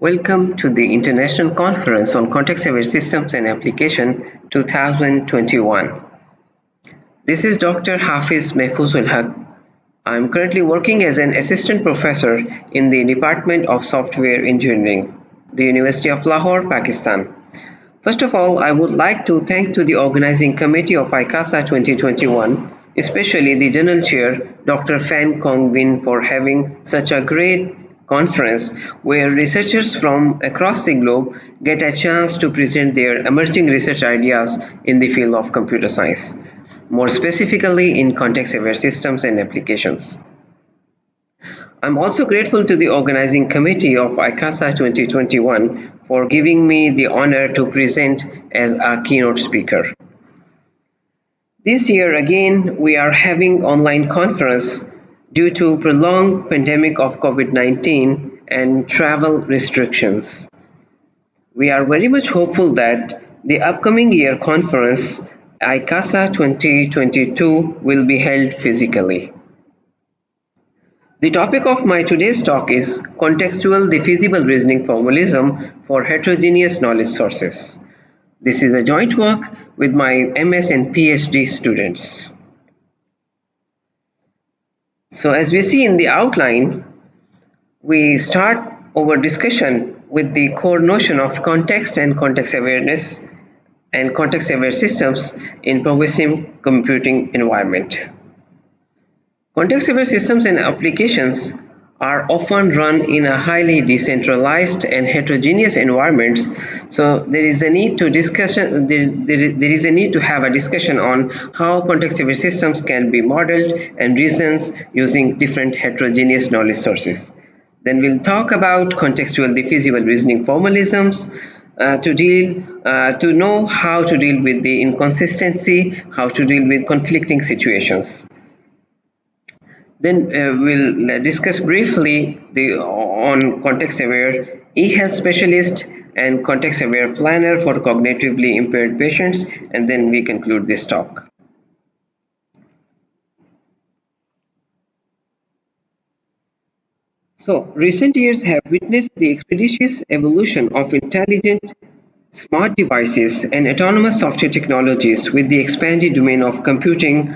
Welcome to the International Conference on Context-Aware Systems and Application 2021. This is Dr. Hafiz Mehfuzul Haq. I am currently working as an assistant professor in the Department of Software Engineering, the University of Lahore, Pakistan. First of all, I would like to thank to the organizing committee of Eai Iccasa 2021, especially the General Chair, Dr. Fan Kong Win, for having such a great conference where researchers from across the globe get a chance to present their emerging research ideas in the field of computer science, more specifically in context-aware systems and applications. I'm also grateful to the organizing committee of Eai Iccasa 2021 for giving me the honor to present as a keynote speaker. This year again, we are having online conference due to prolonged pandemic of COVID-19 and travel restrictions. We are very much hopeful that the upcoming year conference, Eai Iccasa 2022, will be held physically. The topic of my today's talk is contextual diffeasible reasoning formalism for heterogeneous knowledge sources. This is a joint work with my MS and PhD students. So as we see in the outline, we start our discussion with the core notion of context and context awareness and context-aware systems in pervasive computing environment. Context-aware systems and applications are often run in a highly decentralized and heterogeneous environments, so there is a need to have a discussion on how context-aware systems can be modeled and reasons using different heterogeneous knowledge sources. Then we'll talk about contextual diffeasible reasoning formalisms to know how to deal with the inconsistency, how to deal with conflicting situations. Then we'll discuss briefly on context-aware e-health specialist and context-aware planner for cognitively impaired patients, and then we conclude this talk. So, recent years have witnessed the expeditious evolution of intelligent smart devices and autonomous software technologies with the expanded domain of computing,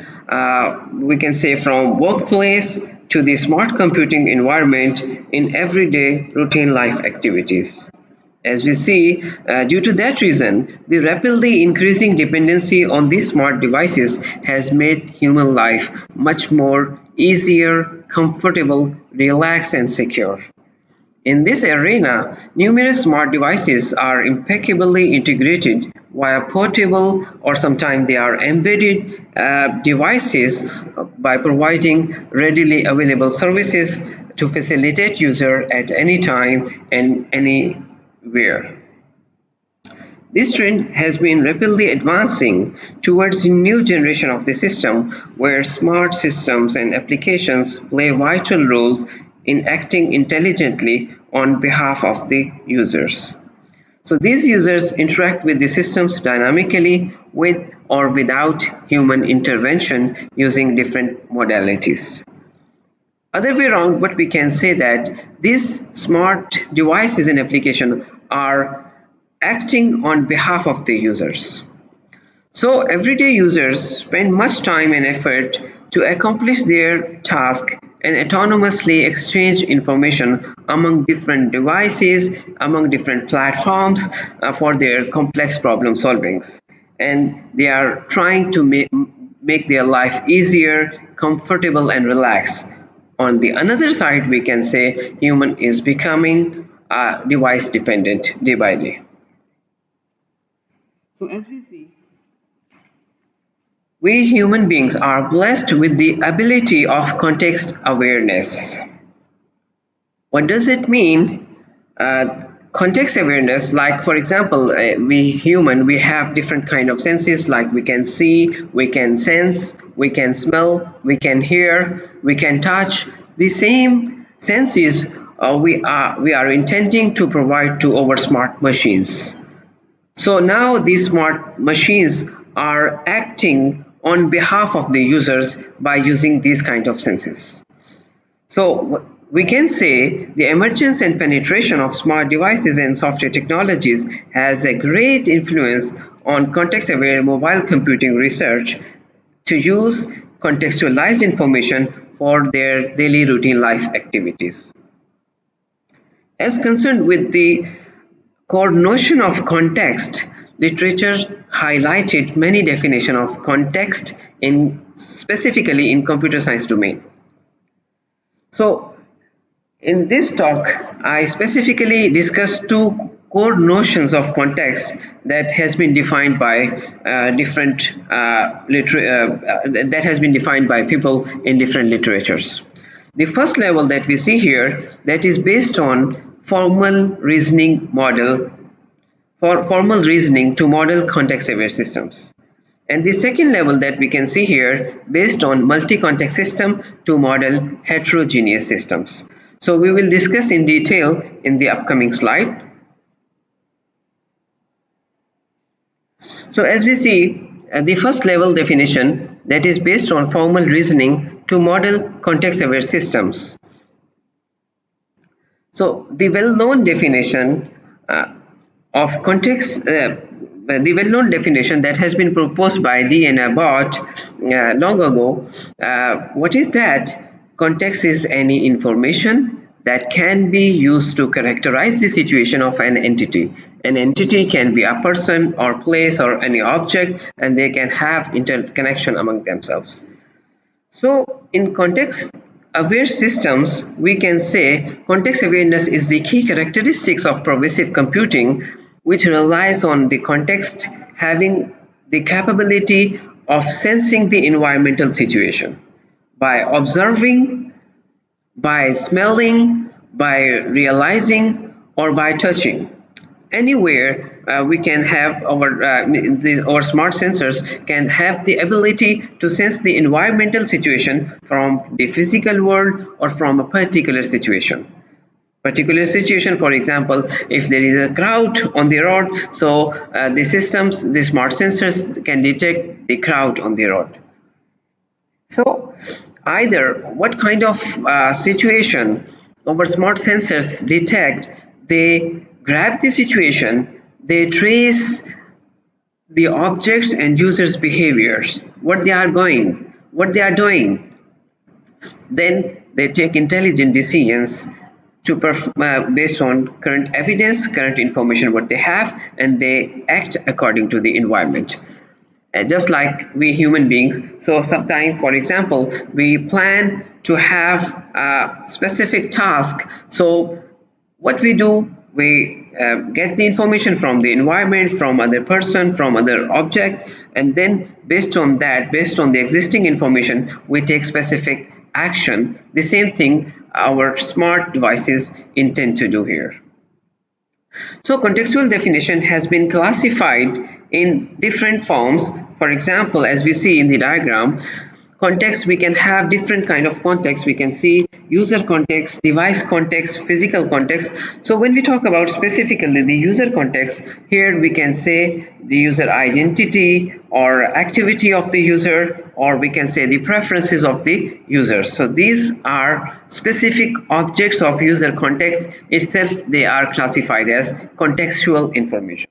we can say from workplace to the smart computing environment in everyday routine life activities. As we see, due to that reason, the rapidly increasing dependency on these smart devices has made human life much more easier, comfortable, relaxed, and secure. In this arena, numerous smart devices are impeccably integrated via portable or sometimes they are embedded devices by providing readily available services to facilitate user at any time and anywhere. This trend has been rapidly advancing towards a new generation of the system where smart systems and applications play vital roles in acting intelligently on behalf of the users. So these users interact with the systems dynamically with or without human intervention using different modalities. Other way around, but we can say that these smart devices and applications are acting on behalf of the users. So everyday users spend much time and effort to accomplish their task and autonomously exchange information among different devices, among different platforms for their complex problem solvings. And they are trying to make their life easier, comfortable, and relaxed. On the another side, we can say human is becoming device dependent day by day. So as we see, we human beings are blessed with the ability of context awareness. What does it mean? Context awareness, like for example, we have different kind of senses, like we can see, we can sense, we can smell, we can hear, we can touch. The same senses we are intending to provide to our smart machines. So now these smart machines are acting on behalf of the users by using these kind of senses. So We can say the emergence and penetration of smart devices and software technologies has a great influence on context-aware mobile computing research to use contextualized information for their daily routine life activities. As concerned with the core notion of context, literature highlighted many definitions of context in specifically in computer science domain. So in this talk, I specifically discussed two core notions of context that has been defined by that has been defined by people in different literatures. The first level that we see here, that is based on formal reasoning to model context-aware systems. And the second level that we can see here, based on multi-context system to model heterogeneous systems. So we will discuss in detail in the upcoming slide. So as we see, the first level definition, that is based on formal reasoning to model context-aware systems. So the well-known definition of context, the well-known definition that has been proposed by D and Abbott long ago, what is that? Context is any information that can be used to characterize the situation of an entity. An entity can be a person or place or any object, and they can have interconnection among themselves. So in context-aware systems, we can say context awareness is the key characteristics of pervasive computing, which relies on the context having the capability of sensing the environmental situation by observing, by smelling, by realizing, or by touching. Anywhere we can have our smart sensors can have the ability to sense the environmental situation from the physical world or from a particular situation. For example, if there is a crowd on the road, so the smart sensors can detect the crowd on the road. So either what kind of situation our smart sensors detect, they grab the situation, they trace the objects and users' behaviors, what they are doing. Then they take intelligent decisions based on current evidence, current information what they have, and they act according to the environment. Just like we human beings. So sometimes, for example, we plan to have a specific task. So what we do, we get the information from the environment, from other person, from other object, and then based on the existing information, we take specific action. The same thing our smart devices intend to do here. So contextual definition has been classified in different forms. For example, as we see in the diagram, context, we can have different kind of context. We can see user context, device context, physical context. So when we talk about specifically the user context, here we can say the user identity or activity of the user, or we can say the preferences of the user. So these are specific objects of user context itself. They are classified as contextual information.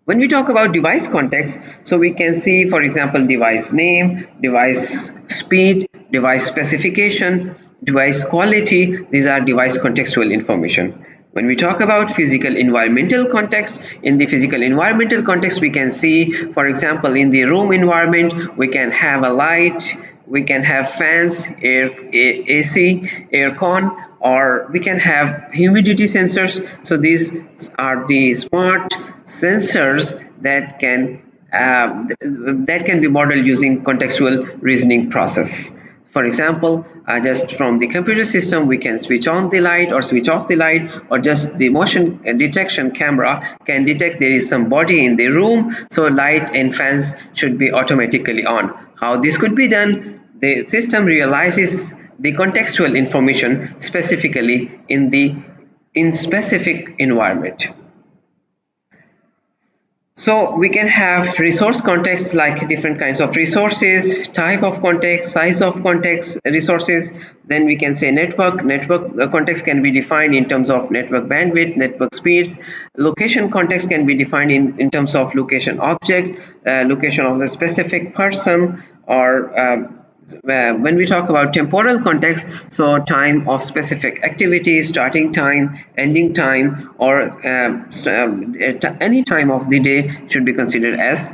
When we talk about device context, so we can see, for example, device name, device speed, device specification, device quality. These are device contextual information. When we talk about physical environmental context, in the physical environmental context, we can see, for example, in the room environment, we can have a light, we can have fans, AC, air con, or we can have humidity sensors. So these are the smart sensors that can be modeled using contextual reasoning process. For example, just from the computer system, we can switch on the light or switch off the light, or just the motion detection camera can detect there is some body in the room, so light and fans should be automatically on. How this could be done? The system realizes the contextual information specifically in specific environment. So we can have resource contexts like different kinds of resources, type of context, size of context, resources. Then we can say network. Network context can be defined in terms of network bandwidth, network speeds. Location context can be defined in terms of location object, location of a specific person, or when we talk about temporal context, so time of specific activity, starting time, ending time, or any time of the day should be considered as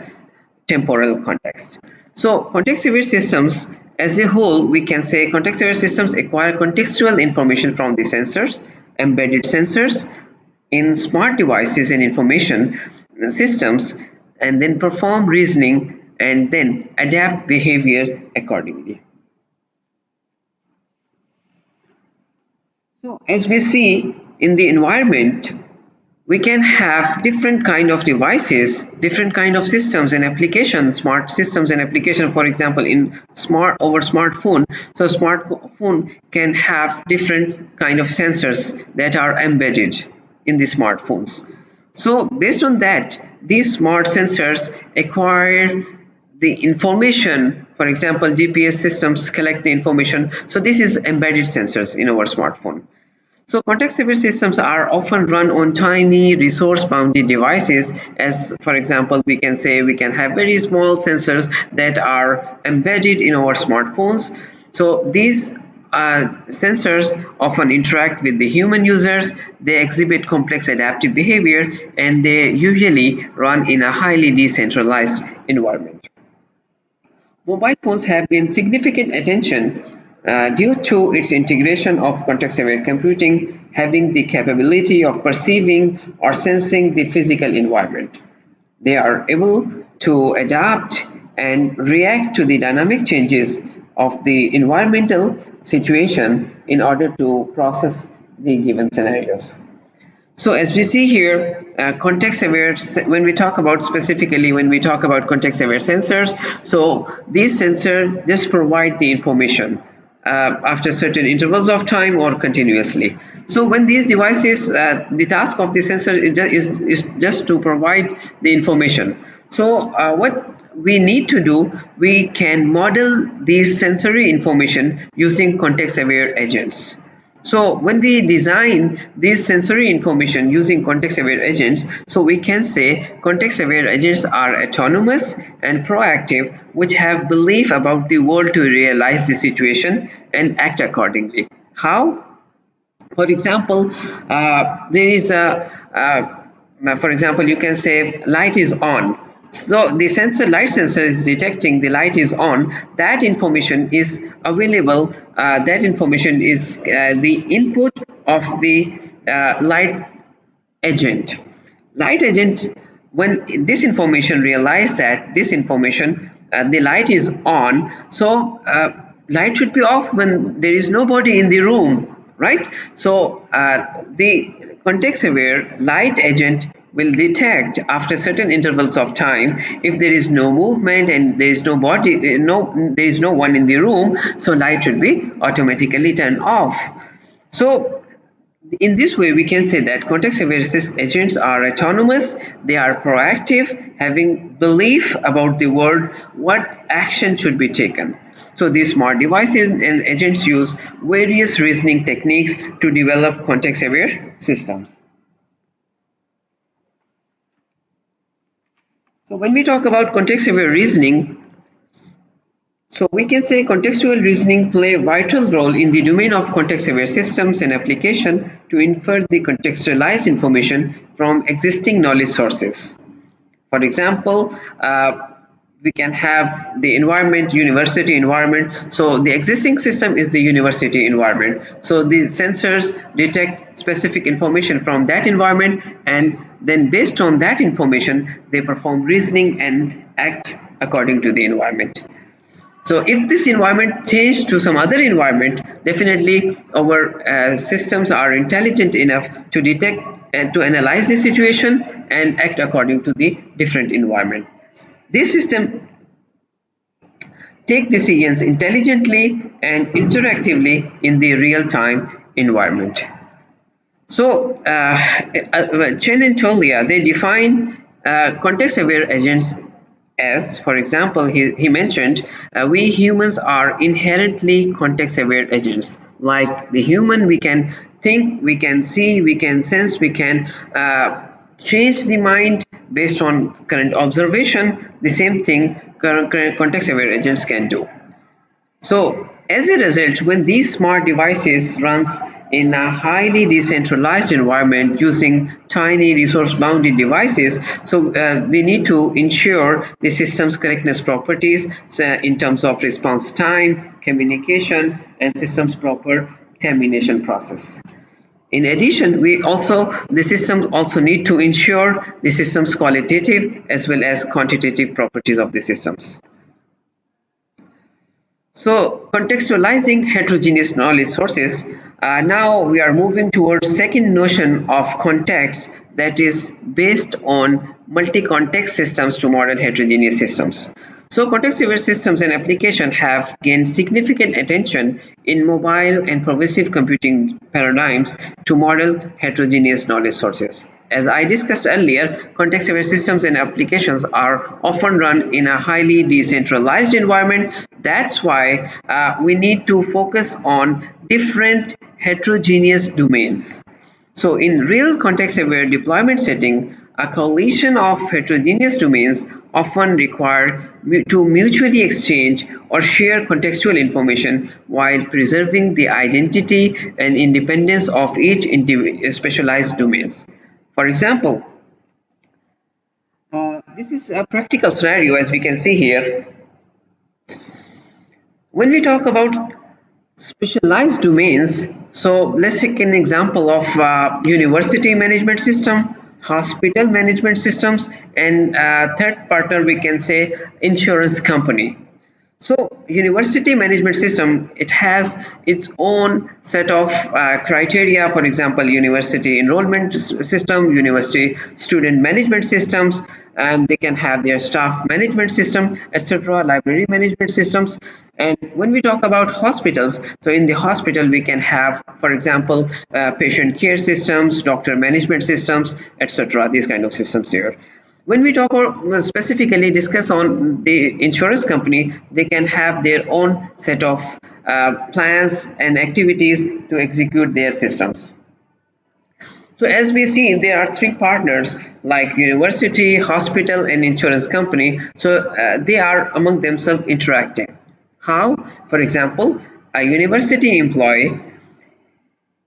temporal context. So context aware systems as a whole, we can say context aware systems acquire contextual information from the sensors, embedded sensors in smart devices and information systems, and then perform reasoning and then adapt behavior accordingly. So as we see in the environment, we can have different kind of devices, different kind of systems and applications, smart systems and application. For example, in smartphone, so smartphone can have different kind of sensors that are embedded in the smartphones. So based on that, these smart sensors acquire the information. For example, GPS systems collect the information. So this is embedded sensors in our smartphone. So context-aware systems are often run on tiny resource-bounded devices. As for example, we can say we can have very small sensors that are embedded in our smartphones. So these sensors often interact with the human users. They exhibit complex adaptive behavior, and they usually run in a highly decentralized environment. Mobile phones have gained significant attention due to its integration of context-aware computing, having the capability of perceiving or sensing the physical environment. They are able to adapt and react to the dynamic changes of the environmental situation in order to process the given scenarios. So as we see here, context aware, when we talk about specifically, when we talk about context aware sensors, so these sensors just provide the information after certain intervals of time or continuously. So when these devices, the task of the sensor is just to provide the information. So what we need to do, we can model these sensory information using context aware agents. So when we design this sensory information using context-aware agents, so we can say context-aware agents are autonomous and proactive, which have belief about the world to realize the situation and act accordingly. How? For example, there is for example, you can say light is on. So the light sensor is detecting the light is on. That information is available. That information is the input of the light agent. Light agent, when this information realize that this information, the light is on, so light should be off when there is nobody in the room, right? So the context aware light agent will detect after certain intervals of time if there is no movement and there is no body, there is no one in the room, so light should be automatically turned off. So in this way, we can say that context-aware agents are autonomous, they are proactive, having belief about the world, what action should be taken. So these smart devices and agents use various reasoning techniques to develop context-aware systems. So when we talk about context-aware reasoning, so we can say contextual reasoning play a vital role in the domain of context-aware systems and application to infer the contextualized information from existing knowledge sources. For example, we can have the environment, university environment. So the existing system is the university environment. So the sensors detect specific information from that environment, and then based on that information, they perform reasoning and act according to the environment. So if this environment changed to some other environment, definitely our systems are intelligent enough to detect and to analyze the situation and act according to the different environment. This system take decisions intelligently and interactively in the real-time environment. So Chen and Tolia, they define context-aware agents, as for example he mentioned, we humans are inherently context-aware agents. Like the human, we can think, we can see, we can sense, we can change the mind based on current observation. The same thing current context-aware agents can do. So as a result, when these smart devices runs in a highly decentralized environment using tiny resource-bounded devices, so we need to ensure the system's correctness properties in terms of response time, communication, and system's proper termination process. In addition, the system also need to ensure the system's qualitative as well as quantitative properties of the systems. So contextualizing heterogeneous knowledge sources, now we are moving towards second notion of context, that is based on multi-context systems to model heterogeneous systems. So context-aware systems and applications have gained significant attention in mobile and pervasive computing paradigms to model heterogeneous knowledge sources. As I discussed earlier, context-aware systems and applications are often run in a highly decentralized environment. That's why we need to focus on different heterogeneous domains. So in real context-aware deployment setting, a coalition of heterogeneous domains often require to mutually exchange or share contextual information while preserving the identity and independence of each specialized domains. For example, this is a practical scenario as we can see here. When we talk about specialized domains, so let's take an example of university management system, hospital management systems, and third partner we can say insurance company. So university management system, it has its own set of criteria. For example, university enrollment system, university student management systems, and they can have their staff management system, etc., library management systems. And when we talk about hospitals, so in the hospital we can have, for example, patient care systems, doctor management systems, etc., these kind of systems here. When we talk or specifically discuss on the insurance company, they can have their own set of plans and activities to execute their systems. So as we see, there are three partners like university, hospital, and insurance company. So they are among themselves interacting. How? For example, a university employee,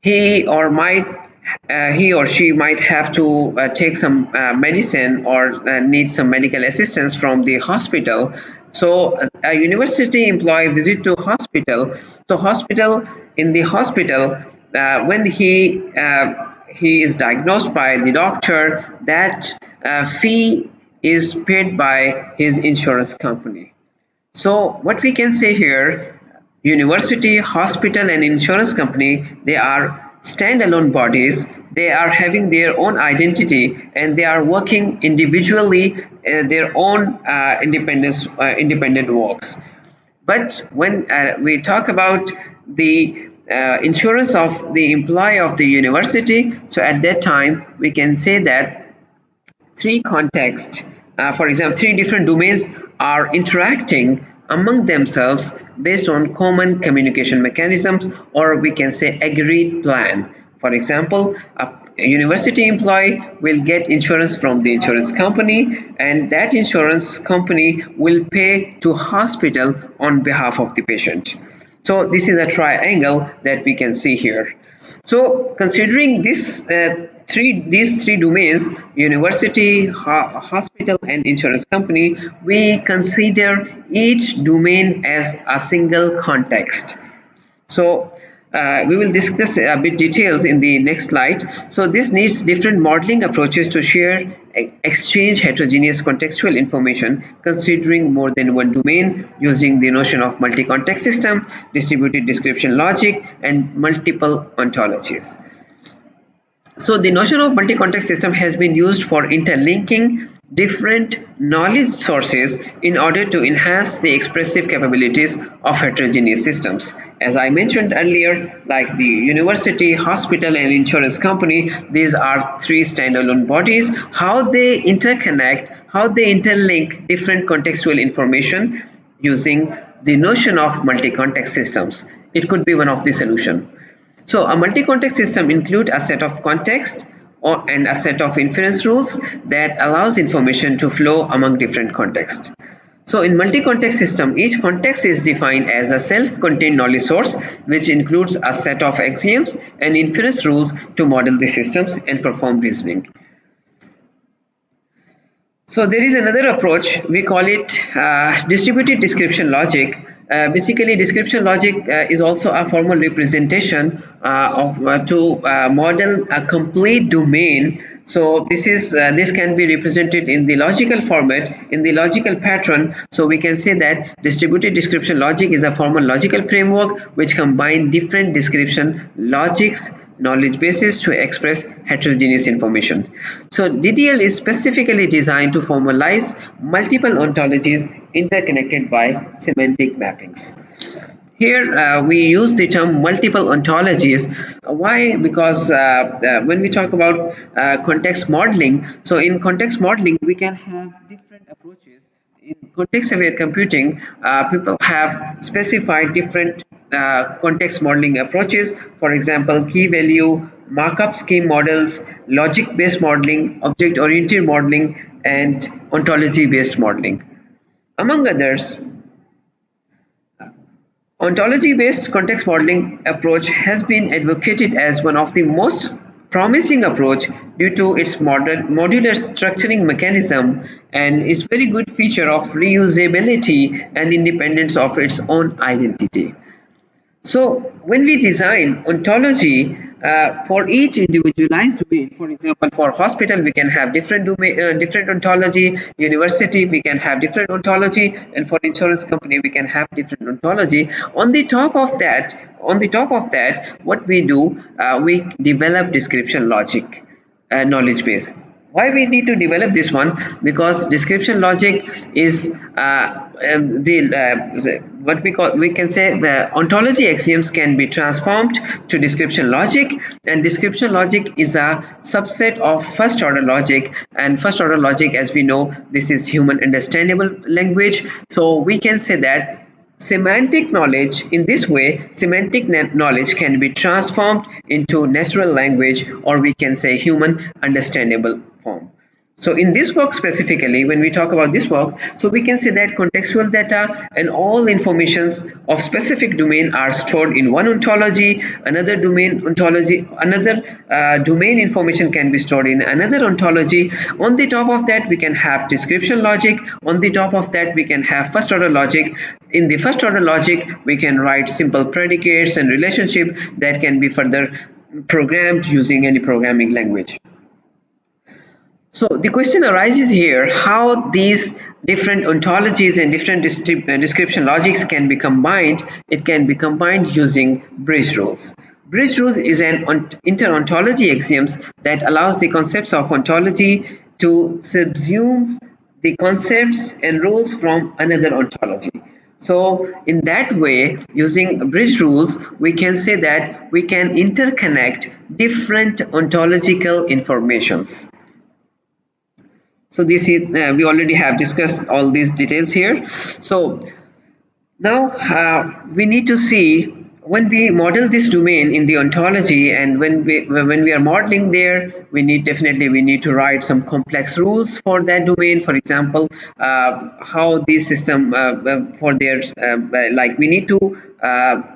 he or she might have to take some medicine or need some medical assistance from the hospital. So a university employee visit to hospital. So in the hospital, when he is diagnosed by the doctor, that fee is paid by his insurance company. So what we can say here, university, hospital, and insurance company, they are standalone bodies. They are having their own identity and they are working individually, their own independent works. But when we talk about the insurance of the employee of the university, so at that time we can say that three contexts, for example, three different domains are interacting among themselves based on common communication mechanisms, or we can say agreed plan. For example, a university employee will get insurance from the insurance company, and that insurance company will pay to hospital on behalf of the patient. So this is a triangle that we can see here. So considering these three domains, university, hospital, and insurance company, we consider each domain as a single context. So we will discuss a bit details in the next slide. So this needs different modeling approaches to share, exchange heterogeneous contextual information, considering more than one domain, using the notion of multi-context system, distributed description logic, and multiple ontologies. So the notion of multi-context system has been used for interlinking different knowledge sources in order to enhance the expressive capabilities of heterogeneous systems. As I mentioned earlier, like the university, hospital, and insurance company, these are three standalone bodies. How they interconnect, how they interlink different contextual information using the notion of multi-context systems. It could be one of the solution. So a multi-context system includes a set of context and a set of inference rules that allows information to flow among different contexts. So in multi-context system, each context is defined as a self-contained knowledge source which includes a set of axioms and inference rules to model the systems and perform reasoning. So there is another approach, we call it distributed description logic. Basically, description logic is also a formal representation to model a complete domain. So this can be represented in the logical format, in the logical pattern. So we can say that distributed description logic is a formal logical framework which combines different description logics knowledge bases to express heterogeneous information. So DDL is specifically designed to formalize multiple ontologies interconnected by semantic mappings. Here we use the term multiple ontologies. Why? Because when we talk about context modeling, so in context modeling we can have different approaches. In context aware computing, people have specified different context modeling approaches. For example, key value, markup scheme models, logic based modeling, object oriented modeling, and ontology based modeling. Among others, ontology-based context modeling approach has been advocated as one of the most promising approach due to its modular structuring mechanism and its very good feature of reusability and independence of its own identity. So when we design ontology for each individualized domain, for example, for hospital we can have different domain, different ontology. University we can have different ontology, and for insurance company we can have different ontology. On the top of that, what we do, we develop description logic, knowledge base. Why we need to develop this one? Because description logic is what we can say the ontology axioms can be transformed to description logic, and description logic is a subset of first order logic, and first order logic, as we know, this is human understandable language. So we can say that semantic knowledge, in this way, semantic knowledge can be transformed into natural language, or we can say human understandable form. So in this work specifically, when we talk about this work, so we can say that contextual data and all informations of specific domain are stored in one ontology. Another domain ontology, another domain information can be stored in another ontology. On the top of that, we can have description logic. On the top of that, we can have first order logic. In the first order logic, we can write simple predicates and relationship that can be further programmed using any programming language. So the question arises here, how these different ontologies and different description logics can be combined. It can be combined using bridge rules. Bridge rules is an inter-ontology axioms that allows the concepts of ontology to subsume the concepts and rules from another ontology. So in that way, using bridge rules, we can say that we can interconnect different ontological informations. So this is we already have discussed all these details here. So now we need to see, when we model this domain in the ontology, and when we are modeling there, we need to write some complex rules for that domain. For example, how this system for their like we need to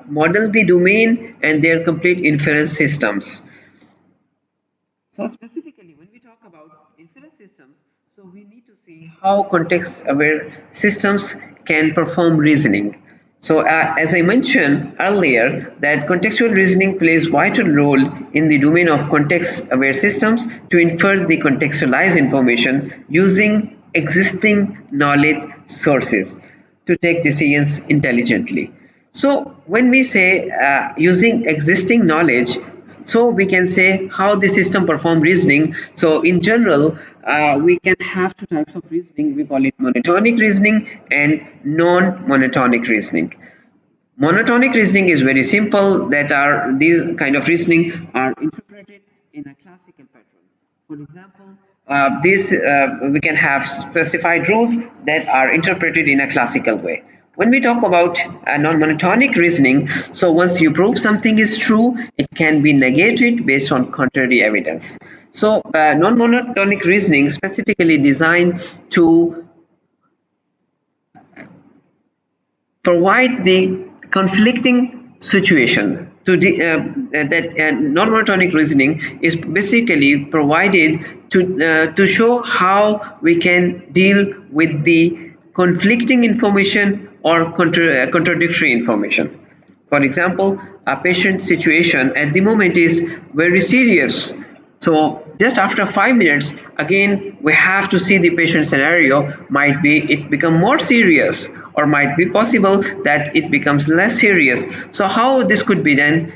model the domain and their complete inference systems. So specifically, when we talk about inference systems, so we need to see how context-aware systems can perform reasoning. So as I mentioned earlier, that contextual reasoning plays vital role in the domain of context-aware systems to infer the contextualized information using existing knowledge sources to take decisions intelligently. So when we say using existing knowledge, So we can say how the system perform reasoning. So in general, we can have two types of reasoning. We call it monotonic reasoning and non-monotonic reasoning. Monotonic reasoning is very simple. That are these kind of reasoning are interpreted in a classical pattern. For example, these we can have specified rules that are interpreted in a classical way. When we talk about non-monotonic reasoning, so once you prove something is true, it can be negated based on contrary evidence. So non-monotonic reasoning specifically designed to provide the conflicting situation to that non-monotonic reasoning is basically provided to show how we can deal with the conflicting information or contradictory information. For example, a patient situation at the moment is very serious. So just after 5 minutes, again, we have to see the patient scenario. Might be it become more serious, or might be possible that it becomes less serious. So how this could be done?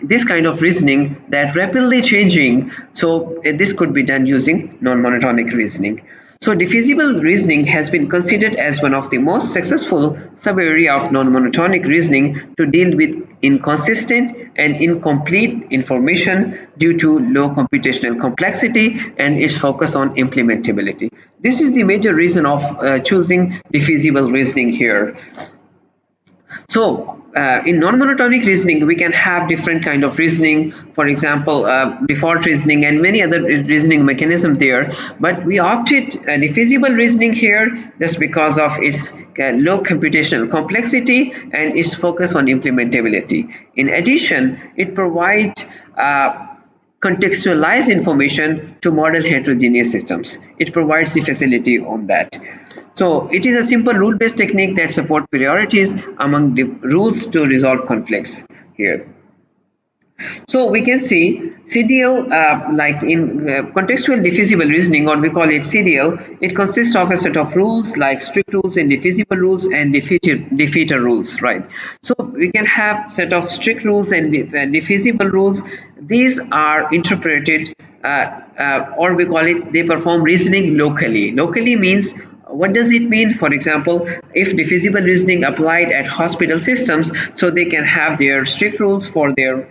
This kind of reasoning that rapidly changing. So this could be done using non-monotonic reasoning. So diffeasible reasoning has been considered as one of the most successful sub-area of non-monotonic reasoning to deal with inconsistent and incomplete information due to low computational complexity and its focus on implementability. This is the major reason of choosing diffeasible reasoning here. So in non-monotonic reasoning, we can have different kind of reasoning. For example, default reasoning and many other reasoning mechanism there. But we opted diffeasible reasoning here just because of its low computational complexity and its focus on implementability. In addition, it provides contextualize information to model heterogeneous systems. It provides the facility on that. So it is a simple rule-based technique that supports priorities among the rules to resolve conflicts here. So we can see CDL, like in contextual diffeasible reasoning, or we call it CDL, it consists of a set of rules like strict rules and diffeasible rules and defeater rules, right? So we can have set of strict rules and diffeasible rules. These are interpreted or we call it, they perform reasoning locally. Locally means, what does it mean? For example, if diffeasible reasoning applied at hospital systems, so they can have their strict rules for their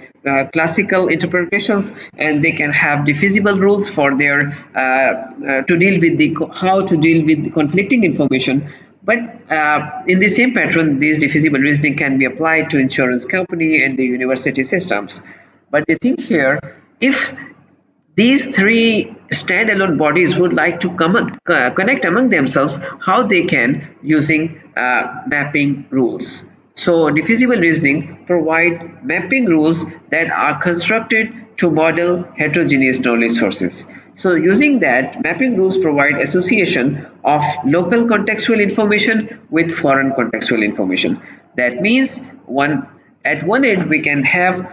classical interpretations, and they can have diffeasible rules for their to deal with the how to deal with the conflicting information. But in the same pattern, these diffeasible reasoning can be applied to insurance company and the university systems. But the thing here, if these three standalone bodies would like to connect among themselves, how they can using mapping rules. So diffeasible reasoning provide mapping rules that are constructed to model heterogeneous knowledge sources. So using that, mapping rules provide association of local contextual information with foreign contextual information. That means at one end we can have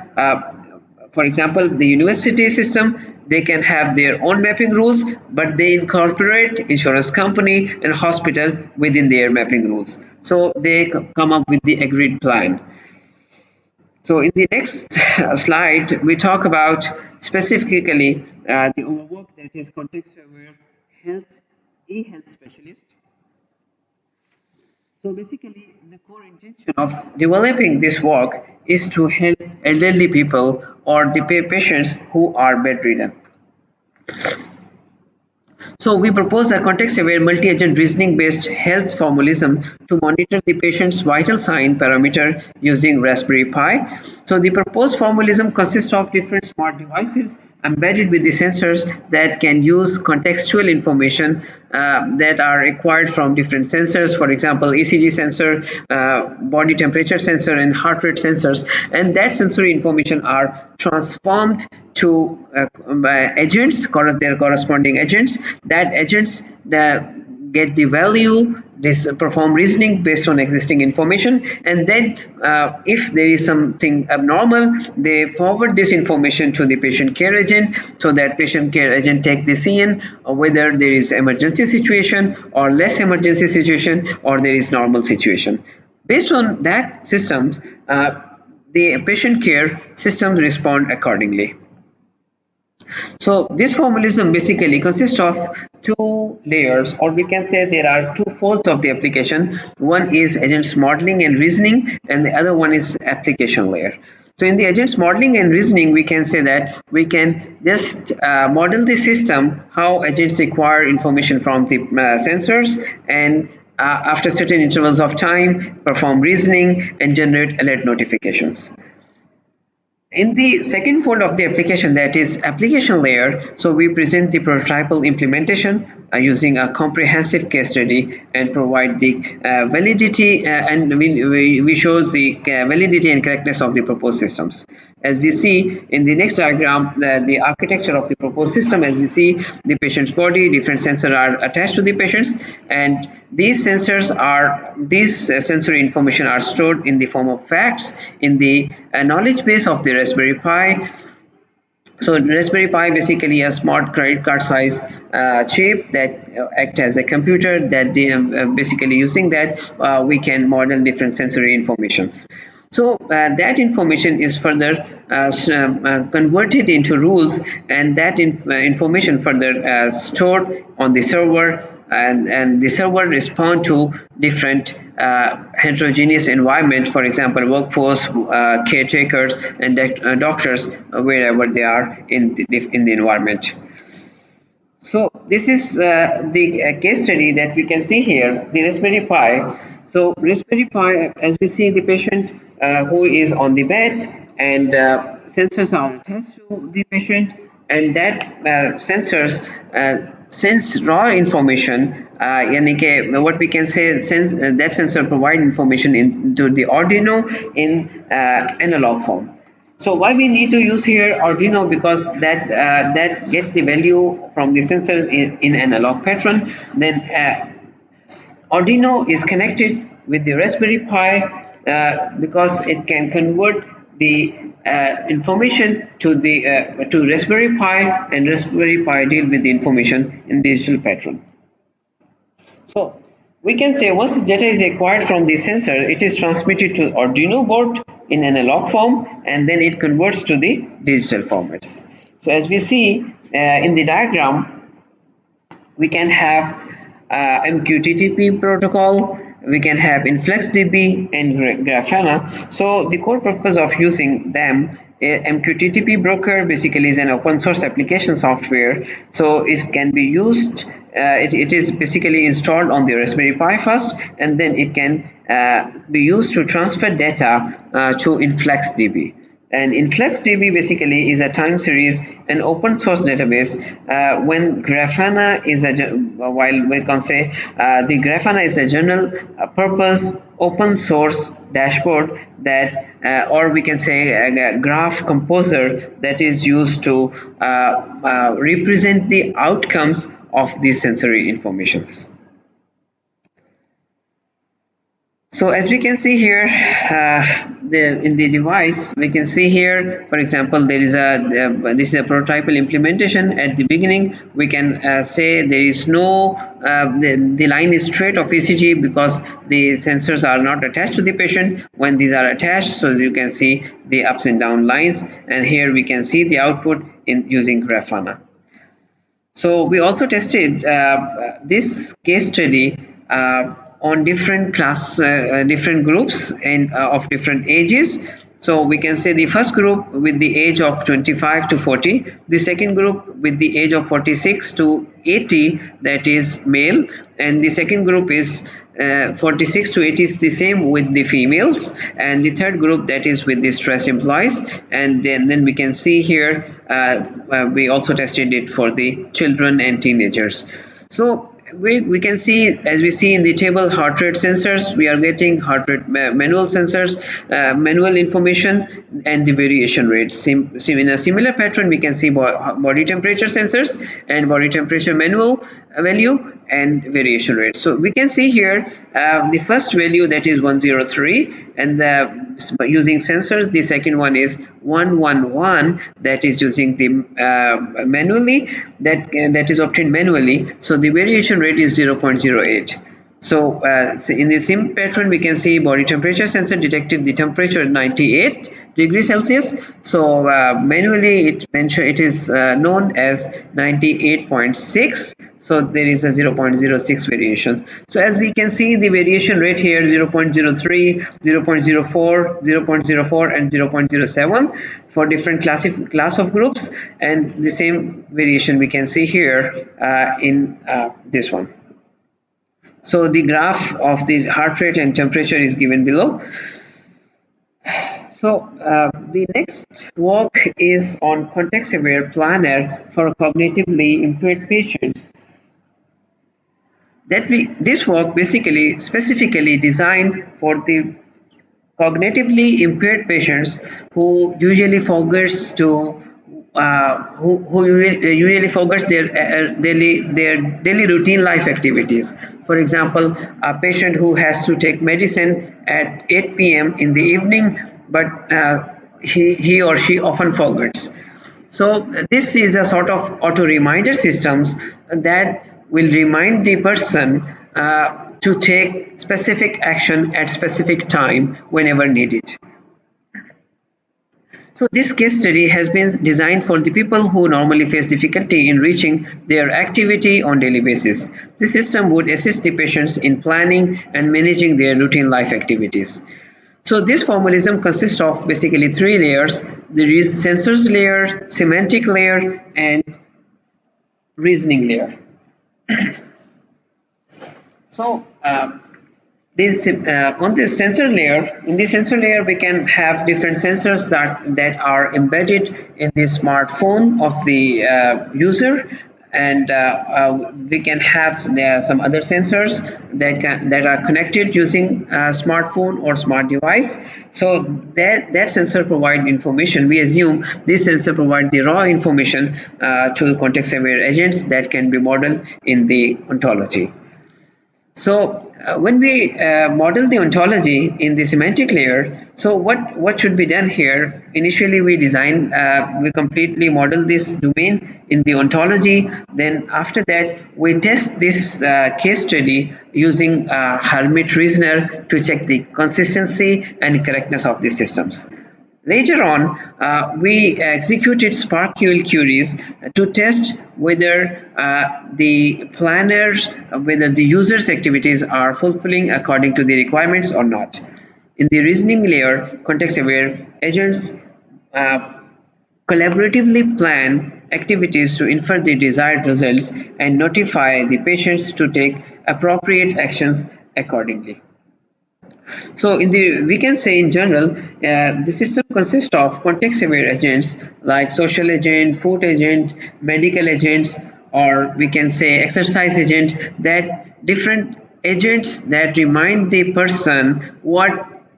for example, the university system, they can have their own mapping rules, but they incorporate insurance company and hospital within their mapping rules. So they come up with the agreed plan. So in the next slide, we talk about specifically the work that is context-aware health, e-health specialist. So basically, the core intention of developing this work is to help elderly people or the patients who are bedridden. So we propose a context-aware multi-agent reasoning-based health formalism to monitor the patient's vital sign parameter using Raspberry Pi. So the proposed formalism consists of different smart devices embedded with the sensors that can use contextual information that are required from different sensors, for example, ECG sensor, body temperature sensor, and heart rate sensors, and that sensory information are transformed to agents, their corresponding agents. That agents get the value, this perform reasoning based on existing information, and then if there is something abnormal, they forward this information to the patient care agent, so that patient care agent take this in, whether there is emergency situation or less emergency situation, or there is normal situation. Based on that systems, the patient care systems respond accordingly. So this formalism basically consists of two layers, or we can say there are two folds of the application. One is agents modeling and reasoning, and the other one is application layer. So in the agents modeling and reasoning, we can say that we can just model the system, how agents acquire information from the sensors, and after certain intervals of time perform reasoning and generate alert notifications. In the second fold of the application, that is application layer, so we present the prototypal implementation using a comprehensive case study and provide the validity and we shows the validity and correctness of the proposed systems. As we see in the next diagram, the architecture of the proposed system, as we see the patient's body, different sensors are attached to the patients, and these sensory information are stored in the form of facts in the knowledge base of the Raspberry Pi. So Raspberry Pi basically a smart credit card size chip that act as a computer that basically using that we can model different sensory informations. So that information is further converted into rules, and that information further stored on the server, and the server respond to different heterogeneous environment, for example workforce, caretakers and doctors wherever they are in the environment. So this is the case study that we can see here, the Raspberry Pi. So Raspberry Pi, as we see the patient who is on the bed, and sensors are attached to the patient, and that sensors sense raw information. What we can say, that sensor provide information into the Arduino in analog form. So why we need to use here Arduino? Because that get the value from the sensors in analog pattern. Then Arduino is connected with the Raspberry Pi because it can convert the information to the to Raspberry Pi, and Raspberry Pi deal with the information in digital pattern. So we can say once the data is acquired from the sensor, it is transmitted to Arduino board in analog form, and then it converts to the digital formats. So as we see in the diagram, we can have MQTT protocol, we can have InfluxDB and Grafana. So the core purpose of using them, MQTT broker basically is an open source application software. So it can be used, it is basically installed on the Raspberry Pi first, and then it can be used to transfer data to InfluxDB. And InfluxDB basically is a time series and open source database. When Grafana is while we can say the Grafana is a general purpose open source dashboard that or we can say a graph composer that is used to represent the outcomes of these sensory informations. So as we can see here, in the device, we can see here, for example, there is this is a prototypal implementation. At the beginning, we can say there is no, the line is straight of ECG because the sensors are not attached to the patient. When these are attached, so you can see the ups and down lines, and here we can see the output in using Grafana. So we also tested this case study on different different groups and of different ages. So we can say the first group with the age of 25 to 40, the second group with the age of 46 to 80, that is male, and the second group is 46 to 80 is the same with the females, and the third group that is with the stress employees. And then we can see here we also tested it for the children and teenagers. So we can see, as we see in the table, heart rate sensors, we are getting heart rate manual sensors, manual information, and the variation rate. In a similar pattern, we can see body temperature sensors and body temperature manual value and variation rate. So we can see here the first value, that is 103, and using sensors. The second one is 111, that is using the manually, that is obtained manually. So the variation rate is 0.08. So in the same pattern, we can see body temperature sensor detected the temperature at 98 degrees Celsius. So manually it is known as 98.6. So there is a 0.06 variations. So as we can see, the variation rate here 0.03, 0.04, 0.04, and 0.07 for different class of groups, and the same variation we can see here in this one. So the graph of the heart rate and temperature is given below. So the next work is on context-aware planner for cognitively impaired patients. This work basically specifically designed for the cognitively impaired patients who usually forgets to usually forgets their daily routine life activities. For example, a patient who has to take medicine at 8 p.m. in the evening, but he or she often forgets. So this is a sort of auto reminder systems that will remind the person to take specific action at specific time whenever needed. So this case study has been designed for the people who normally face difficulty in reaching their activity on daily basis. The system would assist the patients in planning and managing their routine life activities. So this formalism consists of basically three layers. There is sensors layer, semantic layer, and reasoning layer. So this on this sensor layer, in the sensor layer, we can have different sensors that are embedded in the smartphone of the user, and we can have some other sensors that are connected using a smartphone or smart device. So that sensor provide information. We assume this sensor provide the raw information to context aware agents that can be modeled in the ontology. So when we model the ontology in the semantic layer, so what should be done here? Initially, we completely model this domain in the ontology. Then after that, we test this case study using Hermit reasoner to check the consistency and correctness of the systems. Later on, we executed SparkQL queries to test whether whether the user's activities are fulfilling according to the requirements or not. In the reasoning layer, context-aware agents collaboratively plan activities to infer the desired results and notify the patients to take appropriate actions accordingly. So we can say in general, the system consists of context-aware agents like social agent, food agent, medical agents, or we can say exercise agent, that different agents that remind the person what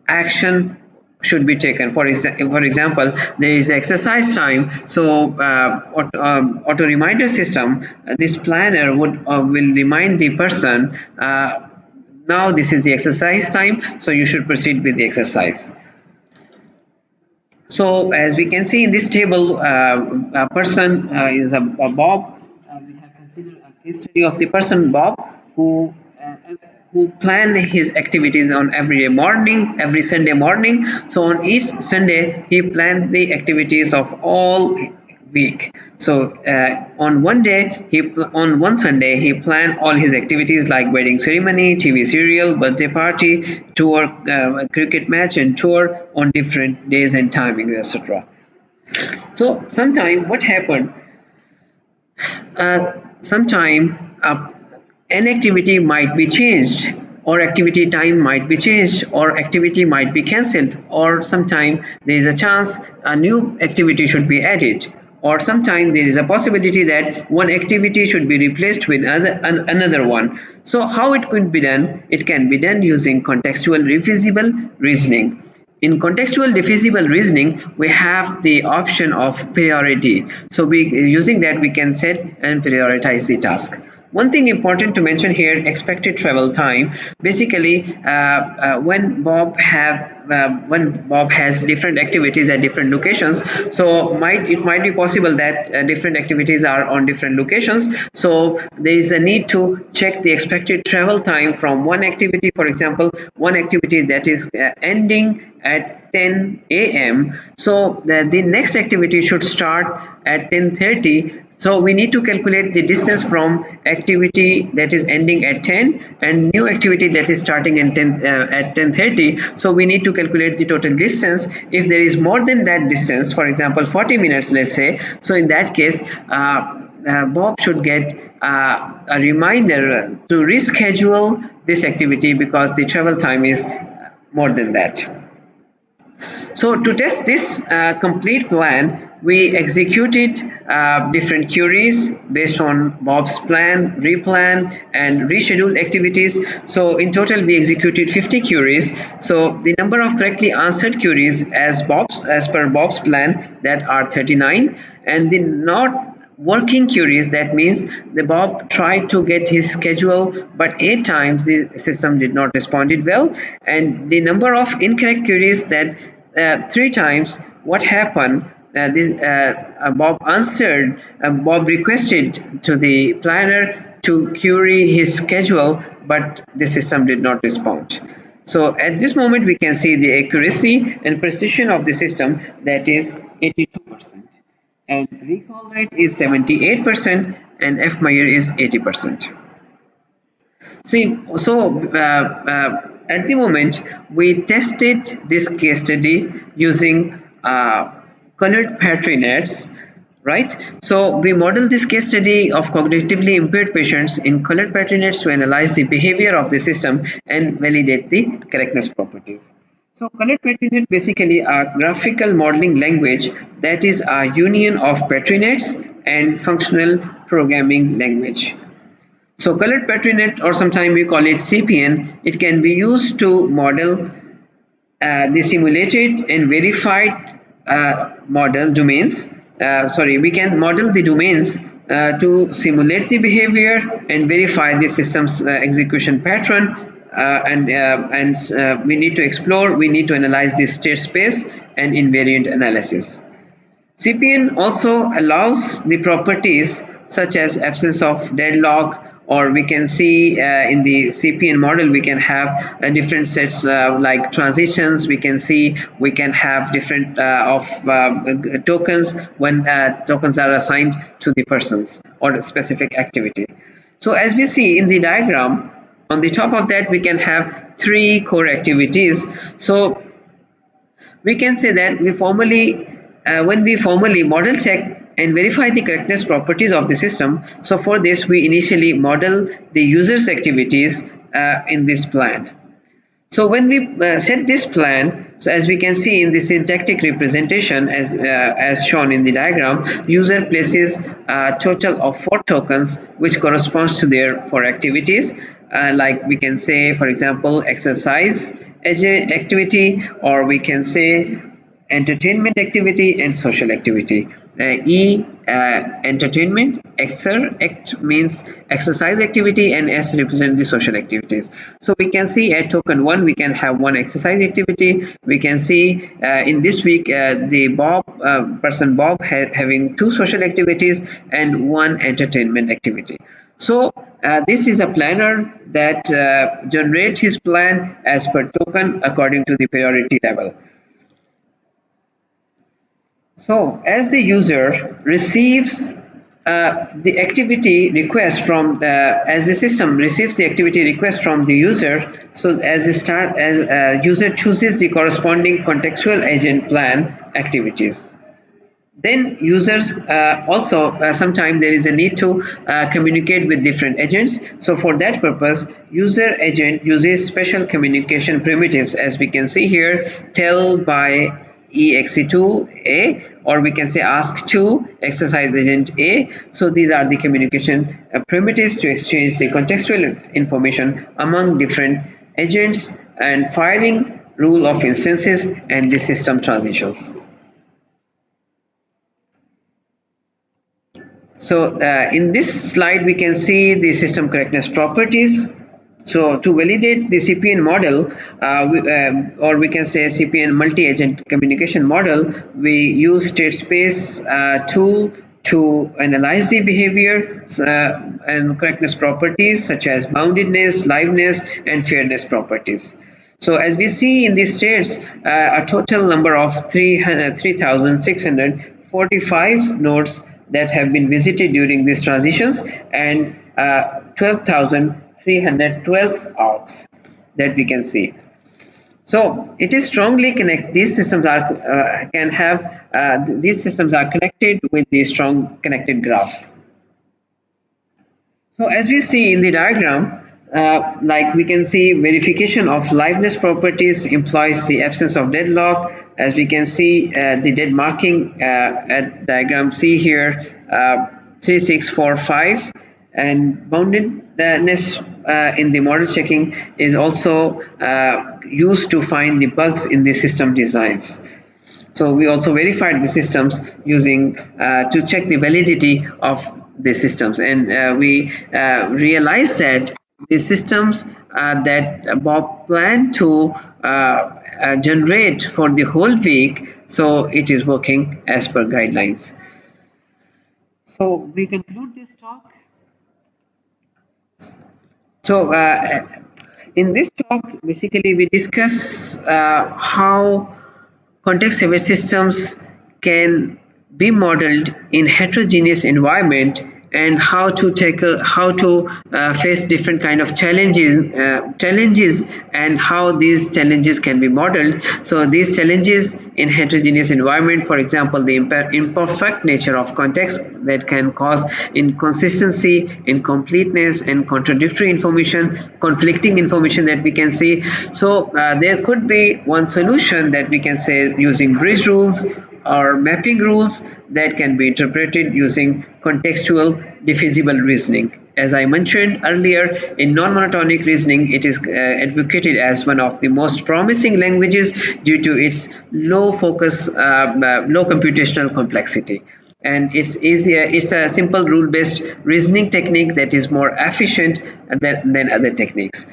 action should be taken. For example, there is exercise time, so auto reminder system, this planner will remind the person, now this is the exercise time, so you should proceed with the exercise. So as we can see in this table, a person is a Bob. We have considered a case study of the person Bob who planned his activities on every Sunday morning. So on each Sunday, he planned the activities of all week. So on one Sunday, he planned all his activities like wedding ceremony, TV serial, birthday party, tour, cricket match, and tour on different days and timings, etc. So sometime what happened? Sometime an activity might be changed, or activity time might be changed, or activity might be cancelled, or sometime there is a chance a new activity should be added, or sometime there is a possibility that one activity should be replaced with another one. So how it could be done? It can be done using contextual refeasible reasoning. In contextual defeasible reasoning, we have the option of priority. So using that, we can set and prioritize the task. One thing important to mention here, expected travel time. Basically, when Bob has different activities at different locations, so it might be possible that different activities are on different locations. So there is a need to check the expected travel time from one activity. For example, one activity that is ending at 10 a.m. So the next activity should start at 10:30. So we need to calculate the distance from activity that is ending at 10 and new activity that is starting at 10:30. So we need to calculate the total distance. If there is more than that distance, for example 40 minutes, let's say, so in that case Bob should get a reminder to reschedule this activity because the travel time is more than that. So to test this complete plan, we executed different queries based on Bob's plan, replan, and reschedule activities. So in total, we executed 50 queries. So the number of correctly answered queries as per Bob's plan, that are 39, and the not working queries, that means the Bob tried to get his schedule, but 8 times the system did not responded well, and the number of incorrect queries, that 3 times. What happened, Bob requested to the planner to query his schedule, but the system did not respond. So at this moment we can see the accuracy and precision of the system, that is 82%, and recall rate is 78%, and F Meyer is 80%. At the moment we tested this case study using colored patronets, right? So we modeled this case study of cognitively impaired patients in colored patronets to analyze the behavior of the system and validate the correctness properties. So colored patronate basically a graphical modeling language that is a union of patronets and functional programming language. So colored patronate, or sometimes we call it CPN, it can be used to model the simulated and verified model domains. We can model the domains to simulate the behavior and verify the system's execution pattern. We need to explore, we need to analyze the state space and invariant analysis. CPN also allows the properties such as absence of deadlock, or we can see in the CPN model we can have different sets like transitions. We can have different tokens when tokens are assigned to the persons or a specific activity. So as we see in the diagram, on the top of that we can have 3 core activities. So we can say that when we formally model check and verify the correctness properties of the system, so for this we initially model the user's activities in this plan. So when we set this plan, so as we can see in the syntactic representation as shown in the diagram, user places a total of 4 tokens which corresponds to their 4 activities, like we can say, for example, exercise activity, or we can say entertainment activity and social activity. Entertainment, act means exercise activity, and S represent the social activities. So we can see at token 1 we can have 1 exercise activity. We can see in this week the person Bob having 2 social activities and 1 entertainment activity. So this is a planner that generates his plan as per token according to the priority level. So as the user receives the activity request from as the system receives the activity request from the user, so as user chooses the corresponding contextual agent plan activities. Then users also sometimes there is a need to communicate with different agents. So for that purpose, user agent uses special communication primitives, as we can see here, tell by exe2a, or we can say ask2 exercise agent a. So these are the communication primitives to exchange the contextual information among different agents, and firing rule of instances and the system transitions. So in this slide, we can see the system correctness properties. So to validate the CPN model, or we can say CPN multi-agent communication model, we use state space tool to analyze the behavior and correctness properties such as boundedness, liveness, and fairness properties. So as we see in these states, a total number of 3,645 nodes that have been visited during these transitions, and 12,312 arcs that we can see. So it is strongly connect. These systems are can have these systems are connected with the strong connected graphs. So as we see in the diagram, like we can see verification of liveness properties implies the absence of deadlock. As we can see the dead marking at diagram C here, 3645, and boundedness in the model checking is also used to find the bugs in the system designs. So we also verified the systems using to check the validity of the systems, and we realized that the systems that Bob planned to generate for the whole week, so it is working as per guidelines. So we conclude this talk. So in this talk, basically we discuss how context-aware systems can be modeled in heterogeneous environment, and how to face different kind of challenges and how these challenges can be modeled. So these challenges in heterogeneous environment, for example, the imperfect nature of context that can cause inconsistency, incompleteness, and contradictory information, conflicting information that we can see. So there could be one solution that we can say using bridge rules or mapping rules that can be interpreted using contextual diffeasible reasoning. As I mentioned earlier, in non-monotonic reasoning, it is advocated as one of the most promising languages due to its low computational complexity. And it's easier. It's a simple rule-based reasoning technique that is more efficient than other techniques.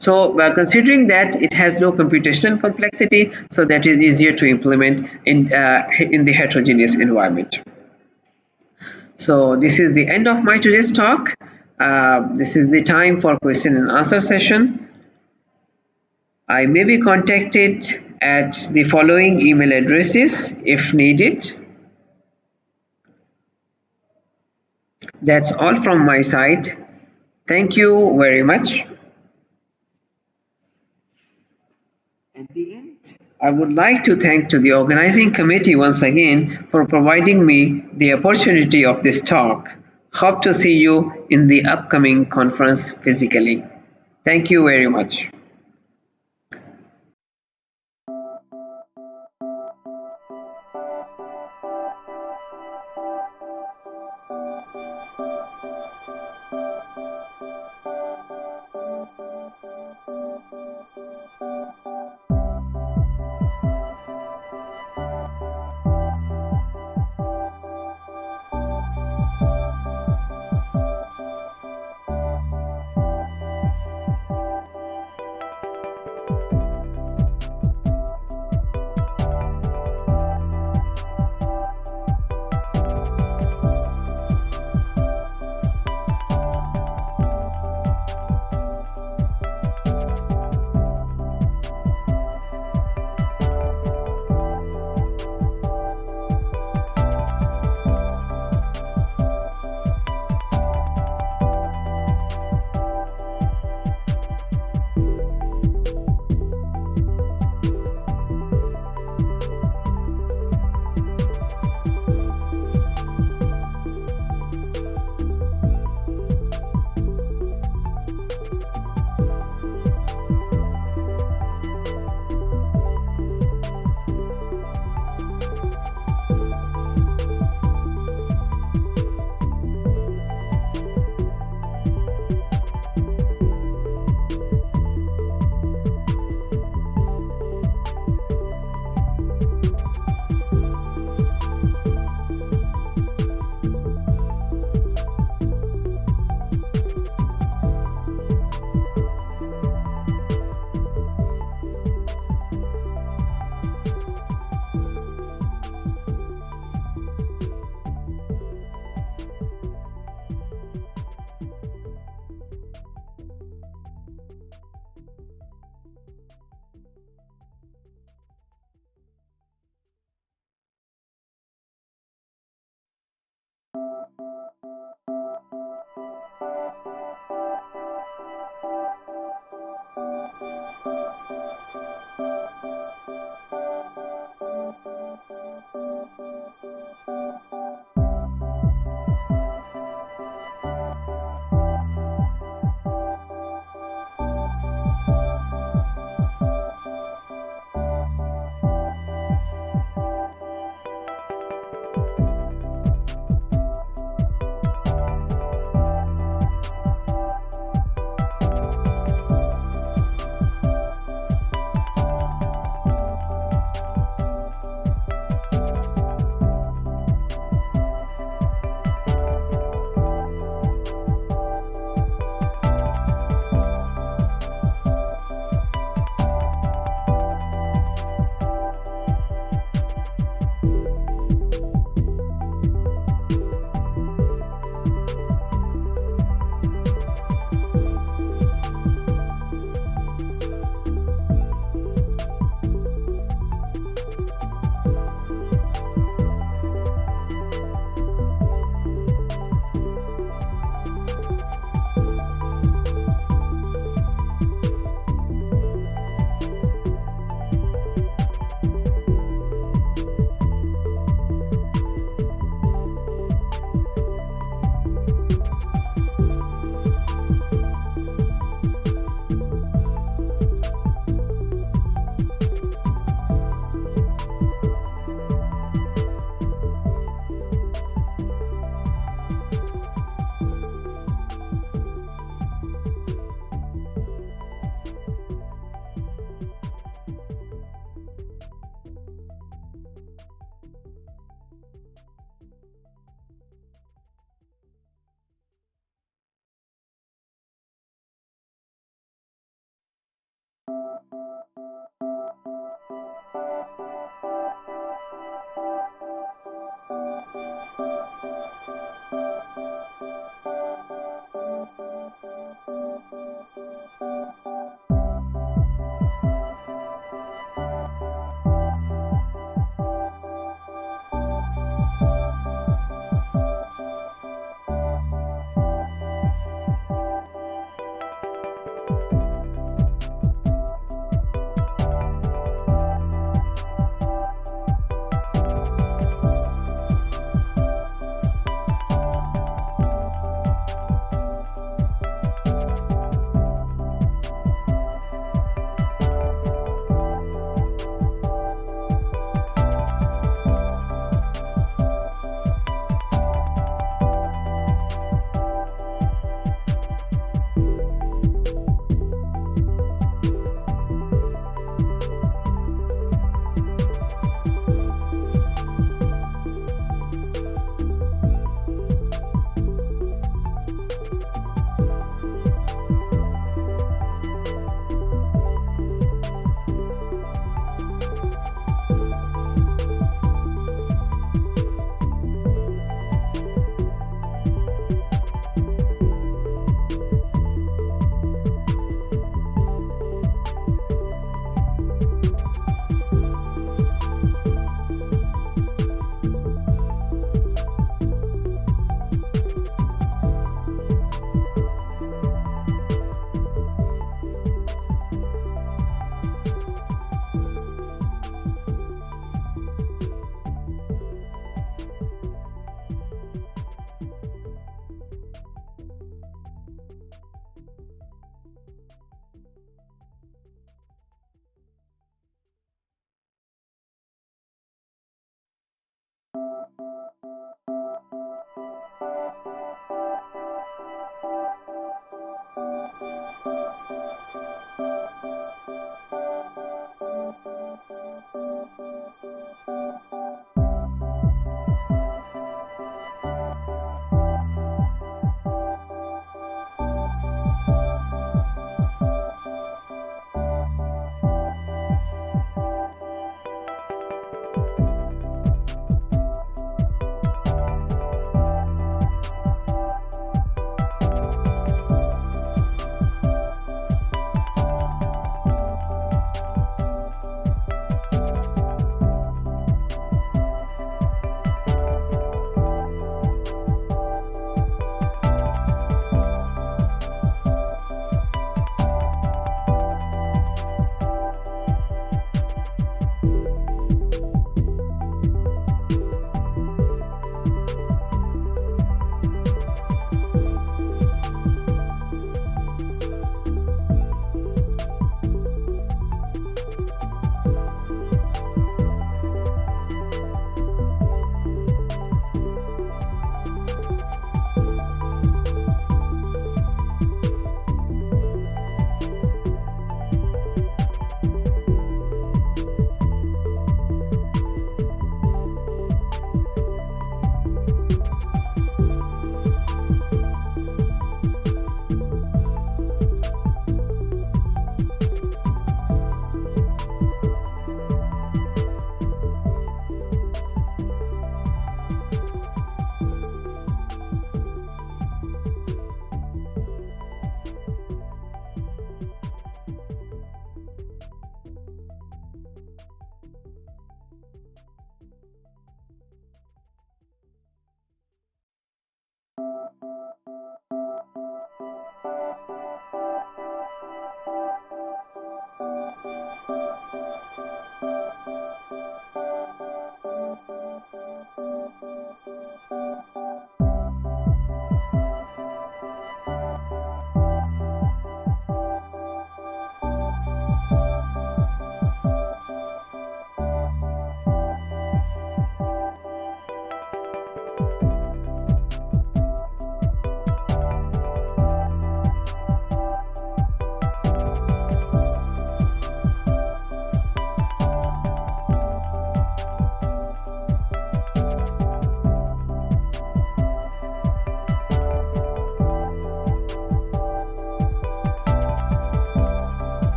So considering that it has low computational complexity, so that is easier to implement in the heterogeneous environment. So this is the end of my today's talk. This is the time for question and answer session. I may be contacted at the following email addresses if needed. That's all from my side. Thank you very much. At the end, I would like to thank to the organizing committee once again for providing me the opportunity of this talk. Hope to see you in the upcoming conference physically. Thank you very much.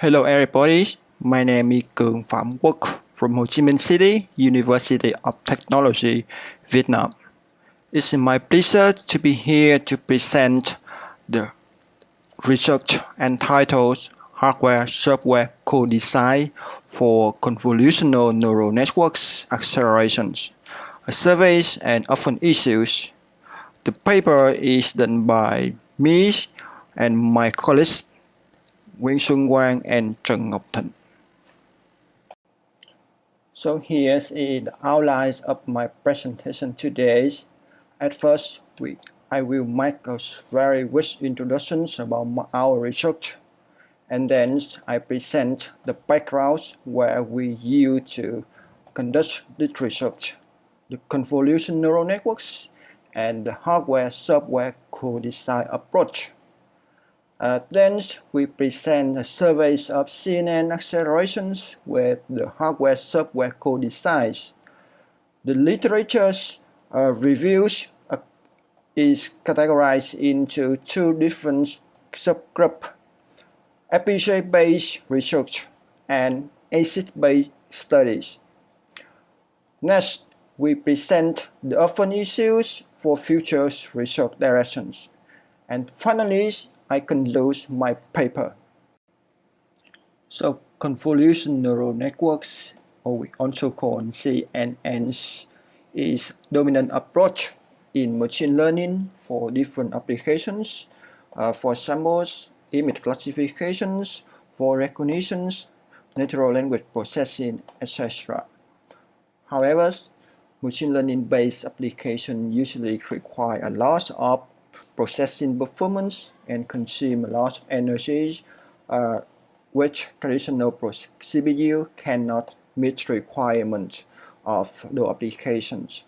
Hello everybody, my name is Cường Phạm Quốc from Ho Chi Minh City, University of Technology, Vietnam. It's my pleasure to be here to present the research entitled Hardware-Software Co-Design for Convolutional Neural Networks Accelerations, Surveys and Often Issues. The paper is done by me and my colleagues Nguyễn Xuân Quang and Trần Ngọc Thịnh. So here's the outlines of my presentation today. At first, I will make a very brief introduction about our research, and then I present the backgrounds where we use to conduct this research, the convolutional neural networks, and the hardware-software co-design approach. Then we present the surveys of CNN accelerations with the hardware-software co-designs. The literature reviews is categorized into two different subgroups: FPGA-based research and ASIC-based studies. Next, we present the often issues for future research directions. And finally, I conclude my paper. So convolutional neural networks, or we also call CNNs, is dominant approach in machine learning for different applications, for examples, image classifications, for recognitions, natural language processing, etc. However, machine learning-based applications usually require a lot of processing performance and consume a lot of energy, which traditional CPU cannot meet the requirements of the applications.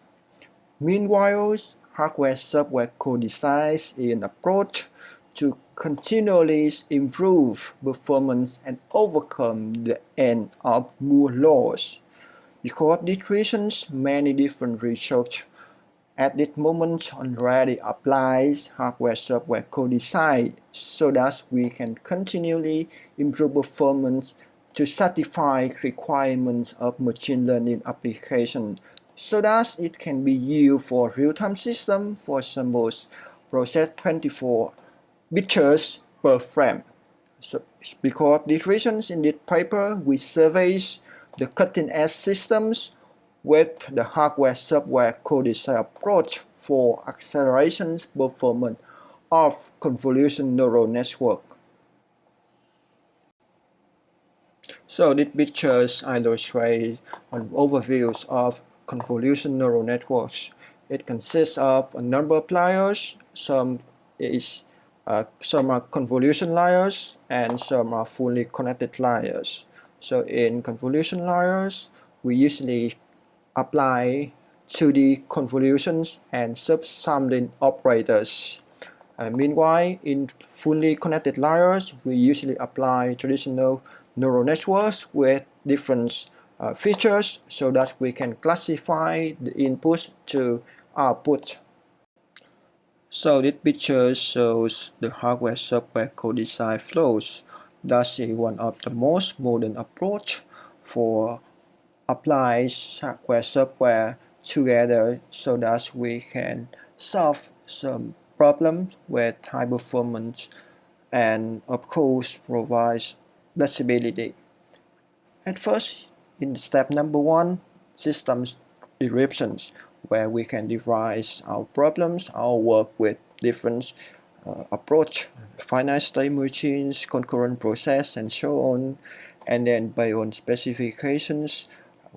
Meanwhile, hardware-software co-design is an approach to continually improve performance and overcome the end of Moore's laws. Because these reasons, many different research at this moment already applies hardware-software co-design so that we can continually improve performance to satisfy requirements of machine learning applications so that it can be used for real-time system, for example, process 24 bits per frame. So, because these reasons in this paper, we surveyed the cutting-edge systems with the hardware-software co-design approach for acceleration performance of convolutional neural network. So these pictures illustrate an overview of convolutional neural networks. It consists of a number of layers. Some are convolution layers and some are fully connected layers. So in convolution layers, we usually apply 2D convolutions and subsampling operators. Meanwhile, in fully connected layers, we usually apply traditional neural networks with different features so that we can classify the input to output. So this picture shows the hardware-software co-design flows. That is one of the most modern approach for apply hardware-software together so that we can solve some problems with high performance and of course provides flexibility. At first, in step number 1, systems descriptions, where we can devise our problems, our work with different approach, finite state machines, concurrent process, and so on. And then based on specifications,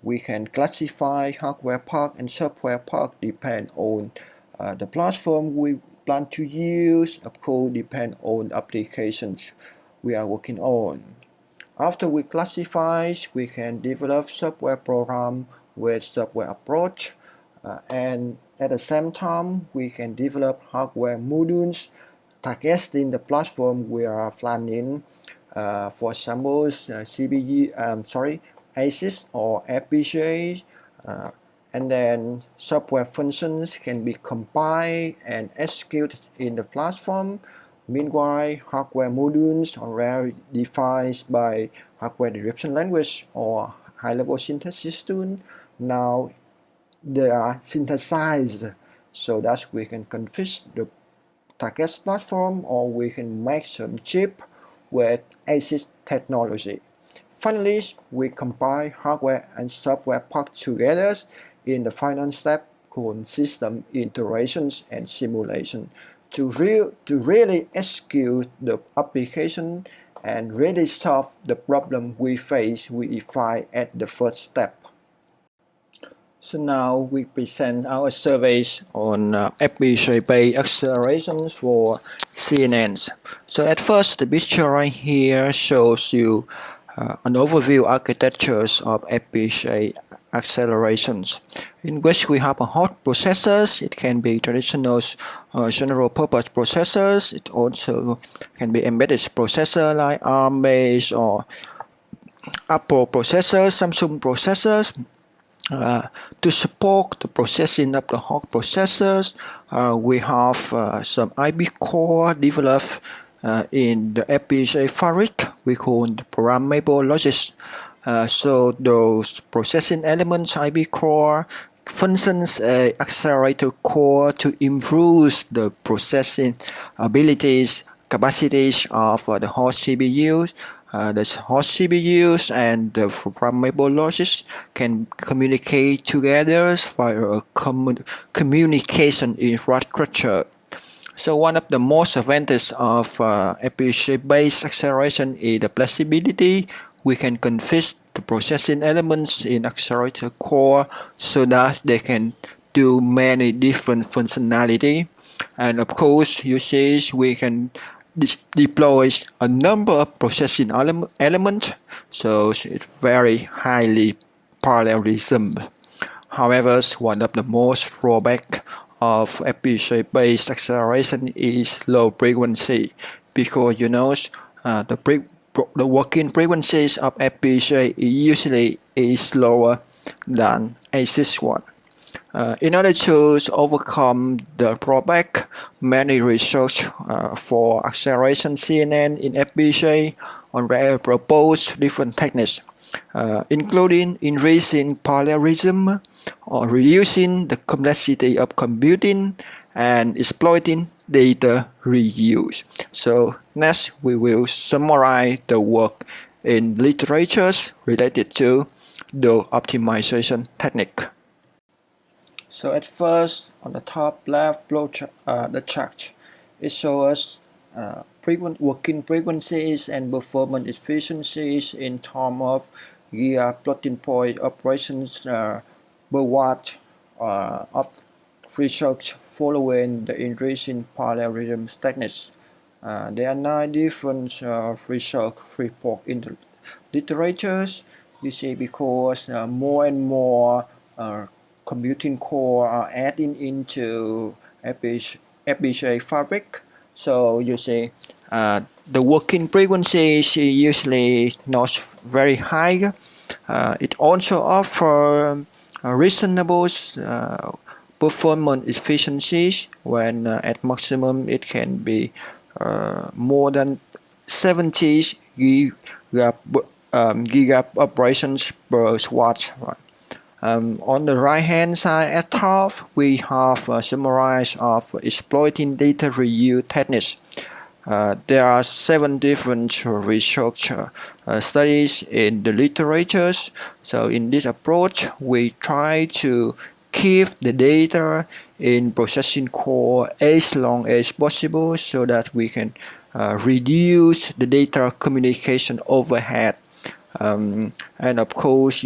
we can classify hardware part and software part depend on the platform we plan to use, of course depend on applications we are working on. After we classify, we can develop software program with software approach, and at the same time we can develop hardware modules targeting the platform we are planning. For example, ASIC or FPGA, and then software functions can be compiled and executed in the platform Meanwhile, hardware modules are rarely defined by hardware description language or high-level synthesis tool. Now they are synthesized so that we can configure the target platform or we can make some chip with ASIC technology. Finally, we combine hardware and software parts together in the final step called system integrations and simulation to really execute the application and really solve the problem we face we define at the first step. So now we present our surveys on FPGA-based acceleration for CNNs. So at first, the picture right here shows you an overview architectures of FPGA accelerations, in which we have a hot processors. It can be traditional general purpose processors. It also can be embedded processor like ARM-based or Apple processors, Samsung processors. To support the processing of the hot processors, we have some IP core developed in the FPGA fabric. We call the programmable logic. So those processing elements, IP core, functions accelerator core to improve the processing abilities, capacities of the host CPUs. The host CPUs and the programmable logic can communicate together via a communication infrastructure. So one of the most advantages of FPGA-based acceleration is the flexibility. We can configure the processing elements in accelerator core so that they can do many different functionality. And of course, you see, we can deploy a number of processing elements, so it's very highly parallelism. However, one of the most drawback of FPGA-based acceleration is low frequency, because the working frequencies of FPGA usually is lower than ASIC one. In order to overcome the drawback, many research for acceleration CNN in FPGA already propose different techniques, including increasing parallelism or reducing the complexity of computing and exploiting data reuse. So next we will summarize the work in literatures related to the optimization technique. So at first, on the top left the chart, it shows working frequencies and performance efficiencies in terms of giga floating point operations per watt of research following the increase in parallelism techniques. There are 9 different research reports in the literatures. You see, because more and more computing core are adding into FPGA fabric. So you see, the working frequency is usually not very high. It also offers reasonable performance efficiencies when at maximum it can be more than 70 giga operations per watt. Right? On the right hand side at top, we have a summary of exploiting data reuse techniques. There are 7 different research studies in the literatures. So in this approach, we try to keep the data in processing core as long as possible so that we can reduce the data communication overhead. And of course,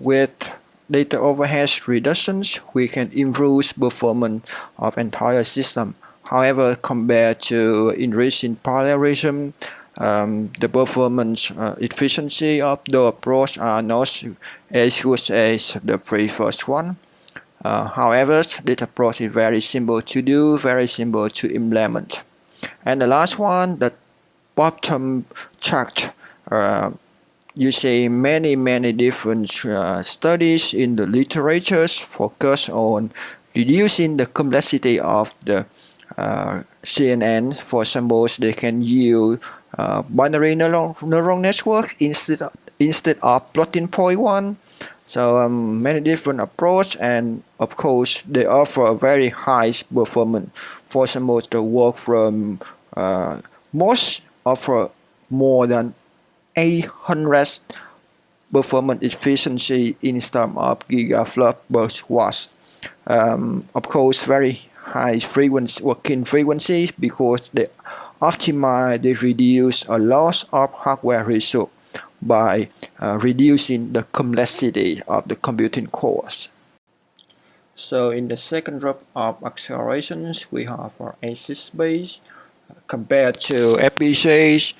with data overhead reductions, we can improve performance of entire system. However, compared to increasing parallelism, the performance efficiency of the approach are not as good as the previous one. However, this approach is very simple to do, very simple to implement. And the last one, the bottom chart. You see many different studies in the literatures focus on reducing the complexity of the CNN. For example, they can use binary neural networks instead of floating point one. So many different approach, and of course they offer a very high performance. For example, the work from most offer more than 800 performance efficiency in terms of gigaflop per watt. Of course, very high frequency working frequencies because they optimize, they reduce a loss of hardware resource by reducing the complexity of the computing cores. So in the second group of accelerations, we have our ASIC base compared to FPGAs.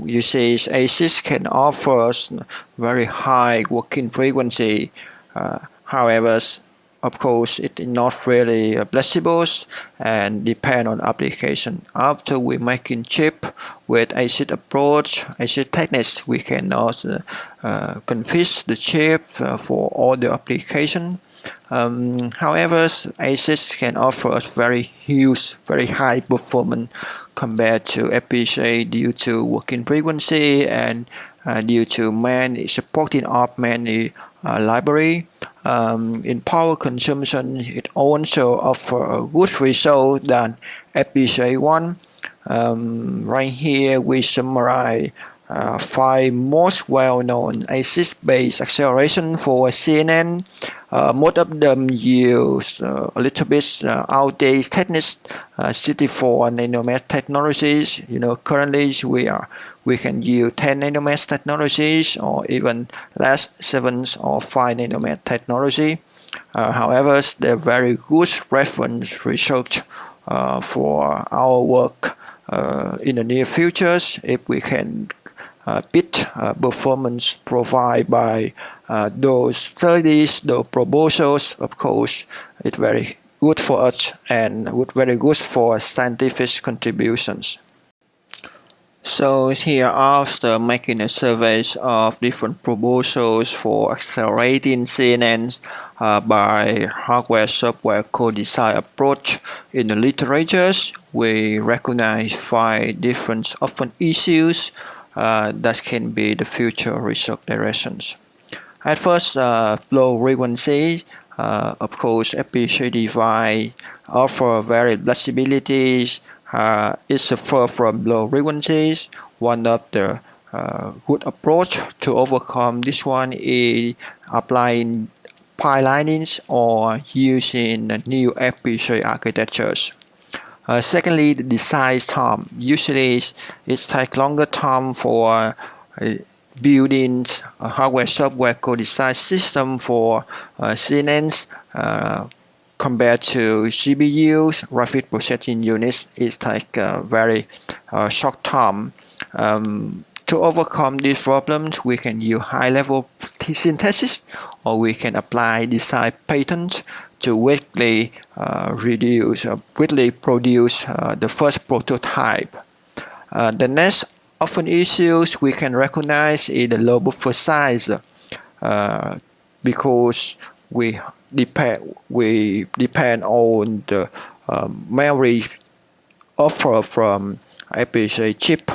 You see, ASIC can offer very high working frequency. However, of course, it is not really flexible and depend on application. After we making chip with ASIC approach, ASIC techniques, we can also configure the chip for all the application. However, ASIC can offer us very huge, very high performance compared to FPGA due to working frequency and due to many supporting of many library. In power consumption, it also offers a good result than FPGA one. Right here we summarize 5 most well-known ASIC-based acceleration for CNN. Most of them use a little bit outdated techniques, 64 nanometer technologies. Currently we can use 10 nanometer technologies or even less 7 or 5 nanometer technology. However, they're very good reference research for our work in the near future if we can beat performance provided by those studies, those proposals. Of course, it's very good for us and very good for scientific contributions. So here, after making a surveys of different proposals for accelerating CNNs by hardware-software co-design approach in the literatures, we recognize 5 different often issues that can be the future research directions. At first, low frequency. Of course, FPGA device offer very flexibilities. It suffers from low frequencies. One of the good approach to overcome this one is applying pipelines or using new FPGA architectures. Secondly, the design time. Usually, it takes longer time for building a hardware-software co-design system for CNNs compared to CPUs. Rapid processing units, it takes a very short time. To overcome these problems, we can use high-level synthesis, or we can apply design patterns to quickly produce the first prototype. The next often issues we can recognize is the low buffer size, because we depend on the memory offer from FPGA chip.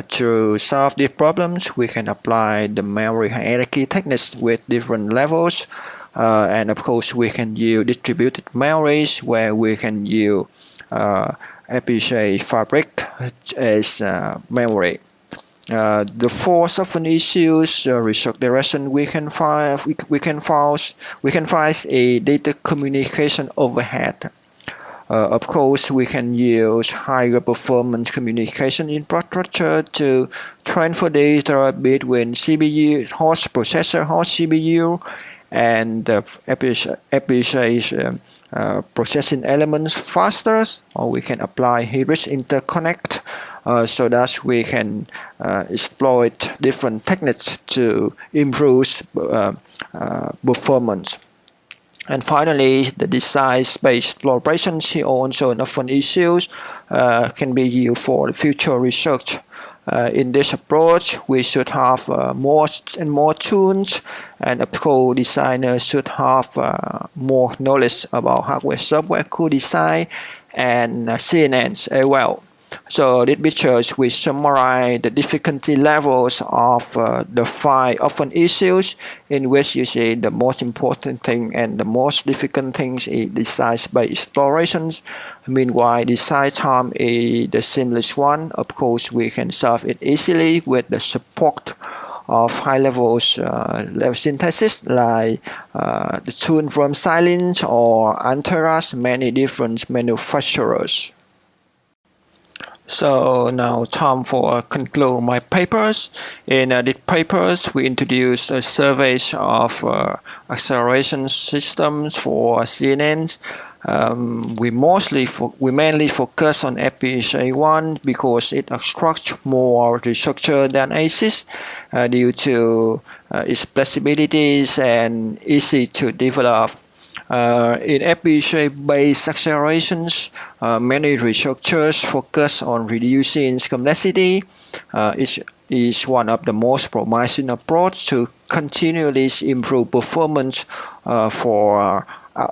To solve these problems, we can apply the memory hierarchy techniques with different levels. And of course, we can use distributed memories where we can use FPGA fabric as memory. The 4 often issues research direction we can find a data communication overhead. Of course, we can use higher performance communication infrastructure to transfer data between CPU, host processor, host CPU, and the FPGA processing elements faster, or we can apply hybrid interconnect so that we can exploit different techniques to improve performance. And finally, the design space exploration also often issues can be used for future research. In this approach, we should have more and more tools, and of course, designers should have more knowledge about hardware, software, co-design, and CNNs as well. So this picture we summarize the difficulty levels of the 5 open issues, in which you see the most important thing and the most difficult things is design by explorations. Meanwhile, design time is the simplest one. Of course, we can solve it easily with the support of high levels level synthesis like the tool from Silence or Antaras, many different manufacturers. So now time for conclude my papers. In these papers, we introduce a survey of acceleration systems for CNNs. We mainly focus on FPGA1 because it attracts more researchers than ASIC due to its flexibilities and easy to develop. In FPGA-based accelerations, many researchers focus on reducing complexity. It is one of the most promising approaches to continually improve performance for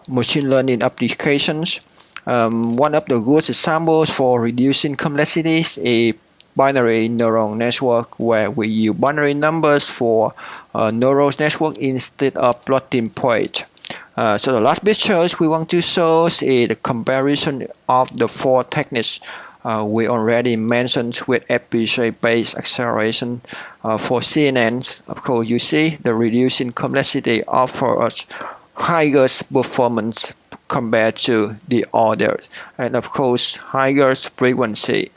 machine learning applications. One of the good examples for reducing complexities is binary neural network, where we use binary numbers for neural network instead of floating point. So the last picture we want to show is the comparison of the 4 techniques we already mentioned with FPGA-based acceleration for CNNs. Of course, you see the reducing complexity offers higher performance compared to the others, and of course, higher frequency.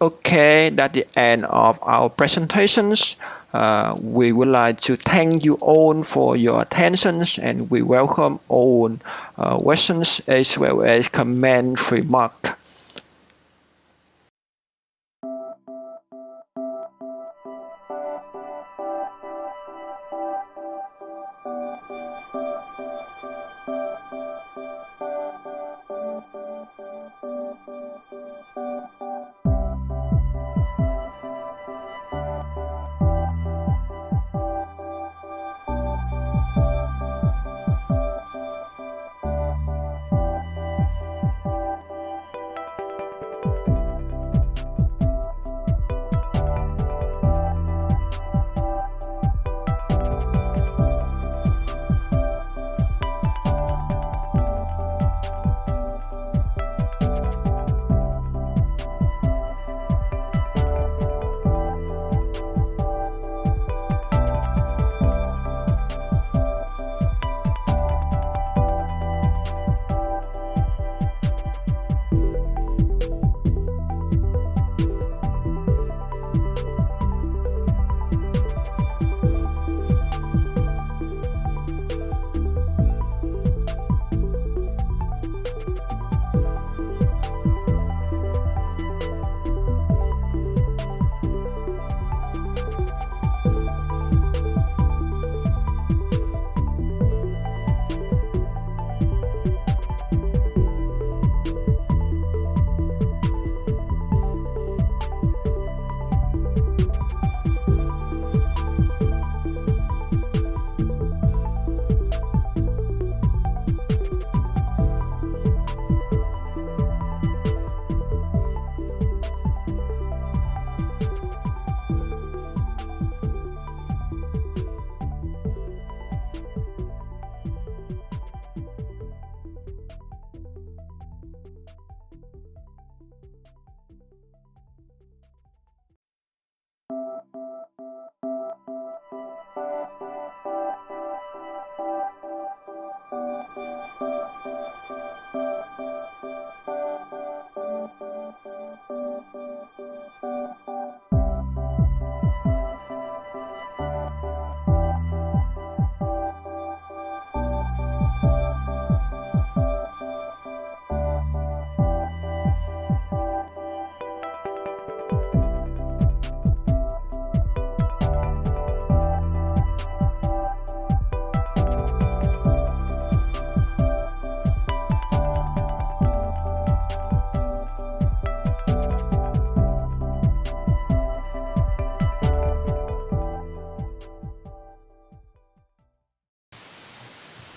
Okay, that's the end of our presentations. We would like to thank you all for your attention, and we welcome all questions as well as comment remarks.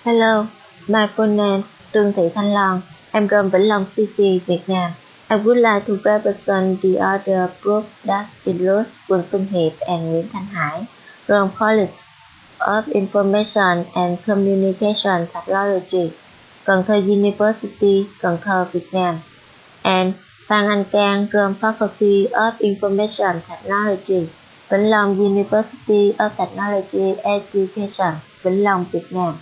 Hello, my full name is Trương Thị Thanh Loan. I'm from Vĩnh Long City, Vietnam. I would like to represent the other group that includes Quỳnh Xuân Hiệp and Nguyễn Thanh Hải from College of Information and Communication Technology, Cần Thơ University, Cần Thơ, Vietnam, and Phan Anh Cang from Faculty of Information Technology, Vĩnh Long University of Technology Education, Vĩnh Long, Vietnam.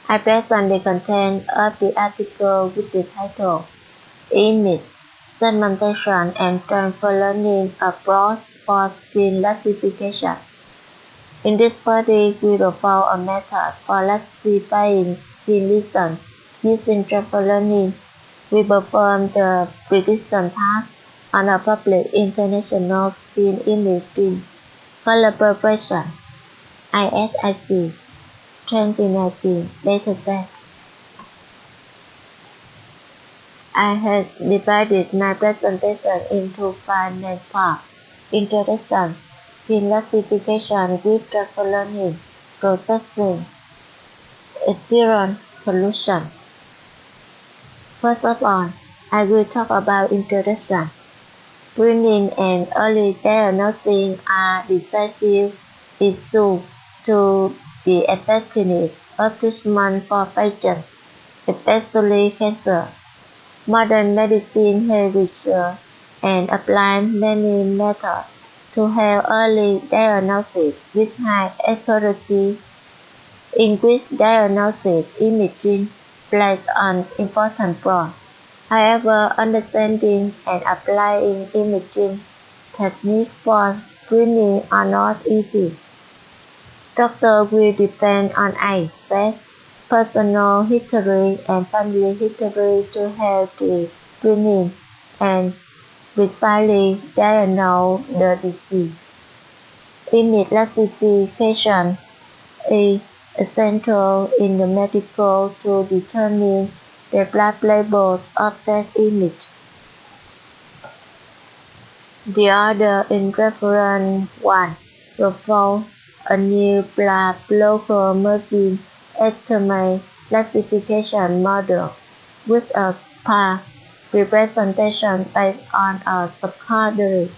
I present the content of the article with the title Image, Segmentation and Transfer Learning Approach for Screen Classification. In this study, we will follow a method for classifying screen lesions using transfer learning. We perform the prediction task on a public international screen imaging collaboration ISIC 2019 dataset. I have divided my presentation into five main parts: introduction, classification with transfer learning, processing, experience, solution. First of all, I will talk about introduction. Screening and early diagnosing are decisive issues to the effectiveness of treatment for patients, especially cancer. Modern medicine has researched and applied many methods to help early diagnosis with high accuracy. In which diagnosis imaging plays an important role. However, understanding and applying imaging techniques for screening are not easy. Doctors will depend on age, sex, personal history, and family history to help the screening and precisely diagnose the disease. Image classification is essential in the medical to determine the blood levels of that image. The order in reference 1 proposes a new blood local machine estimate classification model with a sparse representation based on a subcategory.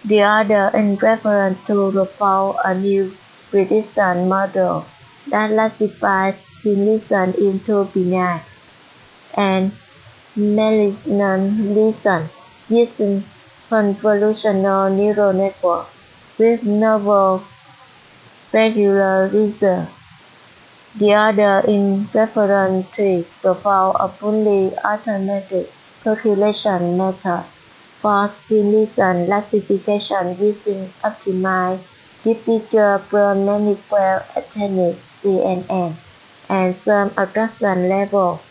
The order in reference 2 proposes a new prediction model that classifies skin lesions into benign and malignant lesions using convolutional neural network with novel regular results. The order in reference 3 proposes a fully automatic calculation method for skin lesion classification using optimized diffusion per manifold technique CNN and some attraction level.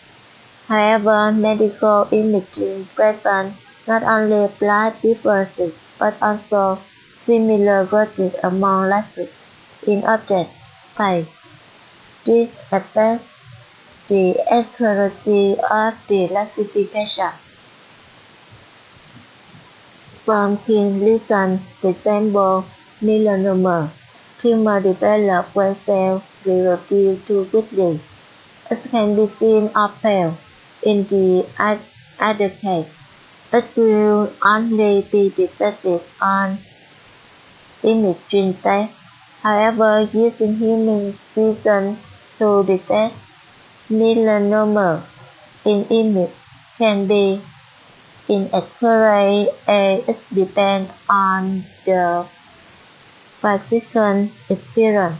However, medical imaging presents not only blood differences but also similarities among lasers in object space. This affects the accuracy of the classification. Some skin lesions resemble melanoma. Tumor develop when cells reproduce too quickly. It can be seen or pale. In the other case, it will only be detected on imaging test. However, using human vision to detect melanoma in image can be inaccurate as it depends on the physician experience.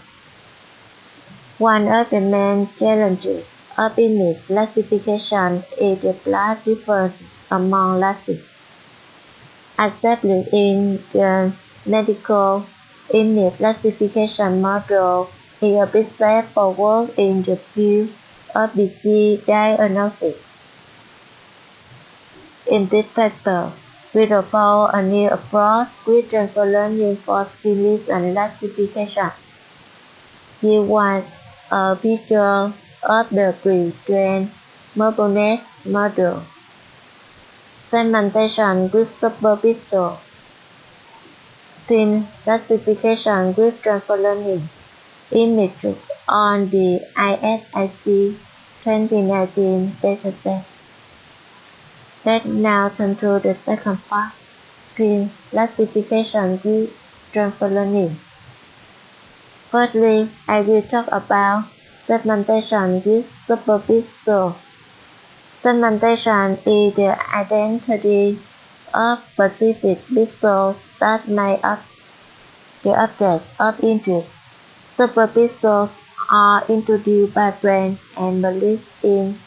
One of the main challenges of image classification is the blood differences among lasers. Accepted in the medical image classification model is a big step forward in the field of disease diagnosis. In this paper, we propose a new approach with transfer learning for skin lesion classification. Here was a picture of the pre-trained MorphoNet model. Segmentation with superficial. Thin classification with transfer learning. images on the ISIC 2019 dataset. Let's now turn to the second part, screen classification with transfer learning. Firstly, I will talk about segmentation with supervisor. Segmentation is the identity of specific pixels that make up the object of interest. Superpixels are introduced by Brand and Bliss in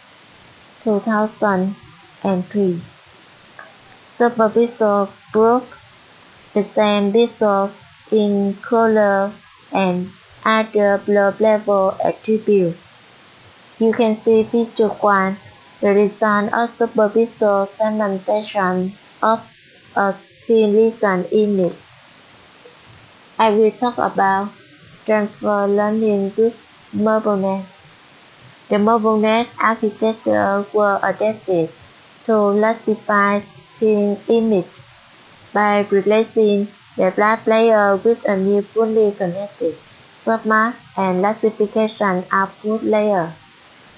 2003. Superpixel groups the same pixels in color and other low-level attributes. You can see Figure 1, the result of superpixel segmentation of a scene-listen image. I will talk about transfer learning with MarBleNet. The MarBleNet architecture was adapted to classify scene images by replacing the last layer with a new fully connected submask and classification output layer.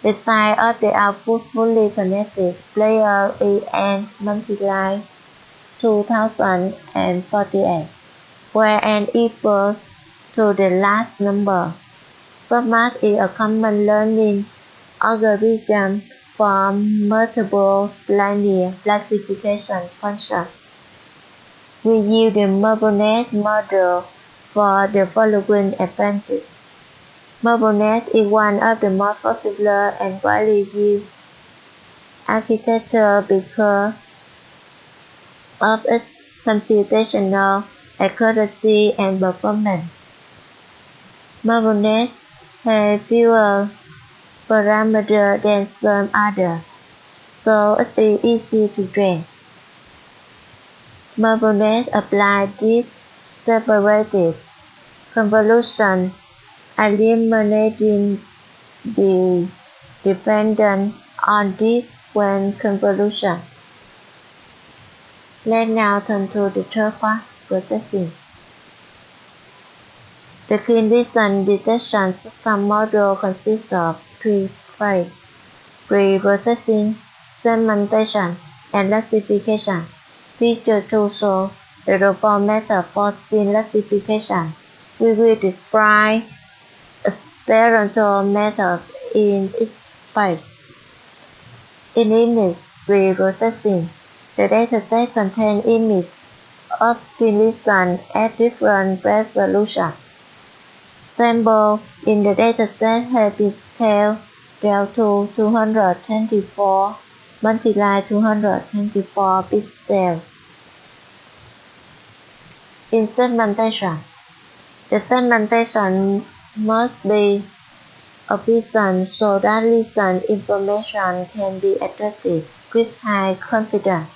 The size of the output fully connected layer is n multiplied 2048, where n equals to the last number. Submask is a common learning algorithm for multiple linear classification functions. We use the MarBleNet model for the following advantage. MarBleNet is one of the most popular and widely used architecture because of its computational accuracy and performance. MarBleNet has fewer parameters than some others, so it is easy to train. MarBleNet applies deep separated convolution, eliminating the dependence on deep-wave convolution. Let's now turn to the third part, processing. The scene vision detection system model consists of three phases: pre-processing, segmentation, and classification. Figure 2 shows the default method for scene classification. We will describe experimental methods in each phase. In image pre-processing, the dataset contains images of scene lesions at different resolutions. Samples in the dataset have been scaled down to 224 multiplied 224 pixels. In segmentation, the segmentation must be efficient so that lesion information can be extracted with high confidence.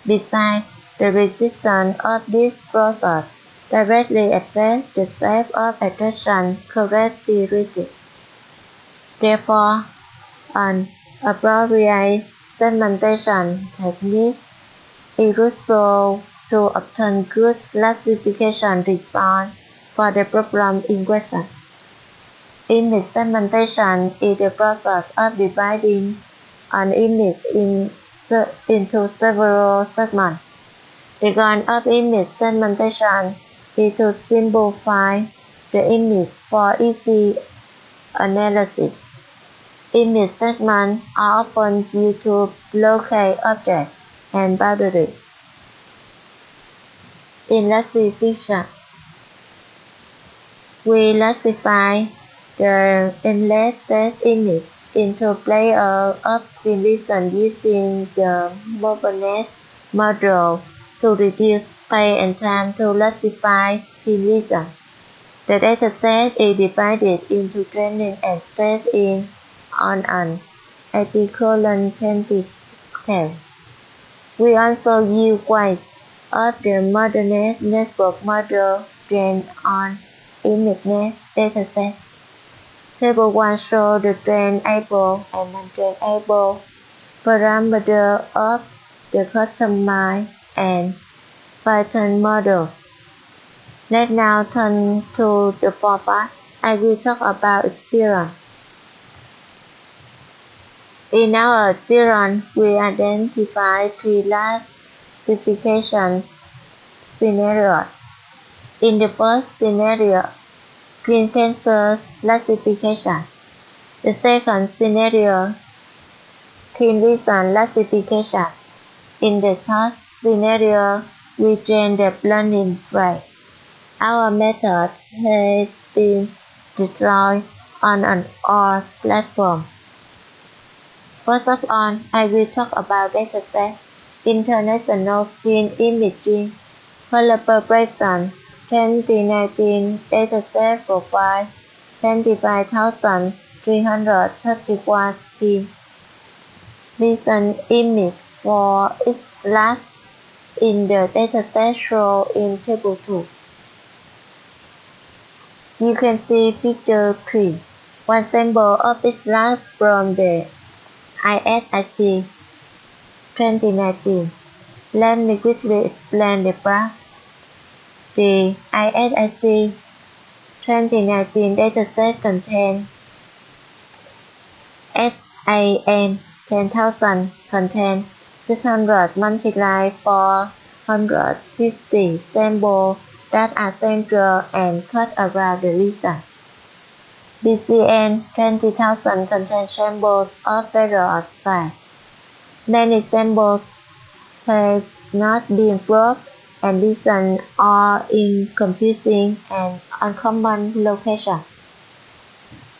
Besides, the resistance of this process directly affects the shape of extraction characteristics. Therefore, an appropriate segmentation technique is useful to obtain good classification results for the problem in question. Image segmentation is the process of dividing an image into several segments. The goal of image segmentation is to simplify the image for easy analysis. Image segments are often used to locate objects and boundaries. In classification, we classify the enlisted image into layers of simulation using the MarBleNet model to reduce space and time to classify simulation. The dataset is divided into training and test-in on an equivalent 20 scale. We also use weights of the MarBleNet network model trained on ImageNet dataset. Table 1 shows the trainable and non-trainable parameters of the customized and Python models. Let's now turn to the fourth part, I will talk about experience. In our experience, we identify three classification scenarios. In the first scenario, skin cancer classification. The second scenario, skin lesion classification. In the third scenario, we train the learning rate. Our method has been deployed on all platforms. First of all, I will talk about dataset. International Skin Imaging Collaboration 2019 dataset provides 25,331 skin lesion images for its last in the dataset shown in Table 2. You can see Picture 3. One sample of its last from the ISIC 2019. Let me quickly explain the graph. The ISIC 2019 dataset contains SAM 10,000 contains 600 multiplied 450 samples that are central and cut around the lesion. BCN 20,000 contains samples of various size. Many samples have not been probed and lesions are in confusing and uncommon locations.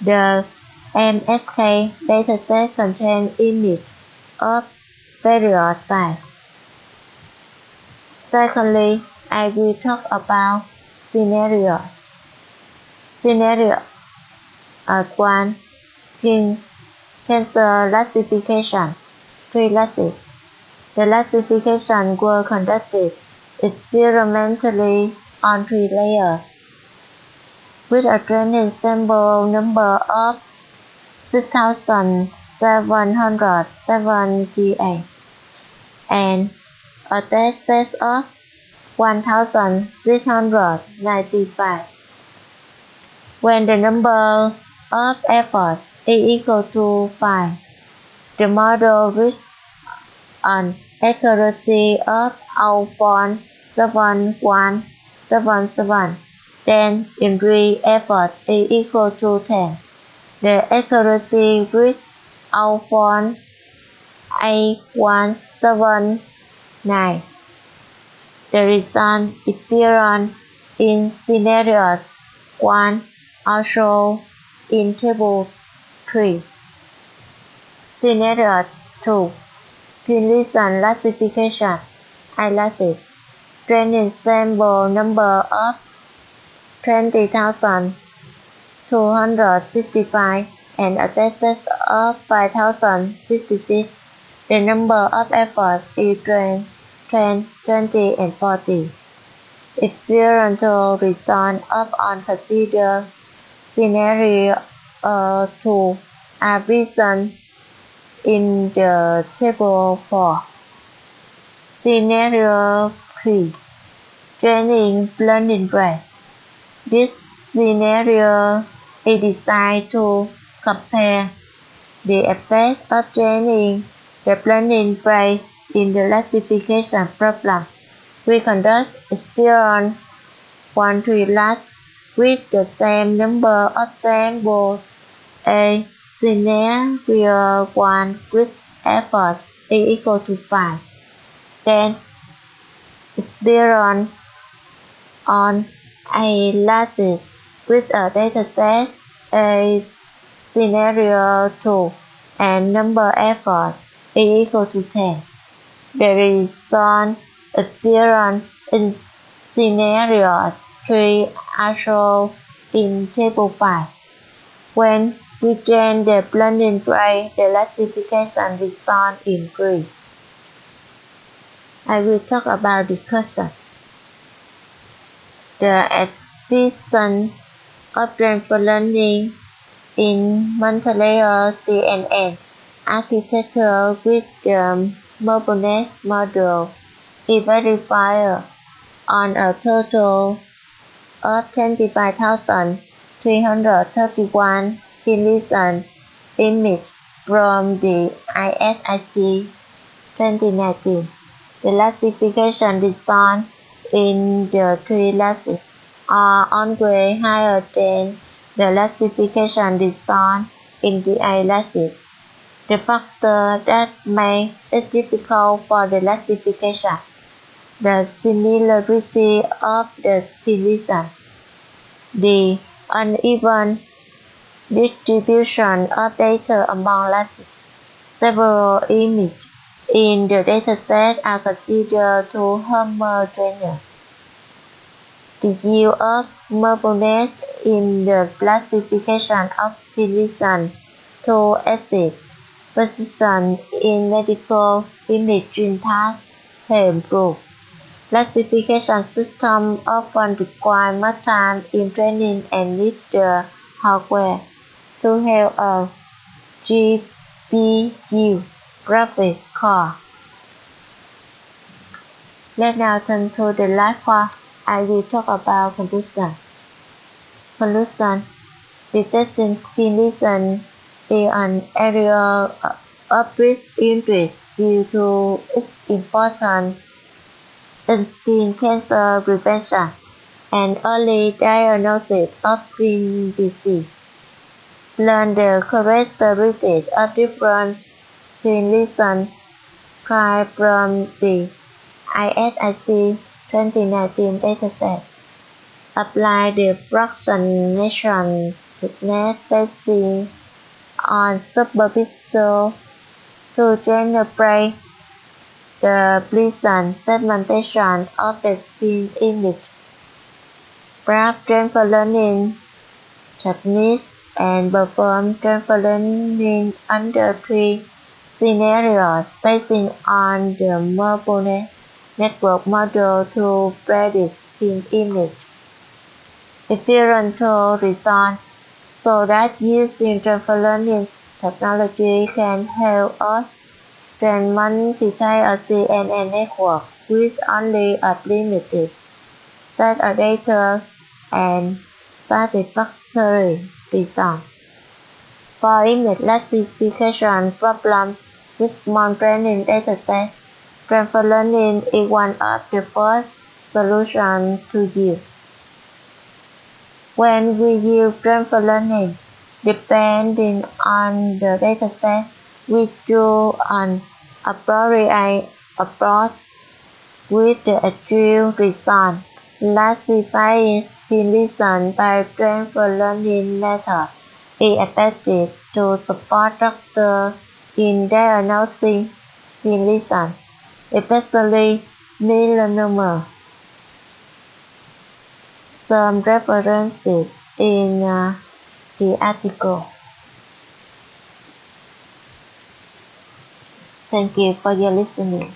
The MSK dataset contains images of various sizes. Secondly, I will talk about scenarios. Scenario 1. Skin cancer classification. 3 classes. The classification was conducted experimentally on 3 layers, with a training sample number of 6,778 and a test set of 1,695. When the number of efforts is equal to 5, the model reaches an accuracy of 0.7177. Then, in 3 efforts is equal to 10, the accuracy reaches 0.8179. The result appears in scenarios 1 also in Table 3. Scenario 2. Skin lesion classification analysis. Training sample number of 20,265 and a test set of 5,066. The number of efforts is 10, 20, and 40. Experimental results of unconsidered scenario 2 are present in the Table 4. Scenario 3. Training learning rate. This scenario is designed to compare the effect of training the learning rate in the classification problem. We conduct experiment 1 to last with the same number of samples. A scenario 1 with effort is equal to 5. Then experiment on analysis with a dataset A scenario 2 and number effort is equal to 10. The result appears in scenario 3 also in Table 5. When we train the learning rate, the classification result in 3. I will talk about discussion. The efficiency of reinforcement learning in multi-layer CNN architecture with the MobileNet model is verified on a total of 25,000 331 skin lesion image from the ISIC 2019. The classification distinct in the three lasses are on grade higher than the classification distinct in the eyelash. The factor that makes it difficult for the classification, the similarity of the skin lesion, the uneven distribution of data among lashes. Several images in the dataset are considered too homogeneous. The yield of murmurness in the classification of skin lesions to exist position in medical imaging tasks have improved. Classification systems often require much time in training and need the hardware to have a GPU graphics core. Let's now turn to the last part. I will talk about conclusion. Conclusion. Detecting skin lesions is an area of great interest due to its importance in skin cancer prevention and early diagnosis of skin disease. Learn the characteristics of different skin lesion types from the ISIC 2019 dataset. Apply the approximation thickness based on superficial to generate the Pleasant segmentation of the skin image. Graph transfer learning techniques and perform transfer learning under three scenarios based on the Murphy network model to predict skin image experiential results, so that using transfer learning technology can help us train multi-type a CNN network with only a limited set of data and satisfactory results. For image classification problems with small training datasets, transfer learning is one of the first solutions to use. When we use transfer learning, depending on the dataset, we do an appropriate approach with the actual result. Classifying skin lesions by transfer learning method is effective to support doctors in diagnosing skin lesions, especially melanoma. Some references in the article. Thank you for your listening.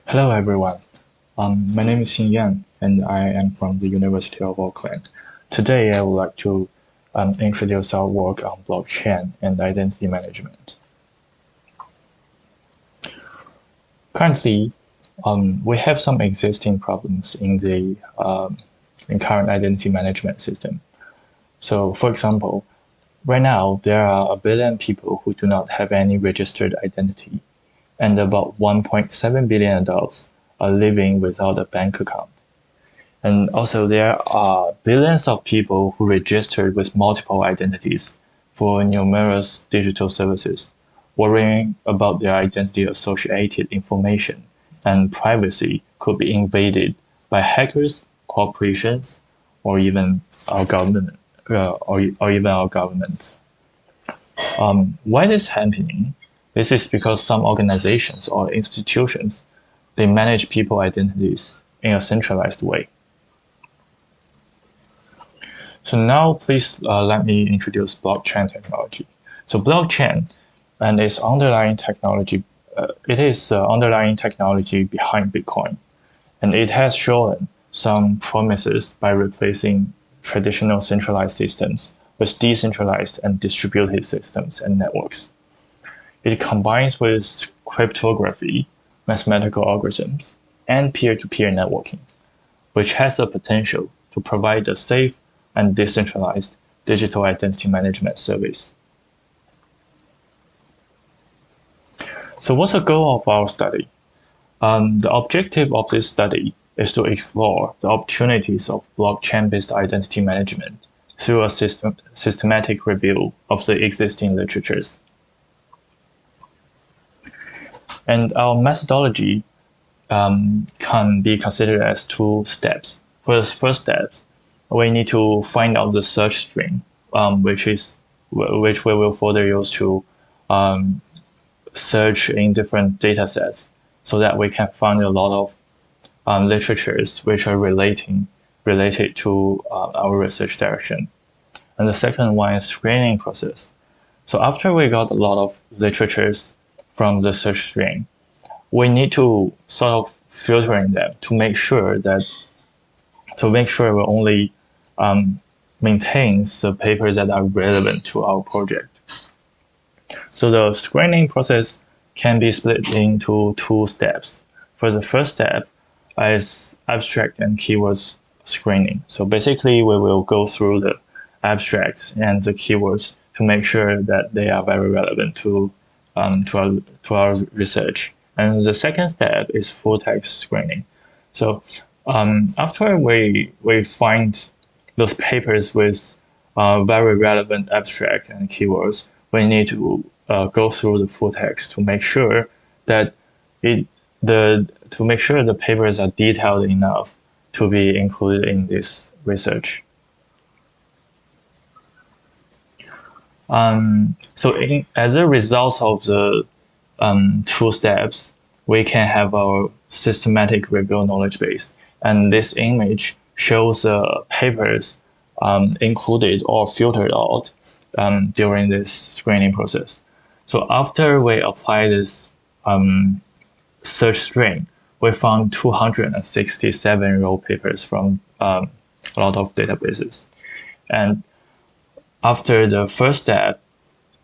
Hello everyone. My name is Xin Yan and I am from the University of Auckland. Today I would like to introduce our work on blockchain and identity management. Currently, we have some existing problems in the current identity management system. So, for example, right now there are 1 billion people who do not have any registered identity, and about 1.7 billion adults are living without a bank account. And also there are billions of people who registered with multiple identities for numerous digital services, worrying about their identity associated information and privacy could be invaded by hackers, corporations, or even our government, or even our governments. Why this is happening? This is because some organizations or institutions, they manage people identities in a centralized way. So now please let me introduce blockchain technology. So blockchain and its underlying technology, it is the underlying technology behind Bitcoin. And it has shown some promises by replacing traditional centralized systems with decentralized and distributed systems and networks. It combines with cryptography, mathematical algorithms, and peer-to-peer networking, which has the potential to provide a safe and decentralized digital identity management service. So what's the goal of our study? The objective of this study is to explore the opportunities of blockchain-based identity management through a systematic review of the existing literatures. And our methodology can be considered as 2 steps. For the first step, we need to find out the search string, which we will further use to search in different data sets so that we can find a lot of literatures which are related to our research direction. And the second one is screening process. So after we got a lot of literatures from the search string, we need to sort of filtering them to make sure we only maintains the papers that are relevant to our project. So the screening process can be split into 2 steps. For the first step is abstract and keywords screening. So basically we will go through the abstracts and the keywords to make sure that they are very relevant to our research. And the second step is full text screening. So after we find those papers with very relevant abstract and keywords, we need to go through the full text to make sure that the papers are detailed enough to be included in this research. As a result of the 2 steps, we can have our systematic review knowledge base. And this image shows papers included or filtered out during this screening process. So after we apply this search string, we found 267 raw papers from a lot of databases. And after the first step,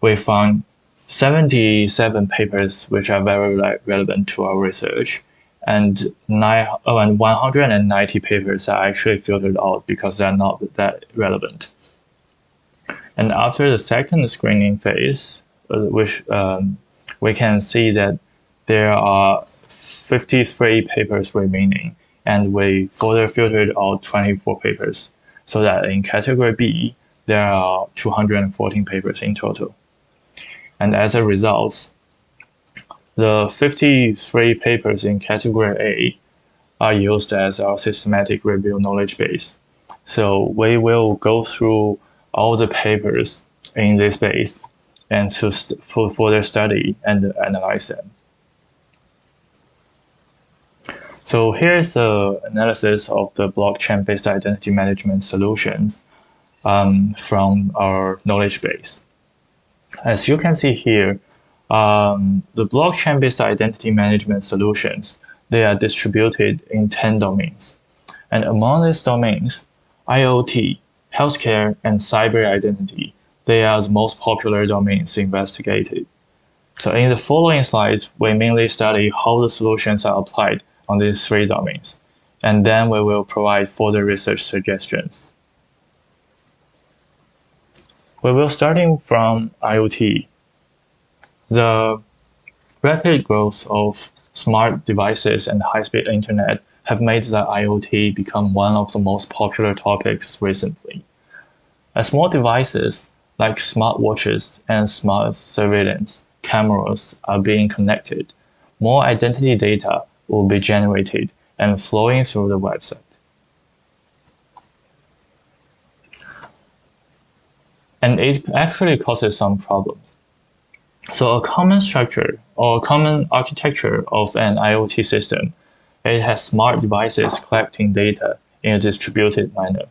we found 77 papers which are very relevant to our research, and 190 papers are actually filtered out because they're not that relevant. And after the second screening phase, we can see that there are 53 papers remaining, and we further filtered out 24 papers, so that in category B, there are 214 papers in total. And as a result, the 53 papers in category A are used as our systematic review knowledge base. So we will go through all the papers in this base and to further study and analyze them. So here's the analysis of the blockchain-based identity management solutions from our knowledge base. As you can see here, the blockchain-based identity management solutions, they are distributed in 10 domains. And among these domains, IoT, healthcare, and cyber identity, they are the most popular domains investigated. So in the following slides, we mainly study how the solutions are applied on these three domains, and then we will provide further research suggestions. We will starting from IoT. The rapid growth of smart devices and high-speed internet have made the IoT become one of the most popular topics recently. As more devices like smartwatches and smart surveillance cameras are being connected, more identity data will be generated and flowing through the website. And it actually causes some problems. So a common structure or common architecture of an IoT system, it has smart devices collecting data in a distributed manner,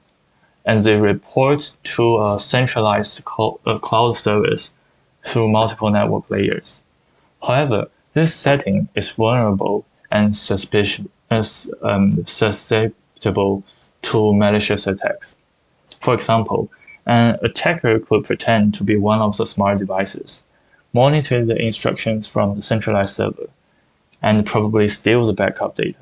and they report to a centralized cloud service through multiple network layers. However, this setting is vulnerable and susceptible to malicious attacks. For example, an attacker could pretend to be one of the smart devices, monitor the instructions from the centralized server, and probably steal the backup data.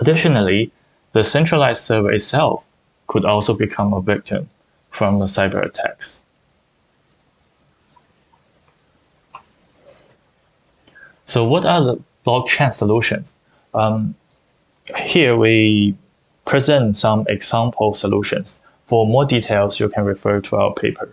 Additionally, the centralized server itself could also become a victim from the cyber attacks. So what are the blockchain solutions? Here we present some example solutions. For more details, you can refer to our paper.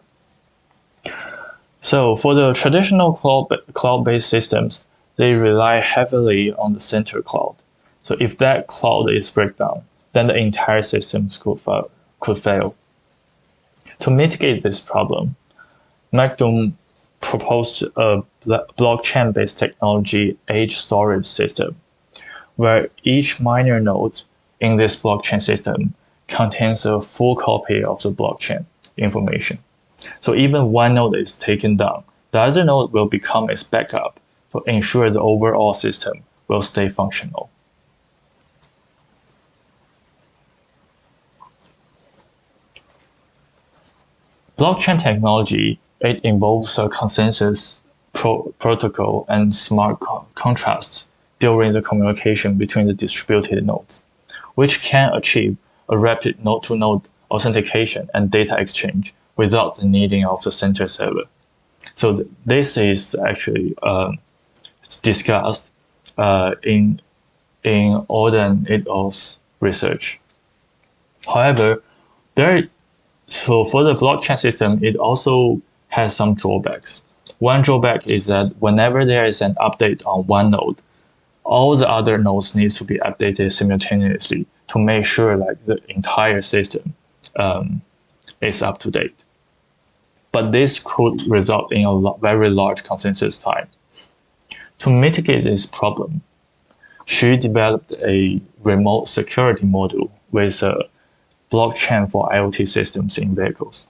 So for the traditional cloud-based systems, they rely heavily on the center cloud. So if that cloud is breakdown, then the entire system could fail. To mitigate this problem, Magdum proposed a blockchain-based technology age storage system, where each minor node in this blockchain system contains a full copy of the blockchain information. So even one node is taken down, the other node will become its backup to ensure the overall system will stay functional. Blockchain technology, it involves a consensus protocol and smart contracts during the communication between the distributed nodes, which can achieve a rapid node-to-node authentication and data exchange without the needing of the center server. So this is actually discussed in Orden et al.'s research. However, so for the blockchain system, it also has some drawbacks. One drawback is that whenever there is an update on one node, all the other nodes needs to be updated simultaneously to make sure like the entire system is up to date. But this could result in a very large consensus time. To mitigate this problem, she developed a remote security module with a blockchain for IoT systems in vehicles,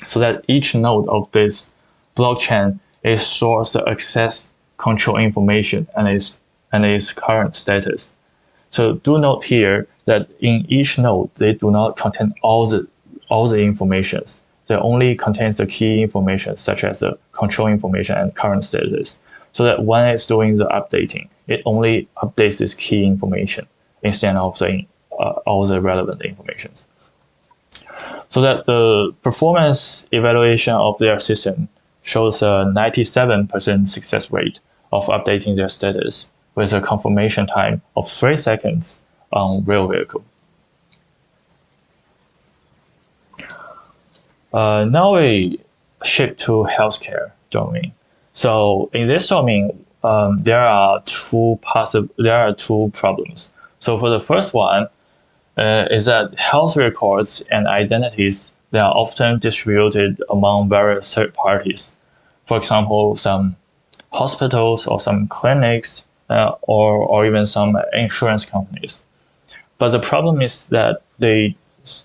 so that each node of this blockchain is stores the access control information and its current status. So do note here that in each node they do not contain all the informations. They only contains the key information such as the control information and current status, so that when it's doing the updating, it only updates this key information instead of the all the relevant information. So that the performance evaluation of their system shows a 97% success rate of updating their status with a confirmation time of 3 seconds on real vehicle. Now we shift to healthcare domain. So in this domain, there are two problems. So for the first one, is that health records and identities, they are often distributed among various third parties. For example, some hospitals or some clinics or even some insurance companies. But the problem is that they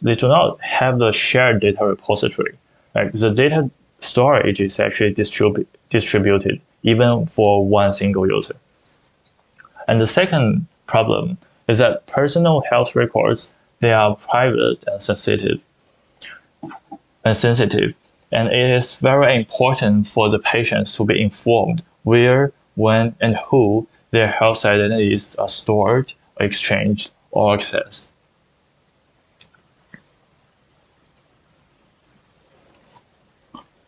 do not have the shared data repository. Like the data storage is actually distributed even for one single user. And the second problem is that personal health records, they are private and sensitive, and it is very important for the patients to be informed where, when, and who their health identities are stored, exchanged, or accessed.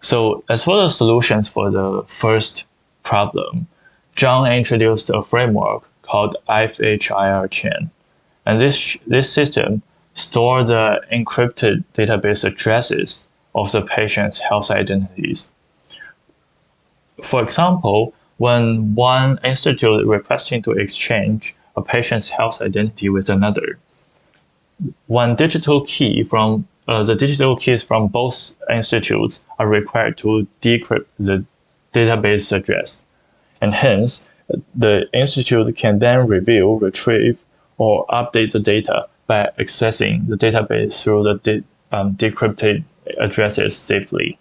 So as for the solutions for the first problem, John introduced a framework called FHIR chain. And this system stores the encrypted database addresses of the patient's health identities. For example, when one institute requesting to exchange a patient's health identity with another, one digital key from the digital keys from both institutes are required to decrypt the database address, and hence the institute can then review, retrieve, or update the data by accessing the database through the decrypted addresses safely.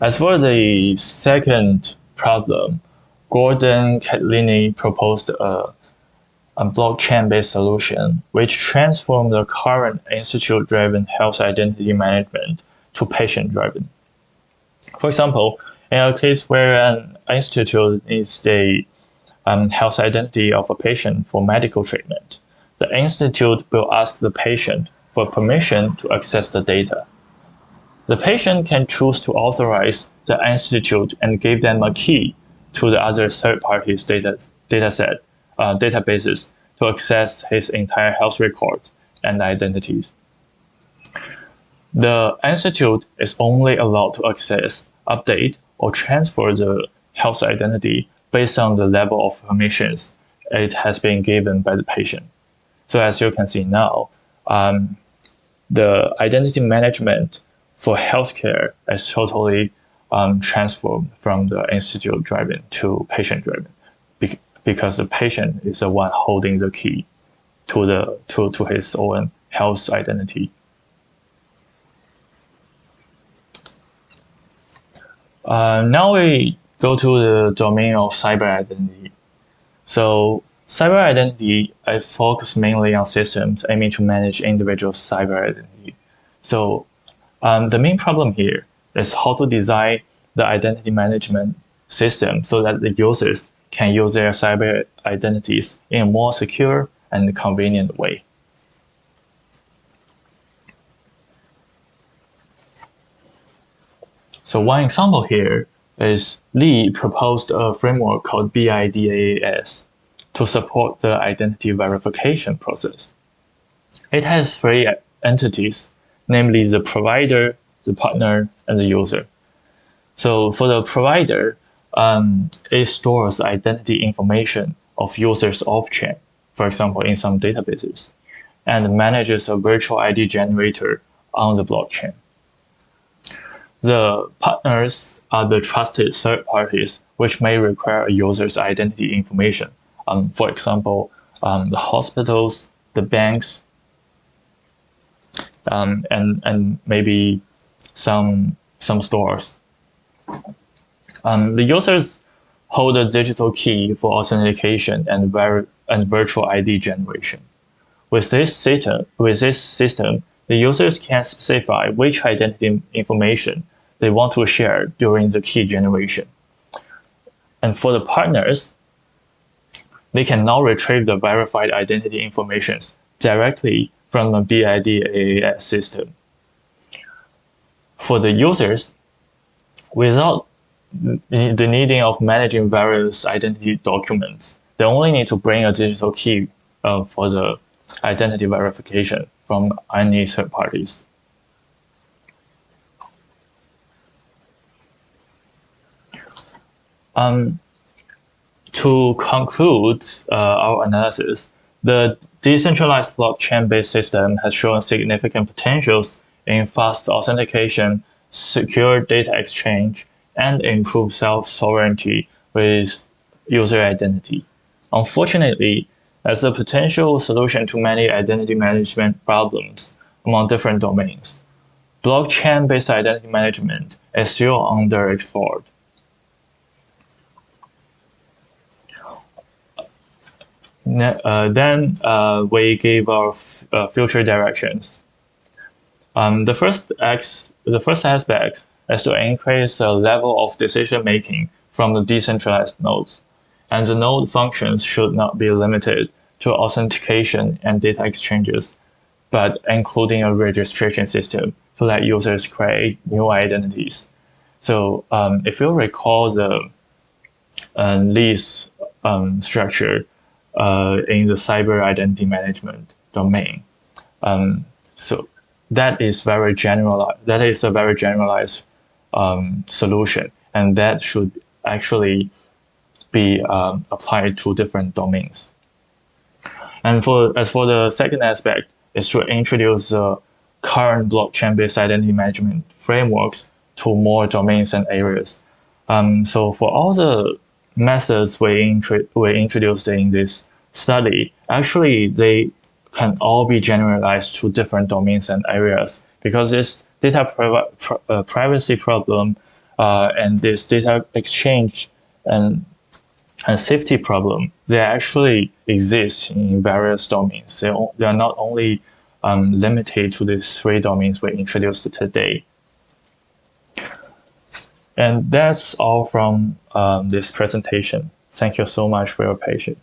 As for the second problem, Gordon Catlini proposed a blockchain-based solution which transformed the current institute-driven health identity management to patient-driven. For example, in a case where an institute needs the health identity of a patient for medical treatment, the institute will ask the patient for permission to access the data. The patient can choose to authorize the institute and give them a key to the other third parties' databases to access his entire health records and identities. The institute is only allowed to access, update, or transfer the health identity based on the level of permissions it has been given by the patient. So as you can see now, the identity management for healthcare is totally transformed from the institute-driven to patient-driven, because the patient is the one holding the key to his own health identity. Now we go to the domain of cyber identity. So cyber identity, I focus mainly on systems aiming to manage individual cyber identity. So the main problem here is how to design the identity management system so that the users can use their cyber identities in a more secure and convenient way. So one example here is Lee proposed a framework called BIDAAS to support the identity verification process. It has three entities, namely the provider, the partner, and the user. So for the provider, it stores identity information of users off-chain, for example, in some databases, and manages a virtual ID generator on the blockchain. The partners are the trusted third parties which may require a user's identity information. For example, the hospitals, the banks, and maybe some stores. The users hold a digital key for authentication and virtual ID generation. With this system, the users can specify which identity information they want to share during the key generation. And for the partners, they can now retrieve the verified identity information directly from the BIDAAS system. For the users, without the needing of managing various identity documents, they only need to bring a digital key for the identity verification from any third parties. To conclude our analysis, the decentralized blockchain-based system has shown significant potentials in fast authentication, secure data exchange, and improved self-sovereignty with user identity. Unfortunately, as a potential solution to many identity management problems among different domains, blockchain-based identity management is still underexplored. Then we gave our future directions. The first aspect is to increase the level of decision making from the decentralized nodes, and the node functions should not be limited to authentication and data exchanges, but including a registration system to let users create new identities. So if you recall the lease structure in the cyber identity management domain. So that is very general. That is a very generalized solution, and that should actually be applied to different domains. And as for the second aspect, is to introduce the current blockchain-based identity management frameworks to more domains and areas. So for all the methods we introduced in this study, actually they can all be generalized to different domains and areas because this data privacy problem and this data exchange and safety problem, they actually exist in various domains. They are not only limited to these three domains we introduced today. And that's all from this presentation. Thank you so much for your patience.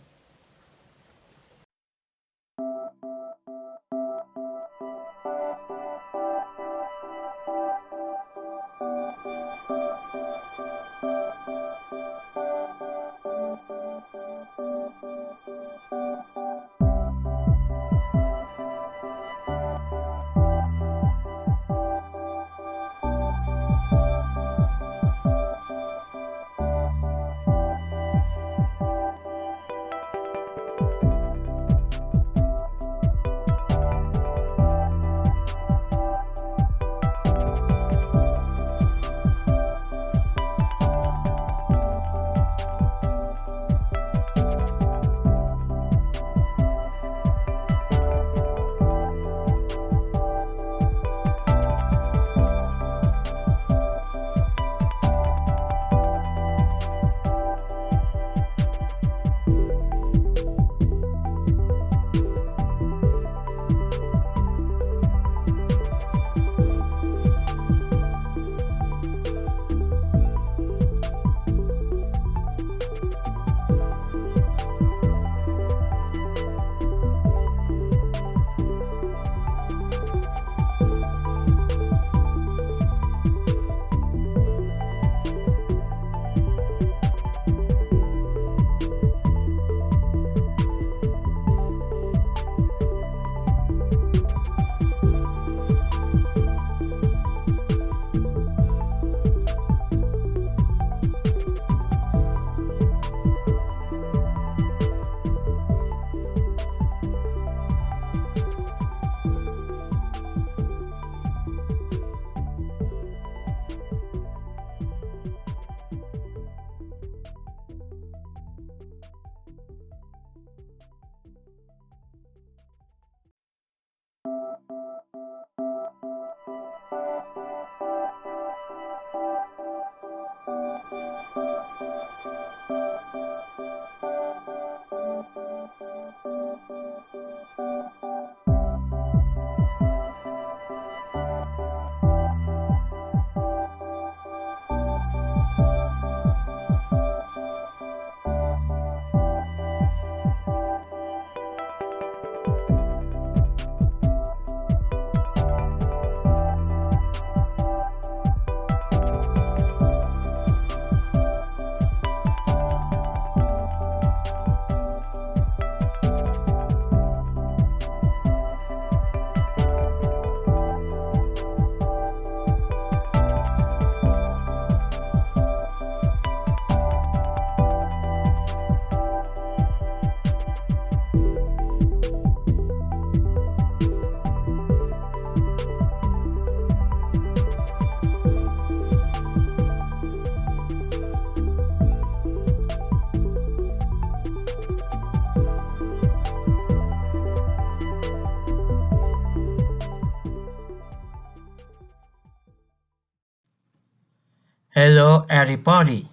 Hello everybody,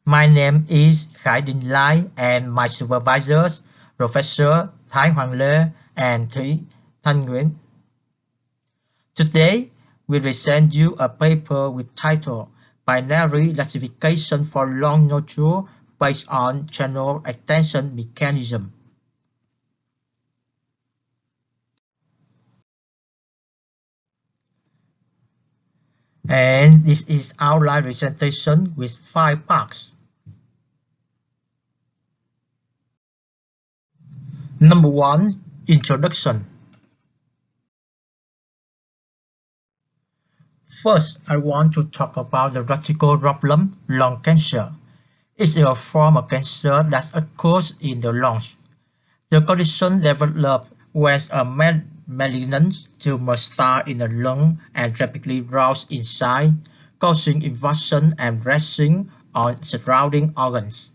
my name is Khai Dinh Lai and my supervisors, Professor Thái Hoàng Lê and Thủy Thanh Nguyễn. Today, we present you a paper with title Binary Classification for Long Nodule based on Channel Extension Mechanism. And this is outline presentation with 5 parts. Number 1. Introduction. First, I want to talk about the radical problem, lung cancer. It's a form of cancer that occurs in the lungs. The condition develops when a malignant tumor starts in the lung and rapidly grows inside, causing invasion and rasing on surrounding organs.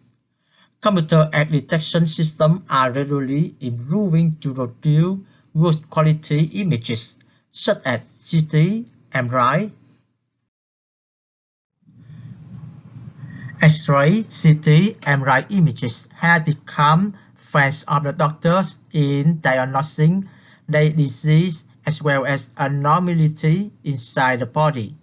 Computer-aided detection systems are regularly improving to produce good quality images, such as CT, MRI, X-ray, CT, MRI images have become friends of the doctors in diagnosing the disease as well as abnormality inside the body.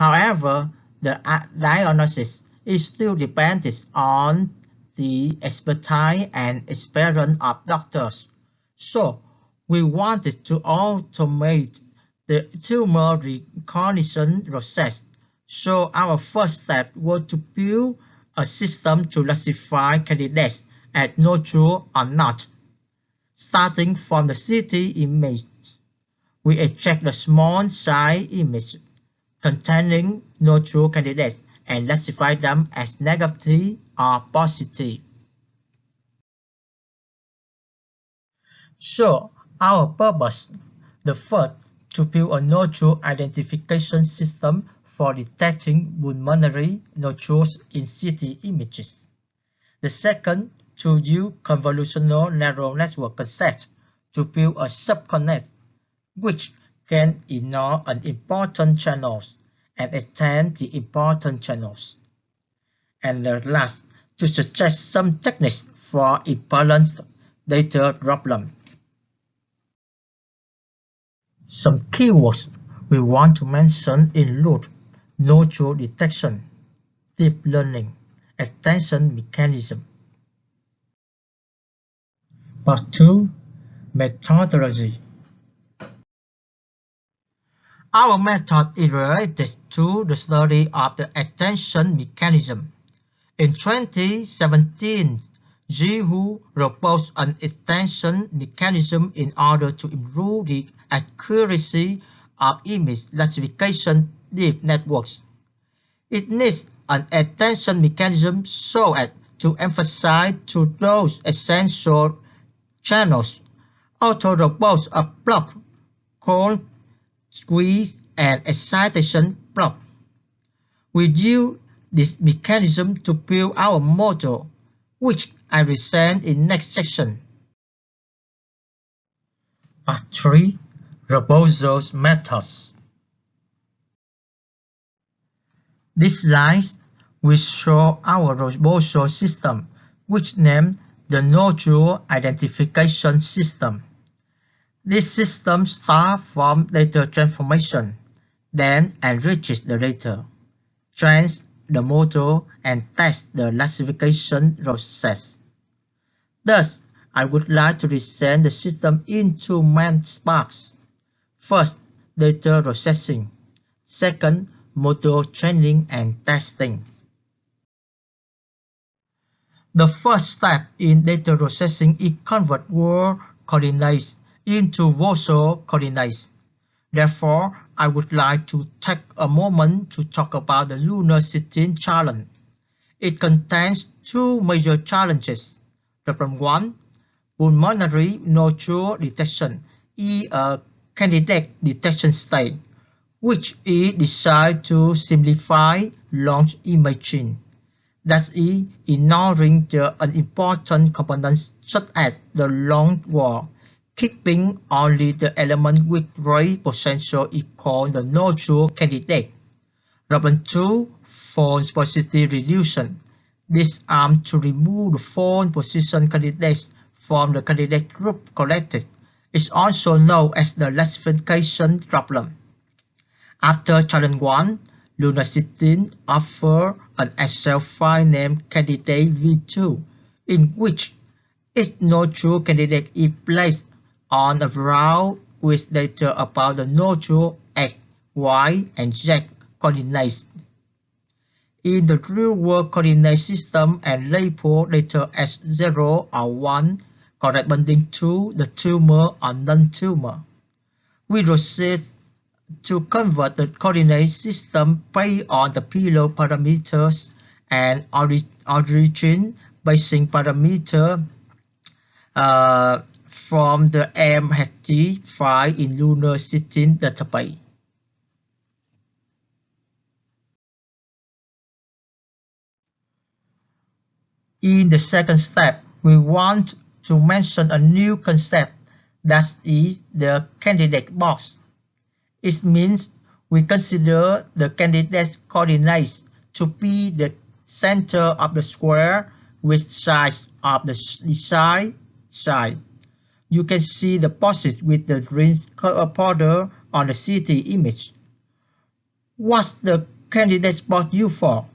However, the diagnosis is still dependent on the expertise and experience of doctors. So, we wanted to automate the tumor recognition process. So our first step was to build a system to classify candidates as nodule or not. Starting from the CT image, we extract the small size image containing nodule candidates and classify them as negative or positive. So our purpose, the first, to build a nodule identification system for detecting pulmonary nodules in CT images. The second, to use convolutional neural network concept to build a subconnect which can ignore unimportant channels and extend the important channels. And the last, to suggest some techniques for imbalanced data problem. Some keywords we want to mention include nodule detection, deep learning, extension mechanism. Part 2. Methodology. Our method is related to the study of the extension mechanism. In 2017, Jihu proposed an extension mechanism in order to improve the accuracy of image classification deep networks. It needs an extension mechanism so as to emphasize to those essential channels. Auto proposed a block called squeeze and excitation block. We use this mechanism to build our model, which I present in next section. Part 3. Robozo's methods. This slide will show our Robozo system, which named the nodule identification system. This system starts from data transformation, then enriches the data, trains the model, and tests the classification process. Thus, I would like to present the system in 2 main parts. First, data processing. Second, model training and testing. The first step in data processing is convert word coordinates into Robozo coordinates. Therefore, I would like to take a moment to talk about the Lunar 16 challenge. It contains 2 major challenges. Problem 1. Pulmonary nodule detection is a candidate detection state, which is designed to simplify lung imaging. That is, ignoring the unimportant components such as the lung wall, keeping only the element with great potential equal the nodule candidate. Problem 2. False positive reduction. This aims to remove the false position candidates from the candidate group collected. It's also known as the classification problem. After challenge 1, Luna 16 offers an Excel file named candidate v2, in which each no-true candidate is placed on a row with data about the no-true x, y, and z coordinates. In the real-world coordinate system and label data as 0 or 1 corresponding to the tumor or non-tumor. We proceed to convert the coordinate system based on the below parameters and origin basing parameter from the MHT file in Lunar 16 database. In the second step, we want to mention a new concept, that is the candidate box. It means we consider the candidate coordinates to be the center of the square with sides of the desired side. You can see the boxes with the green border on the city image. What's the candidate box used for?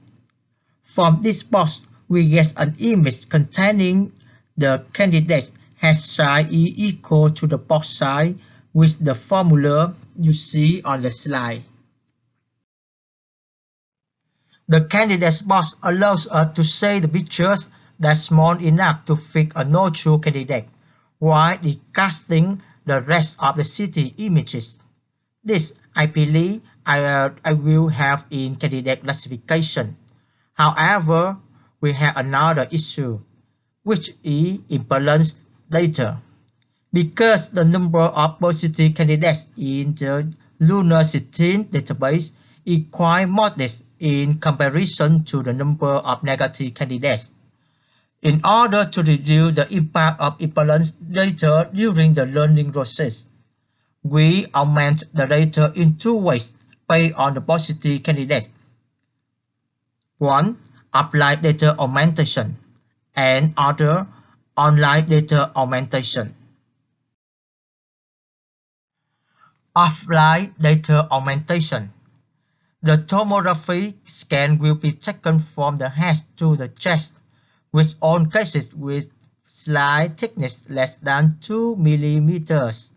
From this box, we get an image containing the candidate has size is equal to the box size with the formula you see on the slide. The candidate box allows us to say the pictures that's small enough to fit a no-true candidate, while casting the rest of the city images. This, I believe, I will have in candidate classification. However, we have another issue, which is imbalance data. Because the number of positive candidates in the Lunar 16 database is quite modest in comparison to the number of negative candidates. In order to reduce the impact of imbalance data during the learning process, we augment the data in two ways based on the positive candidates. 1. Applied data augmentation, and other online data augmentation. Offline data augmentation. The tomography scan will be taken from the head to the chest, with all cases with slide thickness less than 2 mm,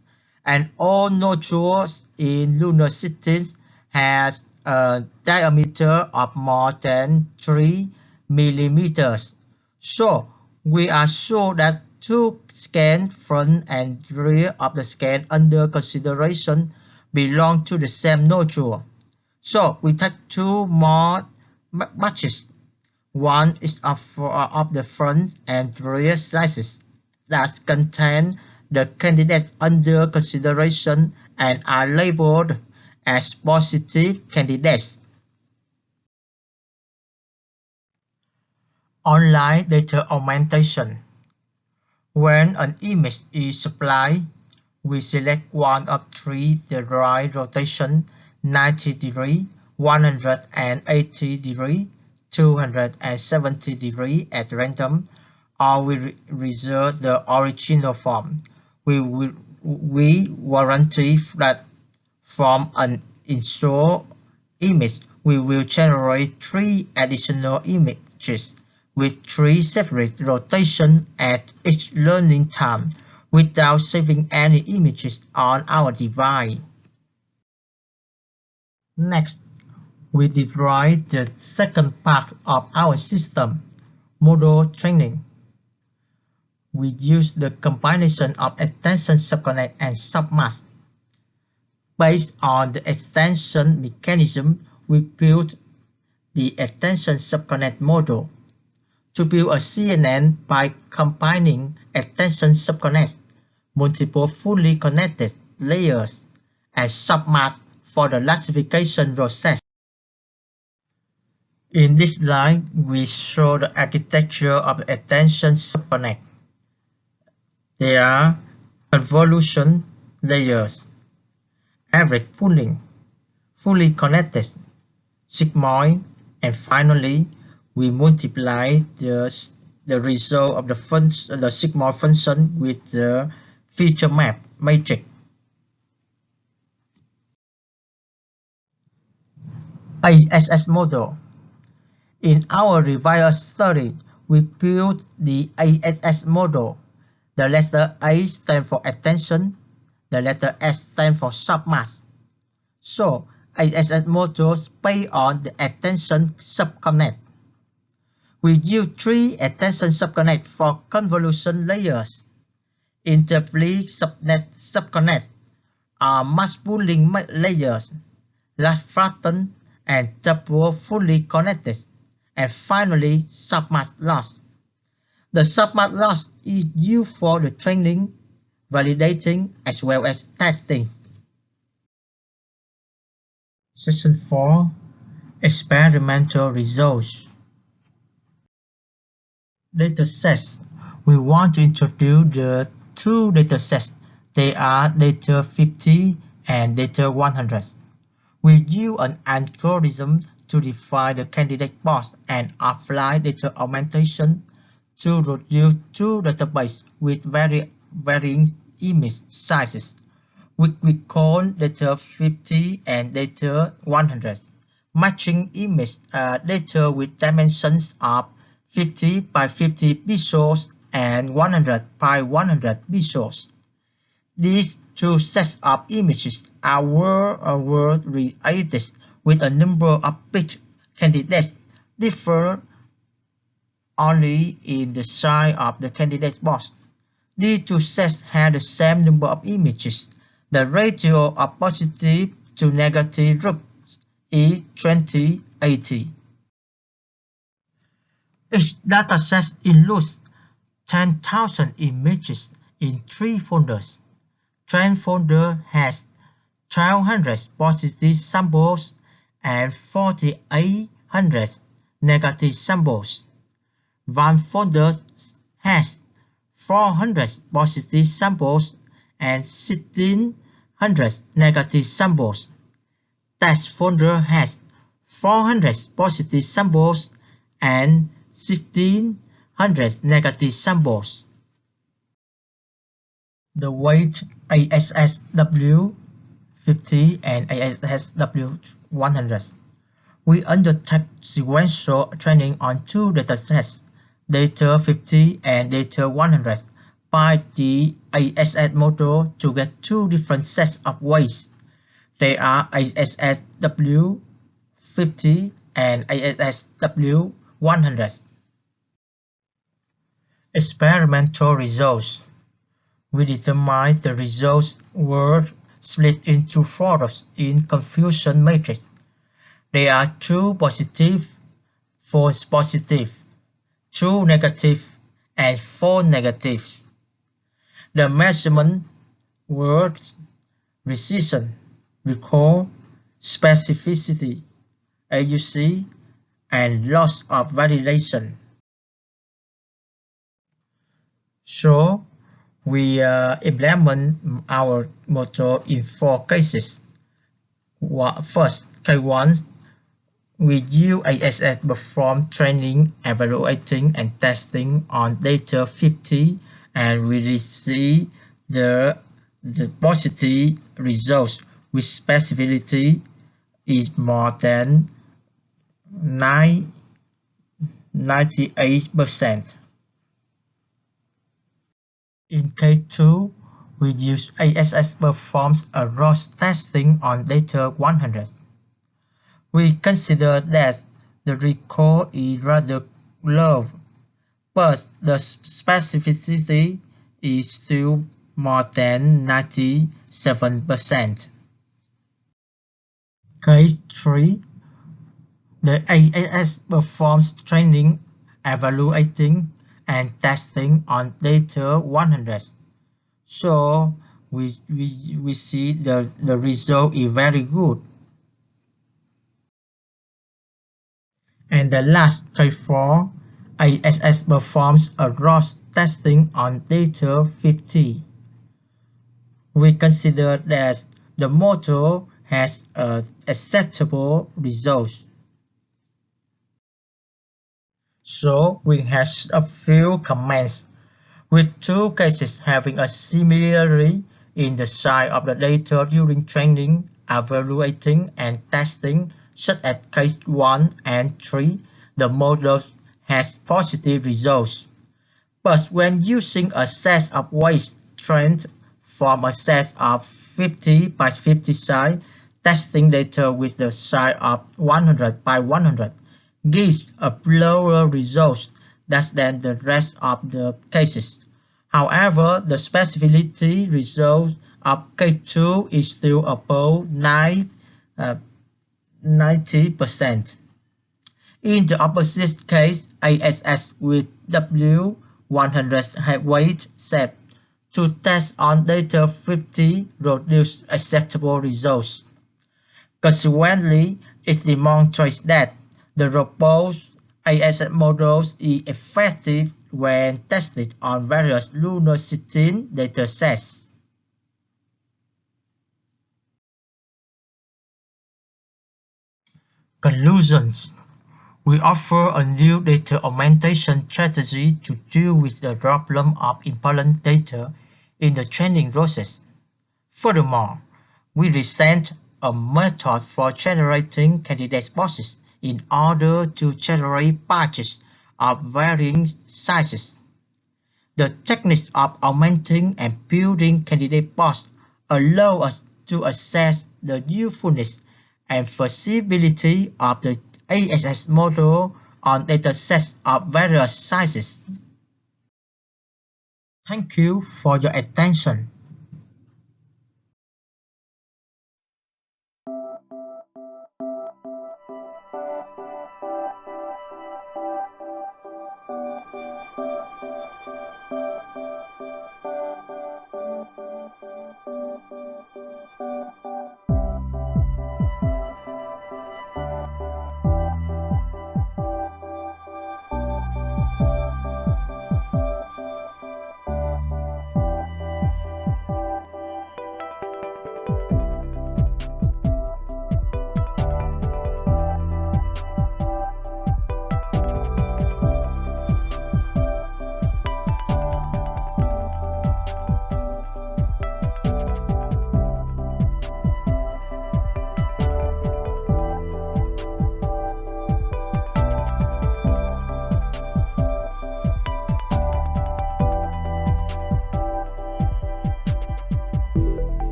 and all nodules in Lunar 16 has a diameter of more than 3 mm. So we are sure that two scans front and rear of the scan under consideration belong to the same nodule. So we take two more batches. One is of the front and rear slices that contain the candidates under consideration and are labeled as positive candidates. Online data augmentation. When an image is supplied, we select one of three the right rotation 90 degree, 180 degree, 270 degree at random, or we reserve the original form. We guarantee that from an installed image, we will generate three additional images with three separate rotations at each learning time without saving any images on our device. Next, we derive the second part of our system, model training. We use the combination of extension subconnect and submask. Based on the extension mechanism, we built the extension subconnect model. To build a CNN by combining extension subconnects, multiple fully connected layers, and submasks for the classification process. In this slide, we show the architecture of the extension subconnect. There are convolution layers, average pooling, fully connected, sigmoid, and finally, we multiply the result of the sigmoid function with the feature map matrix. ASS model. In our revised study, we built the ASS model. The letter A stands for attention, the letter S stands for submask. So, ASS models based on the attention subconnect. We use three attention subconnects for convolution layers. Interpolate subconnects are mask pooling layers, large flattened and double fully connected, and finally submask loss. The submask loss is used for the training, validating, as well as testing. Section 4. Experimental results. Datasets. We want to introduce the two datasets. They are data 50 and data 100. We use an algorithm to define the candidate box and apply data augmentation to produce two databases with varying image sizes, which we call data 50 and data 100, matching image data with dimensions of 50 by 50 pixels and 100 by 100 pixels. These two sets of images are word related with a number of bit candidates differ only in the size of the candidate box. These two sets have the same number of images. The ratio of positive to negative groups is 20/80. Each dataset includes 10,000 images in three folders. Trend folder has 1,200 positive samples and 4,800 negative samples. One folder has 400 positive samples and 1,600 negative samples. Test folder has 400 positive samples and 1,600 negative samples. The weight ASSW 50 and ASSW 100. We undertake sequential training on two datasets, data 50 and data 100, by the ASS model to get two different sets of weights. They are ASSW 50 and ASSW 100. Experimental results. We determined the results were split into folds in confusion matrix. They are true positive, false positive, true negative, and false negative. The measurement were precision, recall, specificity, AUC, and loss of validation. So, we implement our model in four cases. First, case 1, we use ASS perform training, evaluating, and testing on data 50, and we receive the positive results with specificity is more than 98%. In case 2, we use ASS performs a loss testing on data 100. We consider that the recall is rather low, but the specificity is still more than 97%. Case 3. The ASS performs training, evaluating, and testing on data 100. So we see the result is very good. And the last case 4, ASS performs a loss testing on data 50. We consider that the model has acceptable results. So we have a few comments, with two cases having a similarity in the size of the data during training, evaluating, and testing, such as case 1 and 3, the model has positive results. But when using a set of weight trained from a set of 50 by 50 size, testing data with the size of 100 by 100 gives a lower result than the rest of the cases. However, the specificity result of K2 is still above 90%. In the opposite case, ASS with W100 weight set to test on data 50 produced acceptable results. Consequently, it demonstrates that the robust ASS model is effective when tested on various lunar 16 datasets. Conclusions. We offer a new data augmentation strategy to deal with the problem of imbalance data in the training process. Furthermore, we present a method for generating candidate boxes in order to generate batches of varying sizes. The techniques of augmenting and building candidate boxes allow us to assess the usefulness and feasibility of the ASS model on datasets of various sizes. Thank you for your attention.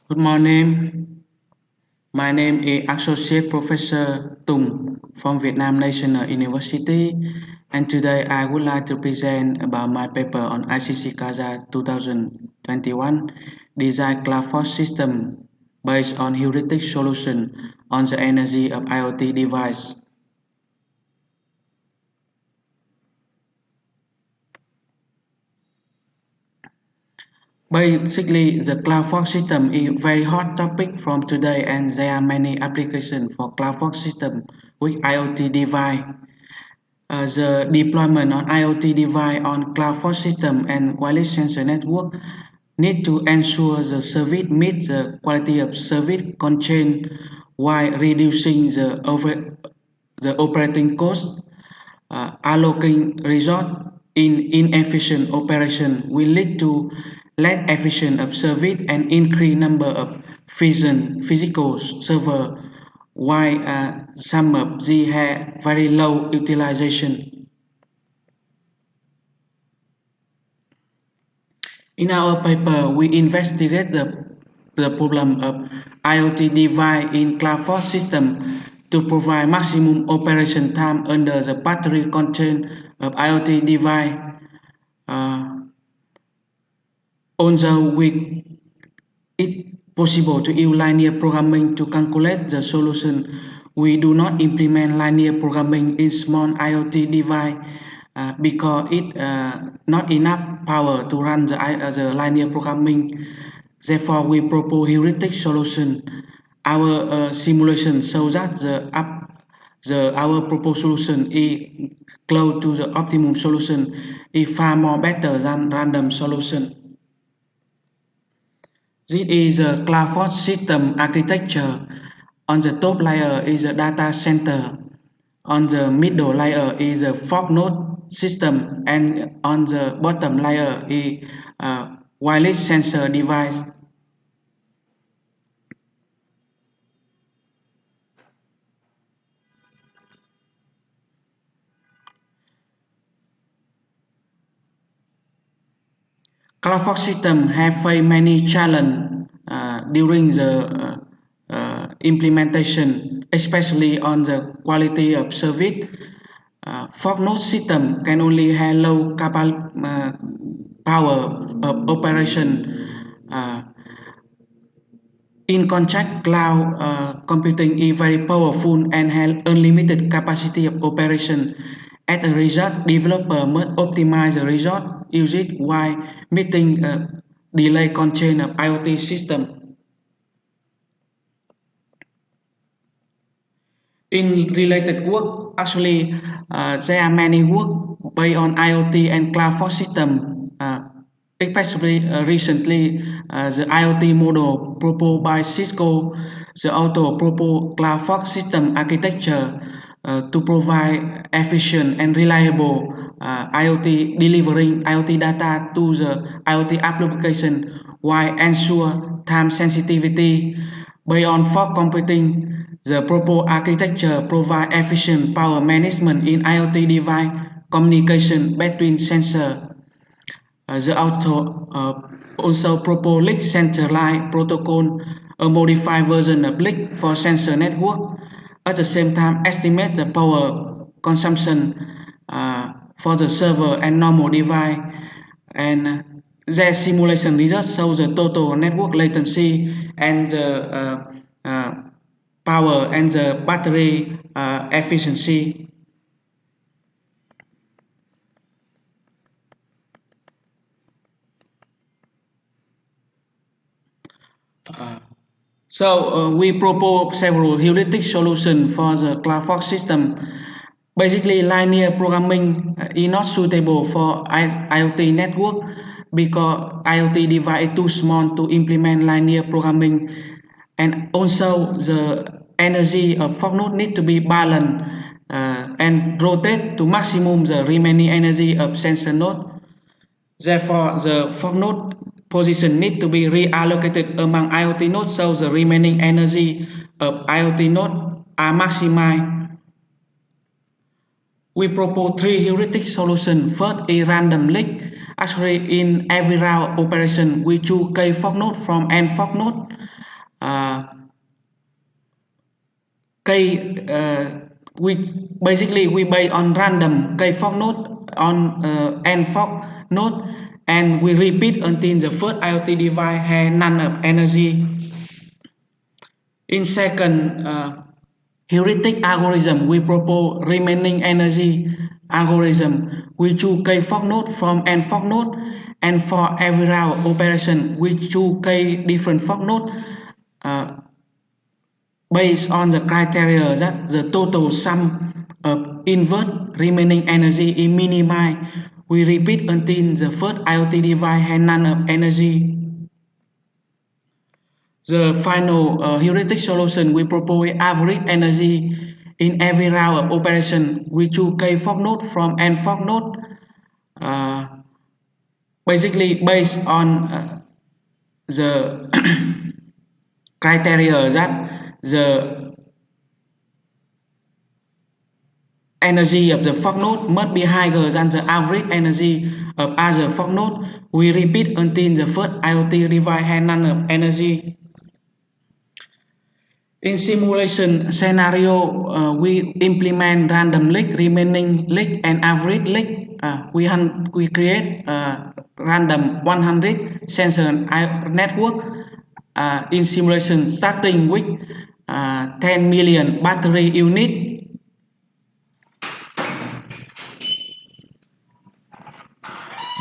Good morning. My name is Associate Professor Tung from Vietnam National University, and today I would like to present about my paper on ICC Iccasa 2021, Design Cloud Force System based on heuristic solution on the energy of IoT device. Basically, the cloud fog system is a very hot topic from today, and there are many applications for cloud fog system with IoT device. The deployment on IoT device on cloud fog system and wireless sensor network need to ensure the service meets the quality of service constraint while reducing the operating cost. Allocating resource in inefficient operation will lead to less efficient of service and increased number of physical server, while some of these have very low utilization. In our paper, we investigate the problem of IoT device in cloud force system to provide maximum operation time under the battery constraint of IoT device. Although it's possible to use linear programming to calculate the solution, we do not implement linear programming in small IoT device because it not enough power to run the linear programming. Therefore, we propose heuristic solution. Our simulation shows that our proposed solution is close to the optimum solution, is far more better than random solution. This is a cloud force system architecture. On the top layer is a data center. On the middle layer is a fog node system, and on the bottom layer is a wireless sensor device. Cloud fog system have faced many challenges during the implementation, especially on the quality of service. Fog node system can only have low power of operation. In contrast, cloud computing is very powerful and has unlimited capacity of operation. As a result, developers must optimize the resource usage while meeting delay constraint of IoT system. In related work, actually, there are many work based on IoT and cloud for system. Especially recently, the IoT model proposed by Cisco, the auto proposed cloud fog system architecture to provide efficient and reliable IoT delivering IoT data to the IoT application while ensure time sensitivity. Based on fog computing, the proposed architecture provides efficient power management in IoT device communication between sensors. The author also proposed link center line protocol, a modified version of link for sensor network. At the same time, estimate the power consumption for the server and normal device, and their simulation results show the total network latency and the power and the battery efficiency. We propose several heuristic solutions for the cloud fog system. Basically, linear programming is not suitable for IoT network because IoT device is too small to implement linear programming, and also the energy of fog node need to be balanced and rotate to maximum the remaining energy of sensor node. Therefore, the fog node position need to be reallocated among IoT nodes so the remaining energy of IoT node are maximized. We propose three heuristic solutions. First is random link. Actually, in every round operation, we choose K fog node from N fog node. we basically we base on random k fork node on n fork node, and we repeat until the first IoT device has none of energy. In second heuristic algorithm, we propose remaining energy algorithm. We choose k fork node from n fork node, and for every round operation, we choose k different fork node based on the criteria that the total sum of invert remaining energy is minimized. We repeat until the first IoT device has none of energy. The final heuristic solution we propose average energy in every round of operation. We choose k fork node from n fork node, basically based on the criteria that the energy of the fork node must be higher than the average energy of other fork node. We repeat until the first IoT device has none of energy. In simulation scenario, we implement random link, remaining link, and average link. We create random 100 sensor network in simulation starting with 10 million battery unit.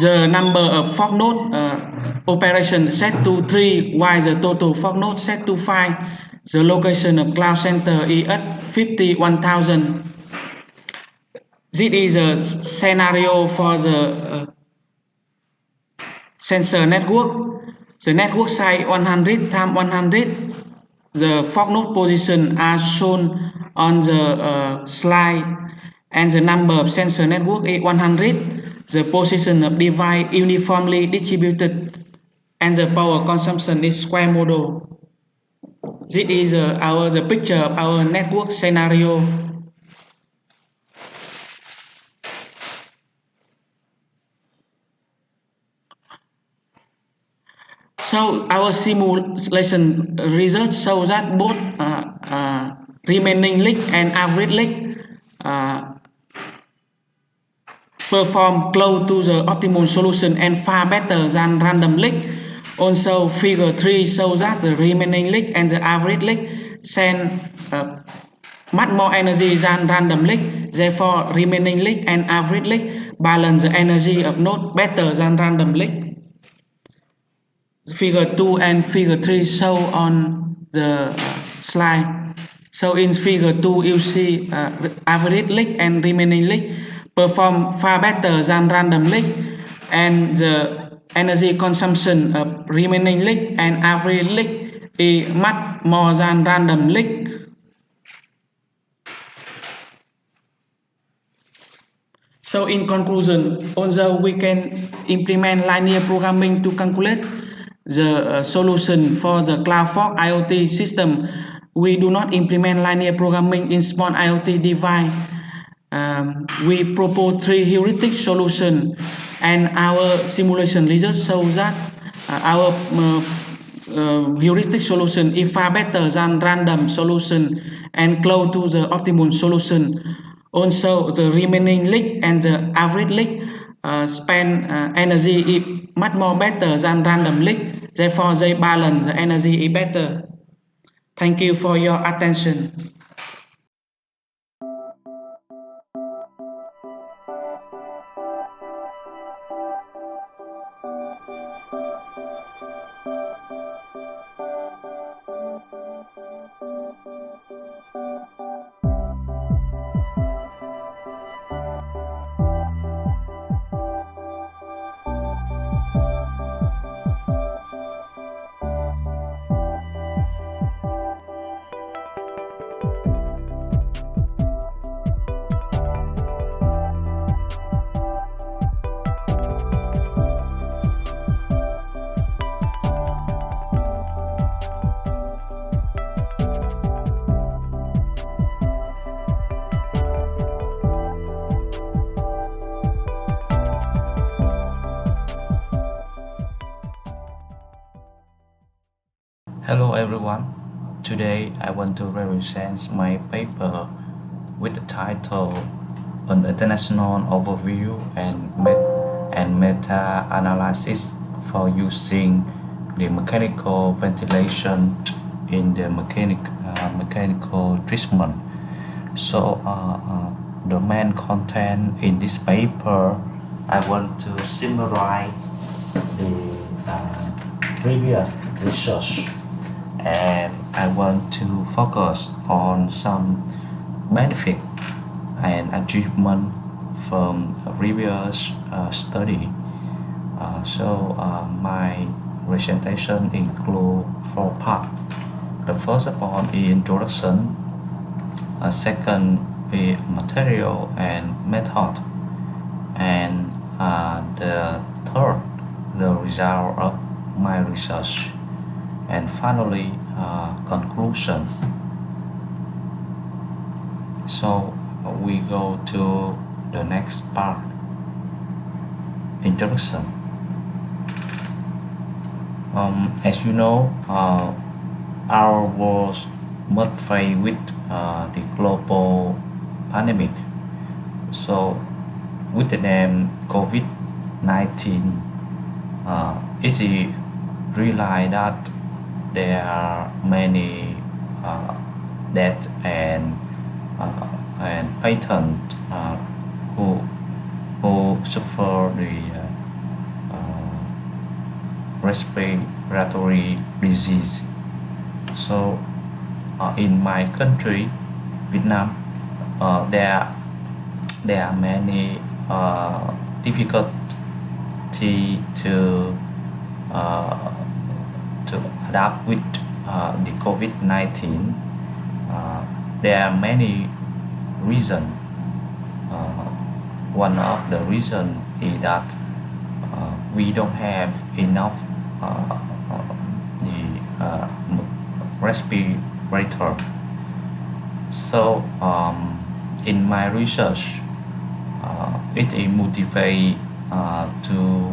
The number of fork node operation set to 3, while the total fork node set to 5. The location of cloud center is at 51,000. This is a scenario for the sensor network. The network size 100 times 100. The fork node position are shown on the slide, and the number of sensor network is 100. The position of device uniformly distributed, and the power consumption is square model. This is the picture of our network scenario. So our simulation results show that both remaining link and average link perform close to the optimal solution and far better than random link. Also, figure 3 shows that the remaining link and the average link send much more energy than random link. Therefore, remaining link and average link balance the energy of node better than random link. Figure 2 and figure 3 show on the slide. So in figure 2 you see average link and remaining link perform far better than random link, and the energy consumption of remaining link and average link is much more than random link. So in conclusion, although we can implement linear programming to calculate the solution for the cloud fork IoT system, we do not implement linear programming in small IoT device. We propose 3 heuristic solutions, and our simulation results show that our heuristic solution is far better than random solution and close to the optimal solution. Also, the remaining link and the average link spend energy much more better than random link. Therefore, they balance the energy better. Thank you for your attention. Hello everyone. Today I want to represent my paper with the title An International Overview and Meta-Analysis for Using the Mechanical Ventilation in the Mechanical Treatment. So the main content in this paper, I want to summarize the previous research, and I want to focus on some benefit and achievement from a previous study. My presentation include four parts. The first part is introduction, second is material and method, and the third, the result of my research, and finally conclusion. So we go to the next part, introduction. As you know, our world must face with the global pandemic. So with the name COVID-19, it is realized that there are many death and patients who suffer the respiratory disease. So in my country, Vietnam, there are many difficulty uh, to adapt with the COVID-19. There are many reasons. Uh, One of the reasons is that we don't have enough the respirator. So in my research, it is motivate to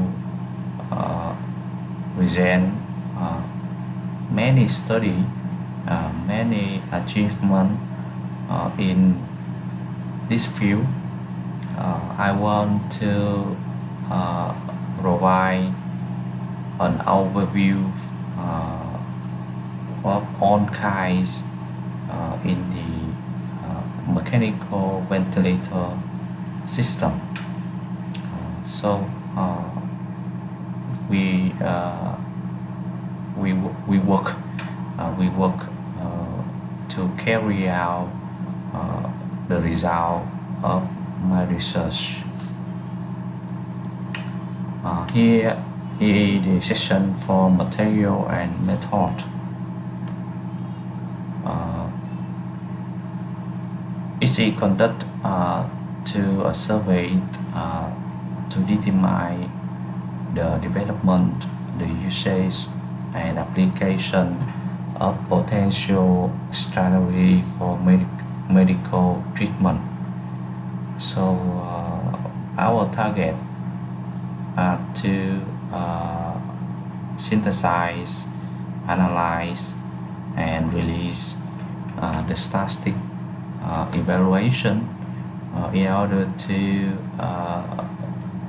present many study, many achievement in this field. I want to provide an overview of all kinds in the mechanical ventilator system. So we work to carry out the result of my research. Here is the section for material and method. It is conduct to a survey to determine the development, the usage, and application of potential strategy for medical treatment. So our target are to synthesize, analyze, and release the statistic evaluation in order to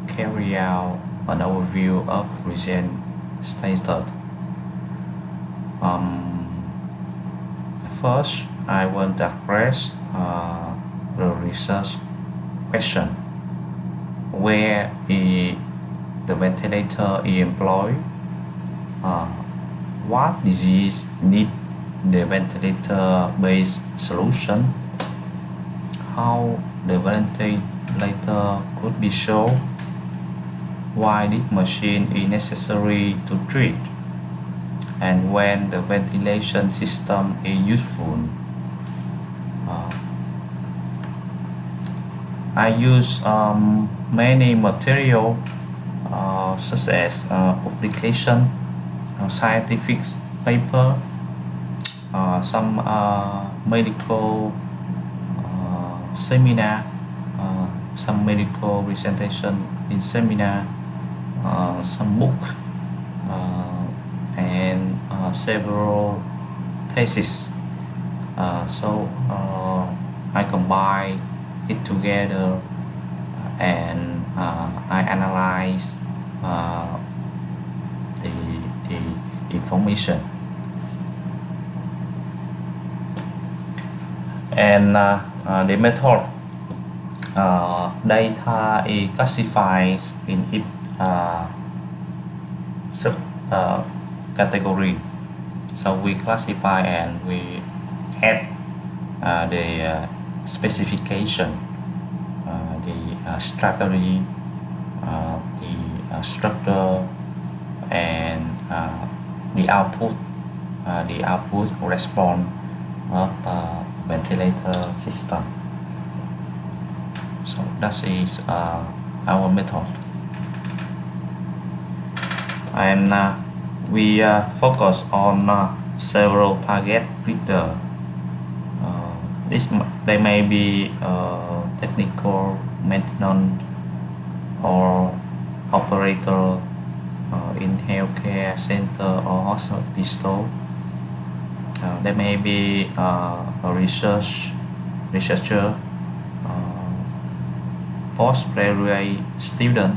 carry out an overview of recent status. First, I want to address the research question: where is the ventilator is employed? What disease need the ventilator-based solution? How the ventilator could be sold? Why this machine is necessary to treat? And when the ventilation system is useful. I use many material such as publication, scientific paper, some medical seminar, some medical presentation in seminar, some book, and several theses. So I combine it together and I analyze the information. And the method data is classified in its sub category. So we classify and we add the specification, the strategy, the structure, and the output response of ventilator system. So that is our method, and we focus on several target reader. They may be technical, maintenance, or operator in healthcare center or hospital. There may be a researcher, postgraduate student,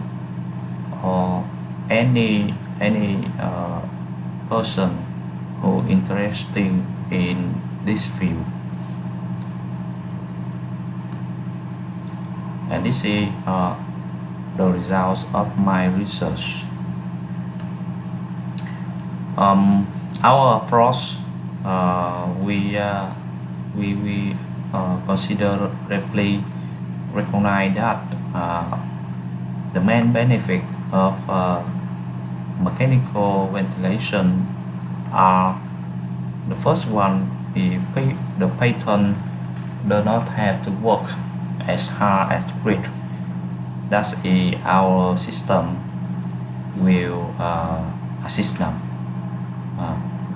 or any person who interested in this field. And this is the results of my research. Our approach, we consider recognize that the main benefit of mechanical ventilation are: the first one is the patient does not have to work as hard as breathe. Thus, our system will assist them.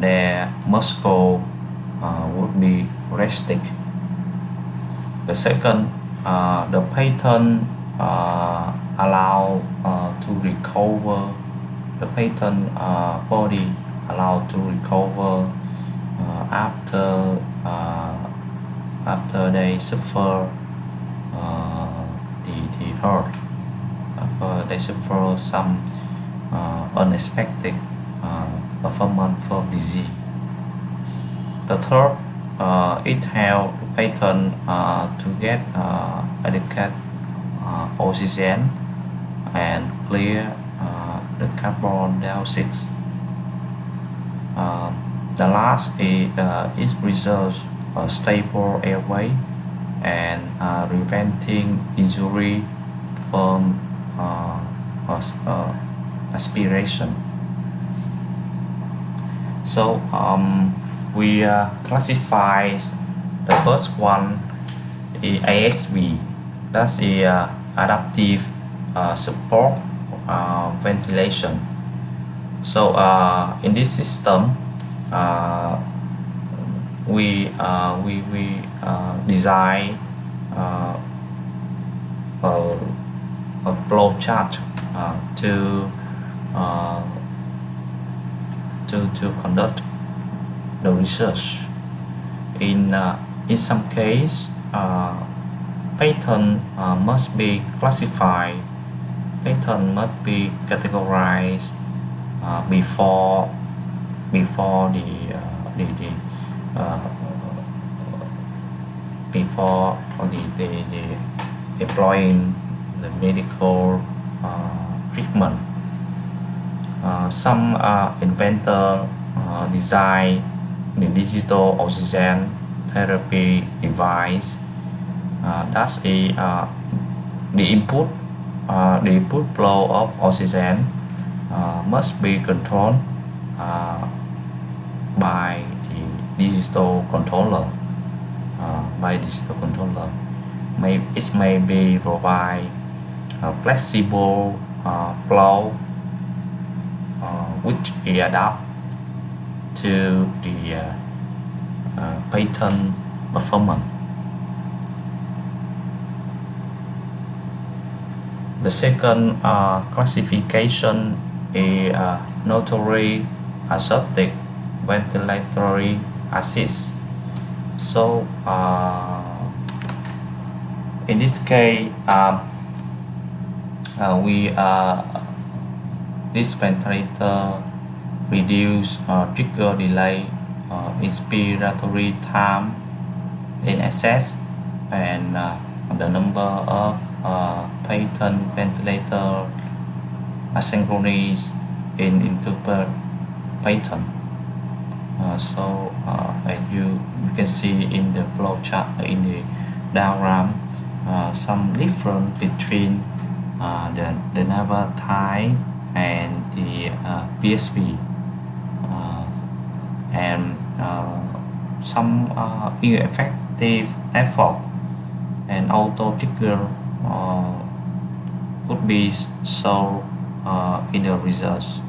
Their muscle would be resting. The second, the patient allow to recover. The patient body allowed to recover after they suffer the hurt. They suffer some unexpected performance for disease. The third, it helps the patient to get adequate oxygen and clear the carbon dioxide. The last is it preserves a stable airway and preventing injury from aspiration. So we classify the first one is ASV. That's adaptive support ventilation. So in this system, we design a flow chart to conduct the research. In some case, patent must be classified. Patent must be categorized before the employing the medical treatment. Some inventor design the digital oxygen therapy device. That's the input flow of oxygen must be controlled by the digital controller. It may be provide a flexible flow which adapt to the patient performance. The second classification is notory acoustic ventilatory assist. So in this case, we this ventilator reduce trigger delay, inspiratory time in access, and the number of patent ventilator asynchronous in interpret patent. As you can see in the flow chart in the diagram, some difference between the naval type and the PSP, and some ineffective effort and auto trigger could be solved in the results.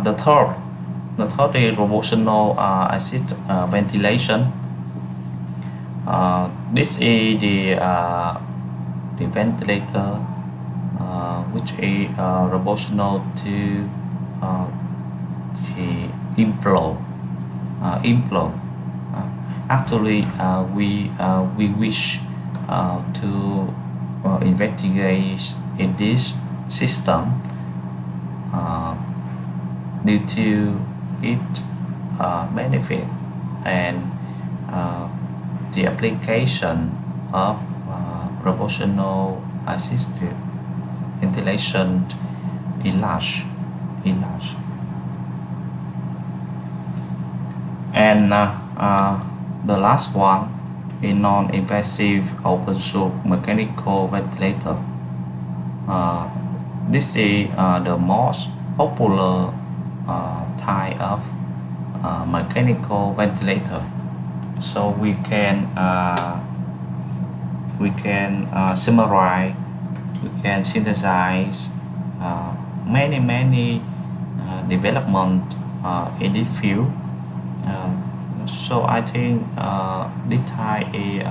The third is rotational assist ventilation. This is the ventilator which is rotational to uh, the inflow. Actually, we wish to investigate in this system uh, due to its benefit and uh, the application of proportional assisted ventilation is large. And the last one is non-invasive open source mechanical ventilator. Uh, this is the most popular type of mechanical ventilator. So summarize, we can synthesize many development in this field. So I think this type is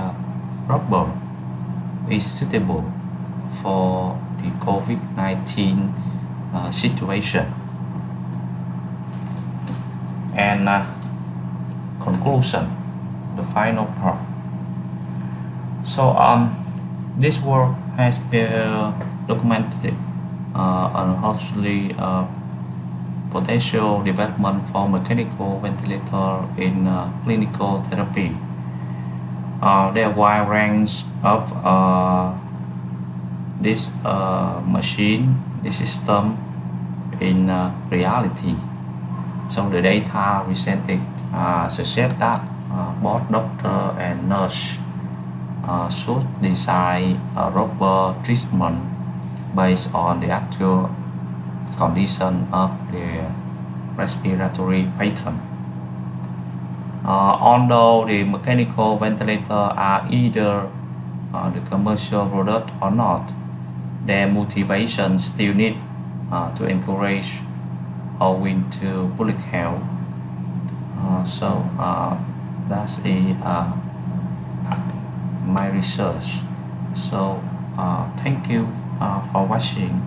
rubber is suitable for the COVID-19 situation. And conclusion, the final part. So this work has been documented on hopefully potential development for mechanical ventilator in clinical therapy. There are wide range of this machine, this system in reality. So the data presented suggest that both doctor and nurse should design a rubber treatment based on the actual condition of the respiratory pattern. Although the mechanical ventilator are either the commercial product or not, their motivation still need to encourage owing to public health. That's my research. So thank you for watching.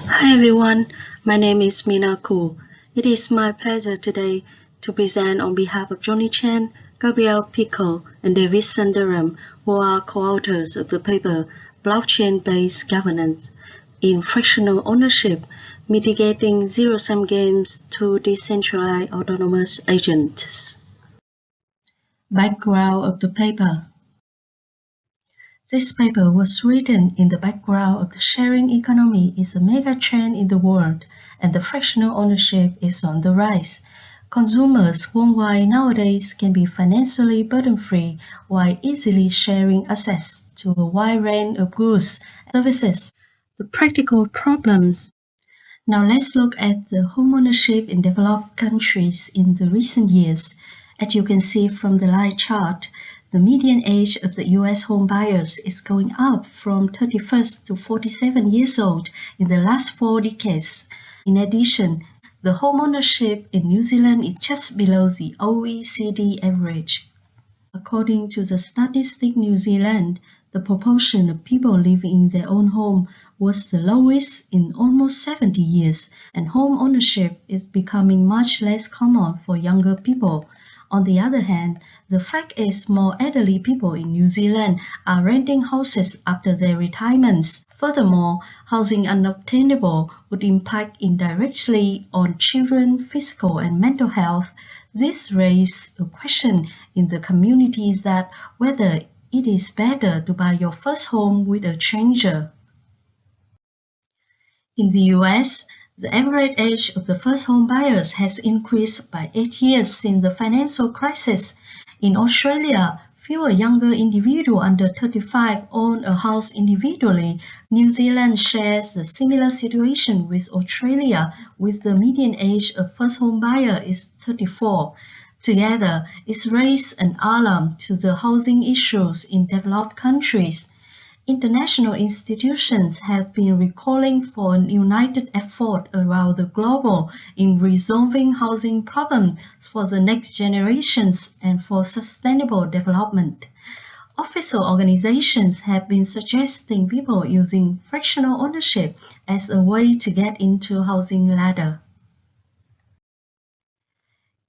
Hi everyone, my name is Minaku. It is my pleasure today to present on behalf of Johnny Chen, Gabriel Pico, and David Sundaram, who are co-authors of the paper Blockchain-Based Governance in Fractional Ownership, Mitigating Zero-Sum Games to Decentralized Autonomous Agents. Background of the paper. This paper was written in the background of the sharing economy is a mega trend in the world, and the fractional ownership is on the rise. Consumers worldwide nowadays can be financially burden-free while easily sharing access to a wide range of goods and services. The practical problems. Now let's look at the homeownership in developed countries in the recent years. As you can see from the line chart, the median age of the U.S. home buyers is going up from 31 to 47 years old in the last 4 decades. In addition, the homeownership in New Zealand is just below the OECD average. According to the Statistics New Zealand, the proportion of people living in their own home was the lowest in almost 70 years, and home ownership is becoming much less common for younger people. On the other hand, the fact is more elderly people in New Zealand are renting houses after their retirements. Furthermore, housing unobtainable would impact indirectly on children's physical and mental health. This raises a question in the communities that whether it is better to buy your first home with a stranger. In the US, the average age of the first home buyers has increased by 8 years since the financial crisis. In Australia, fewer younger individuals under 35 own a house individually. New Zealand shares a similar situation with Australia, with the median age of first home buyer is 34. Together, it raised an alarm to the housing issues in developed countries. International institutions have been calling for a united effort around the globe in resolving housing problems for the next generations and for sustainable development. Official organizations have been suggesting people using fractional ownership as a way to get into housing ladder.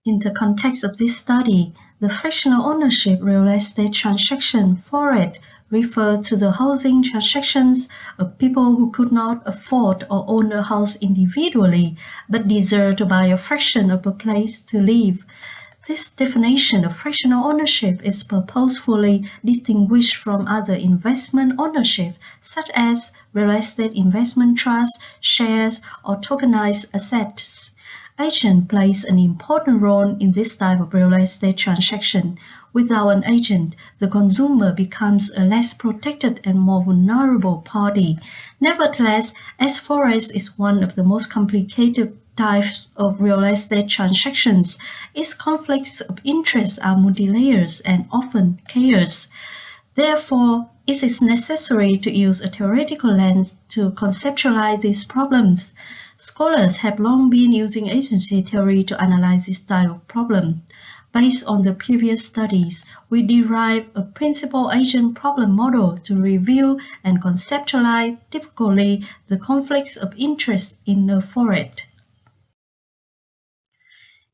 In the context of this study, the fractional ownership real estate transaction FORET refer to the housing transactions of people who could not afford or own a house individually but desire to buy a fraction of a place to live. This definition of fractional ownership is purposefully distinguished from other investment ownership such as real estate investment trusts, shares, or tokenized assets. Agent plays an important role in this type of real estate transaction. Without an agent, the consumer becomes a less protected and more vulnerable party. Nevertheless, as Forex is one of the most complicated types of real estate transactions, its conflicts of interest are multi-layers and often chaos. Therefore, it is necessary to use a theoretical lens to conceptualize these problems. Scholars have long been using agency theory to analyze this type of problem. Based on the previous studies, we derived a principal agent problem model to review and conceptualize typically the conflicts of interest in a FORET.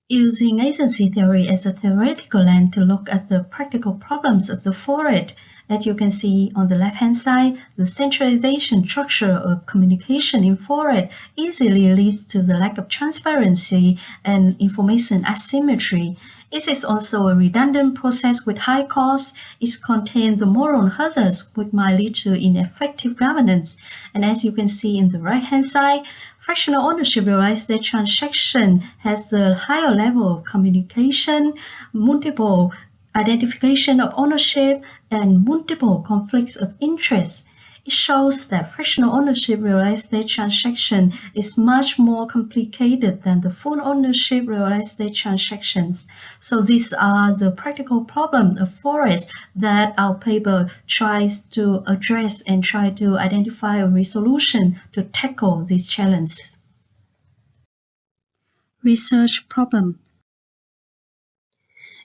Using agency theory as a theoretical lens to look at the practical problems of the FORET, as you can see on the left-hand side, the centralization structure of communication in FORET easily leads to the lack of transparency and information asymmetry. It is also a redundant process with high costs. It contains the moral hazards which might lead to ineffective governance. And as you can see in the right-hand side, fractional ownership real estate transaction has a higher level of communication, multiple identification of ownership, and multiple conflicts of interest. It shows that fractional ownership real estate transaction is much more complicated than the full ownership real estate transactions. So these are the practical problems of forest that our paper tries to address and try to identify a resolution to tackle these challenges. Research problem.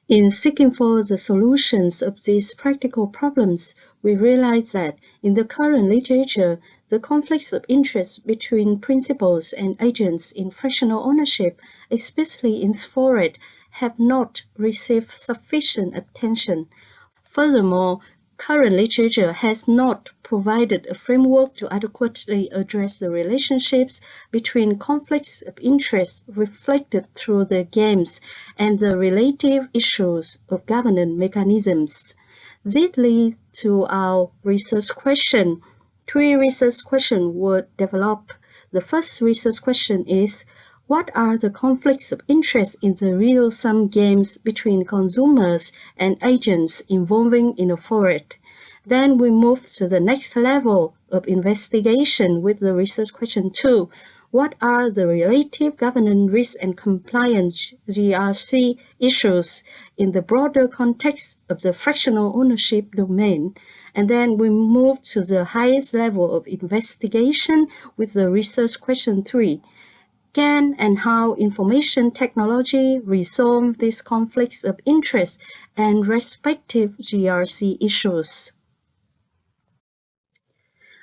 In seeking for the solutions of these practical problems, we realize that in the current literature, the conflicts of interest between principals and agents in fractional ownership, especially in forest, have not received sufficient attention. Furthermore, current literature has not provided a framework to adequately address the relationships between conflicts of interest reflected through the games and the relative issues of governance mechanisms. This leads to our research question. 3 research questions were developed. The first research question is, what are the conflicts of interest in the zero-sum games between consumers and agents involving in a forest? Then we move to the next level of investigation with the research question 2. What are the relative governance risk and compliance GRC issues in the broader context of the fractional ownership domain? And then we move to the highest level of investigation with the research question 3. Can and how information technology resolve these conflicts of interest and respective GRC issues?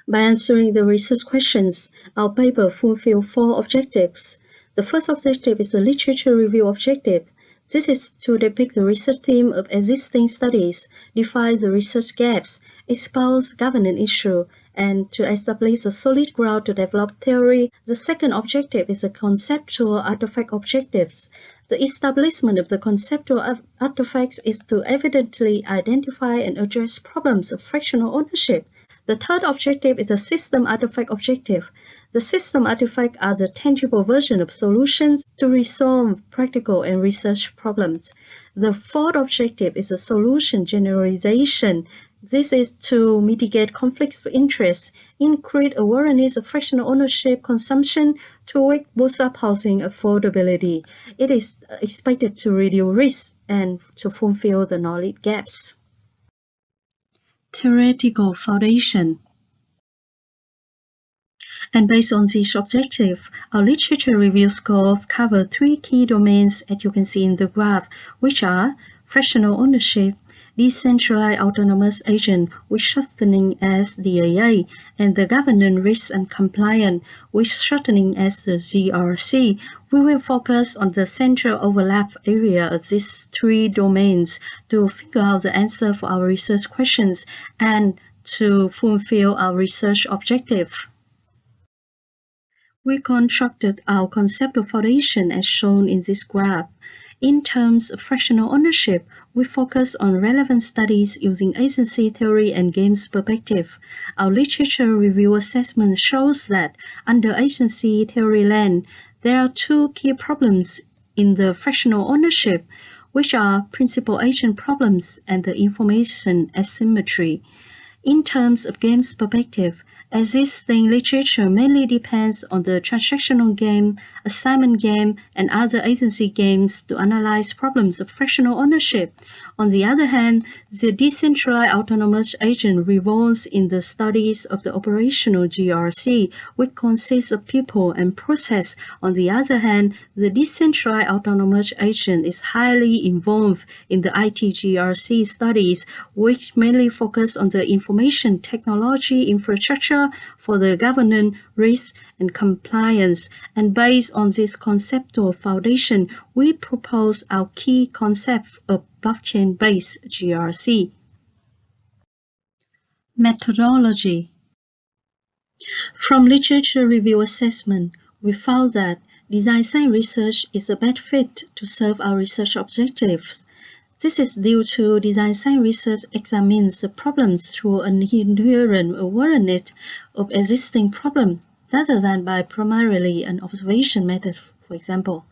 By answering the research questions, our paper fulfills 4 objectives. The first objective is a literature review objective. This is to depict the research theme of existing studies, define the research gaps, expose governance issues, and to establish a solid ground to develop theory. The second objective is a conceptual artifact objectives. The establishment of the conceptual artifacts is to evidently identify and address problems of fractional ownership. The third objective is a system artifact objective. The system artifacts are the tangible version of solutions to resolve practical and research problems. The fourth objective is a solution generalization. This is to mitigate conflicts of interest, increase awareness of fractional ownership consumption, to boost up housing affordability. It is expected to reduce risk and to fulfill the knowledge gaps. Theoretical foundation. And based on this objective, our literature review scope covers 3 key domains, as you can see in the graph, which are fractional ownership, decentralized autonomous agent, which shortening as DAA, and the governance risk and compliance, which shortening as the GRC. We will focus on the central overlap area of these 3 domains to figure out the answer for our research questions and to fulfill our research objective. We constructed our conceptual foundation as shown in this graph. In terms of fractional ownership, we focus on relevant studies using agency theory and games perspective. Our literature review assessment shows that under agency theory lens, there are 2 key problems in the fractional ownership, which are principal-agent problems and the information asymmetry. In terms of games perspective, existing literature mainly depends on the transactional game, assignment game, and other agency games to analyze problems of fractional ownership. On the other hand, the decentralized autonomous agent revolves in the studies of the operational GRC, which consists of people and process. On the other hand, the decentralized autonomous agent is highly involved in the IT GRC studies, which mainly focus on the information technology infrastructure for the governance, risk, and compliance. And based on this conceptual foundation, we propose our key concept of blockchain-based GRC. Methodology. From literature review assessment, we found that design science research is a better fit to serve our research objectives. This is due to design science research examines the problems through an inherent awareness of existing problems rather than by primarily an observation method, for example.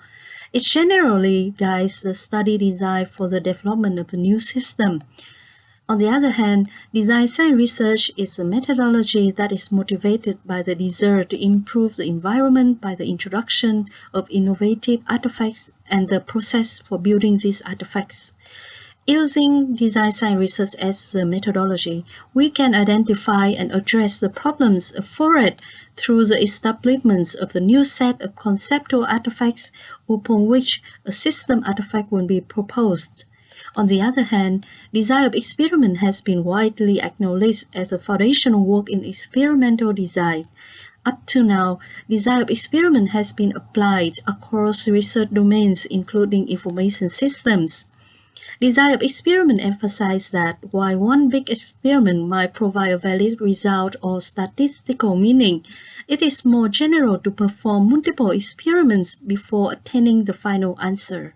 It generally guides the study design for the development of a new system. On the other hand, design science research is a methodology that is motivated by the desire to improve the environment by the introduction of innovative artifacts and the process for building these artifacts. Using design science research as a methodology, we can identify and address the problems afoot through the establishment of a new set of conceptual artifacts upon which a system artifact will be proposed. On the other hand, design of experiment has been widely acknowledged as a foundational work in experimental design. Up to now, design of experiment has been applied across research domains including information systems. Design of experiment emphasizes that while one big experiment might provide a valid result or statistical meaning, it is more general to perform multiple experiments before attaining the final answer.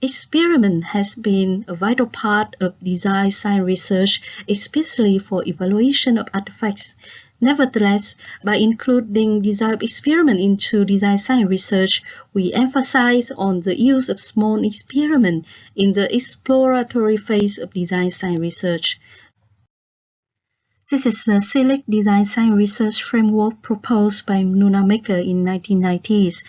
Experiment has been a vital part of design science research, especially for evaluation of artifacts. Nevertheless, by including design of experiment into design science research, we emphasize on the use of small experiments in the exploratory phase of design science research. This is the Select Design Science Research Framework proposed by Nunamaker in 1990s.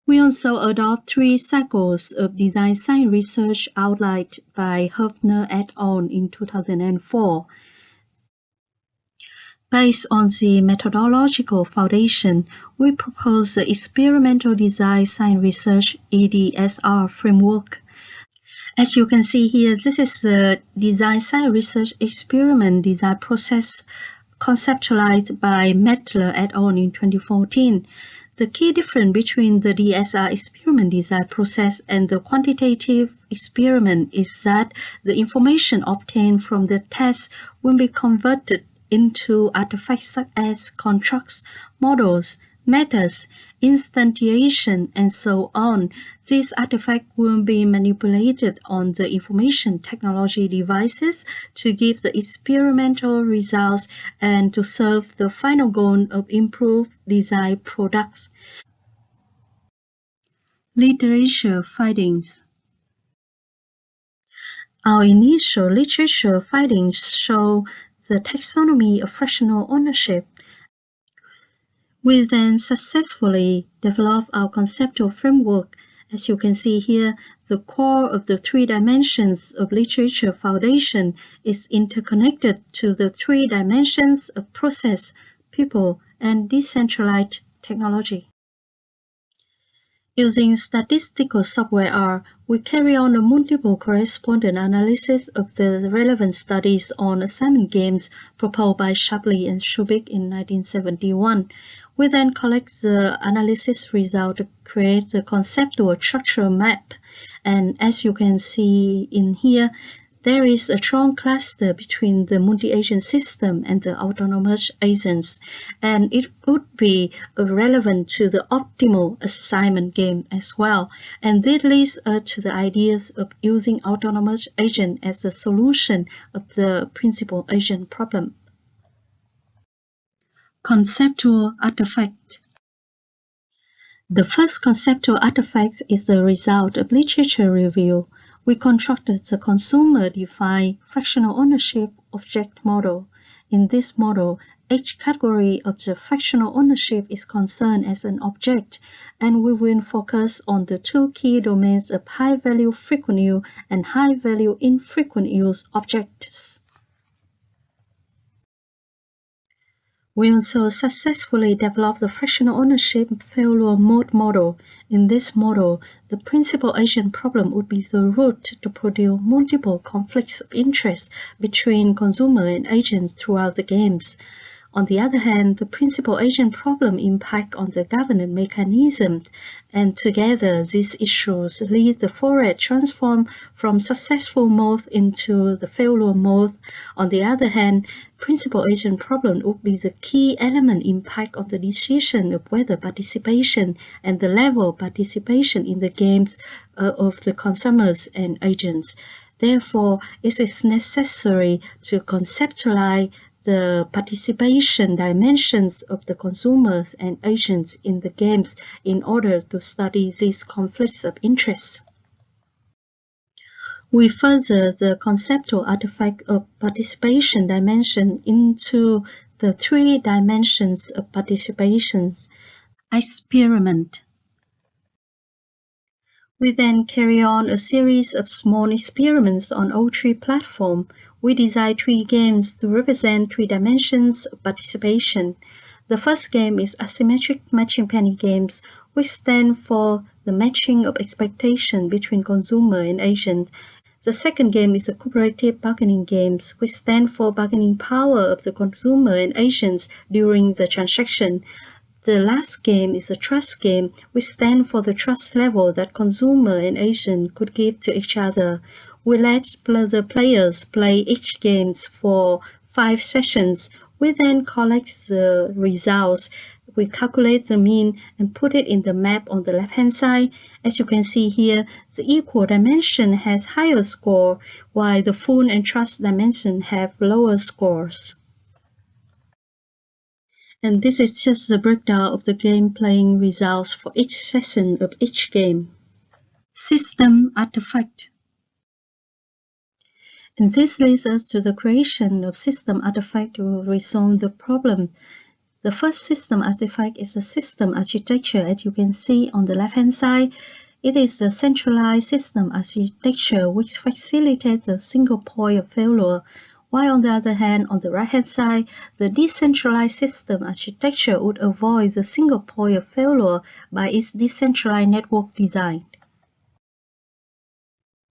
We also adopt 3 cycles of design science research outlined by Höfner et al. In 2004. Based on the methodological foundation, we propose the Experimental Design Science Research EDSR framework. As you can see here, this is the design science research experiment design process conceptualized by Mettler et al. In 2014. The key difference between the DSR experiment design process and the quantitative experiment is that the information obtained from the test will be converted into artifacts such as constructs, models, methods, instantiation, and so on. These artifacts will be manipulated on the information technology devices to give the experimental results and to serve the final goal of improved design products. Literature findings. Our initial literature findings show the taxonomy of fractional ownership. We then successfully developed our conceptual framework. As you can see here, the core of the 3 dimensions of literature foundation is interconnected to the 3 dimensions of process, people, and decentralized technology. Using statistical software R, we carry on a multiple correspondence analysis of the relevant studies on assignment games proposed by Shapley and Shubik in 1971. We then collect the analysis result to create the conceptual structure map. And as you can see in here, there is a strong cluster between the multi-agent system and the autonomous agents, and it would be relevant to the optimal assignment game as well. And this leads us to the ideas of using autonomous agent as the solution of the principal agent problem. Conceptual artifact. The first conceptual artifact is the result of literature review. We constructed the consumer-defined fractional ownership object model. In this model, each category of the fractional ownership is concerned as an object, and we will focus on the 2 key domains of high-value frequent use and high-value infrequent use objects. We also successfully developed the fractional ownership failure mode model. In this model, the principal agent problem would be the root to produce multiple conflicts of interest between consumer and agents throughout the games. On the other hand, the principal-agent problem impact on the governance mechanism, and together these issues lead the forest transform from successful mode into the failure mode. On the other hand, principal-agent problem would be the key element impact on the decision of whether participation and the level of participation in the games of the consumers and agents. Therefore, it is necessary to conceptualize the participation dimensions of the consumers and agents in the games in order to study these conflicts of interest. We further the conceptual artifact of participation dimension into the three dimensions of participation. Experiment. We then carry on a series of small experiments on all three platforms. We design three games to represent three dimensions of participation. The first game is asymmetric matching penny games, which stand for the matching of expectation between consumer and agent. The second game is a cooperative bargaining games, which stand for bargaining power of the consumer and agents during the transaction. The last game is a trust game, which stands for the trust level that consumer and agent could give to each other. We let the players play each game for 5 sessions. We then collect the results. We calculate the mean and put it in the map on the left-hand side. As you can see here, the equal dimension has higher score, while the full and trust dimension have lower scores. And this is just the breakdown of the game playing results for each session of each game. System artifact. And this leads us to the creation of system artifact to resolve the problem. The first system artifact is a system architecture, as you can see on the left-hand side. It is a centralized system architecture which facilitates a single point of failure, while on the other hand, on the right-hand side, the decentralized system architecture would avoid the single point of failure by its decentralized network design.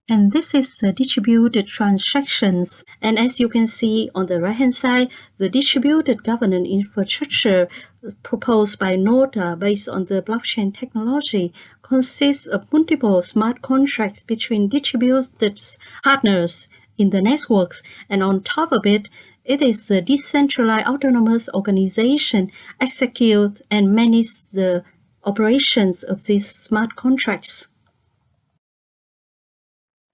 And this is the distributed transactions. And as you can see on the right-hand side, the distributed governance infrastructure proposed by Nota based on the blockchain technology consists of multiple smart contracts between distributed partners in the networks, and on top of it, it is a decentralized autonomous organization execute and manage the operations of these smart contracts.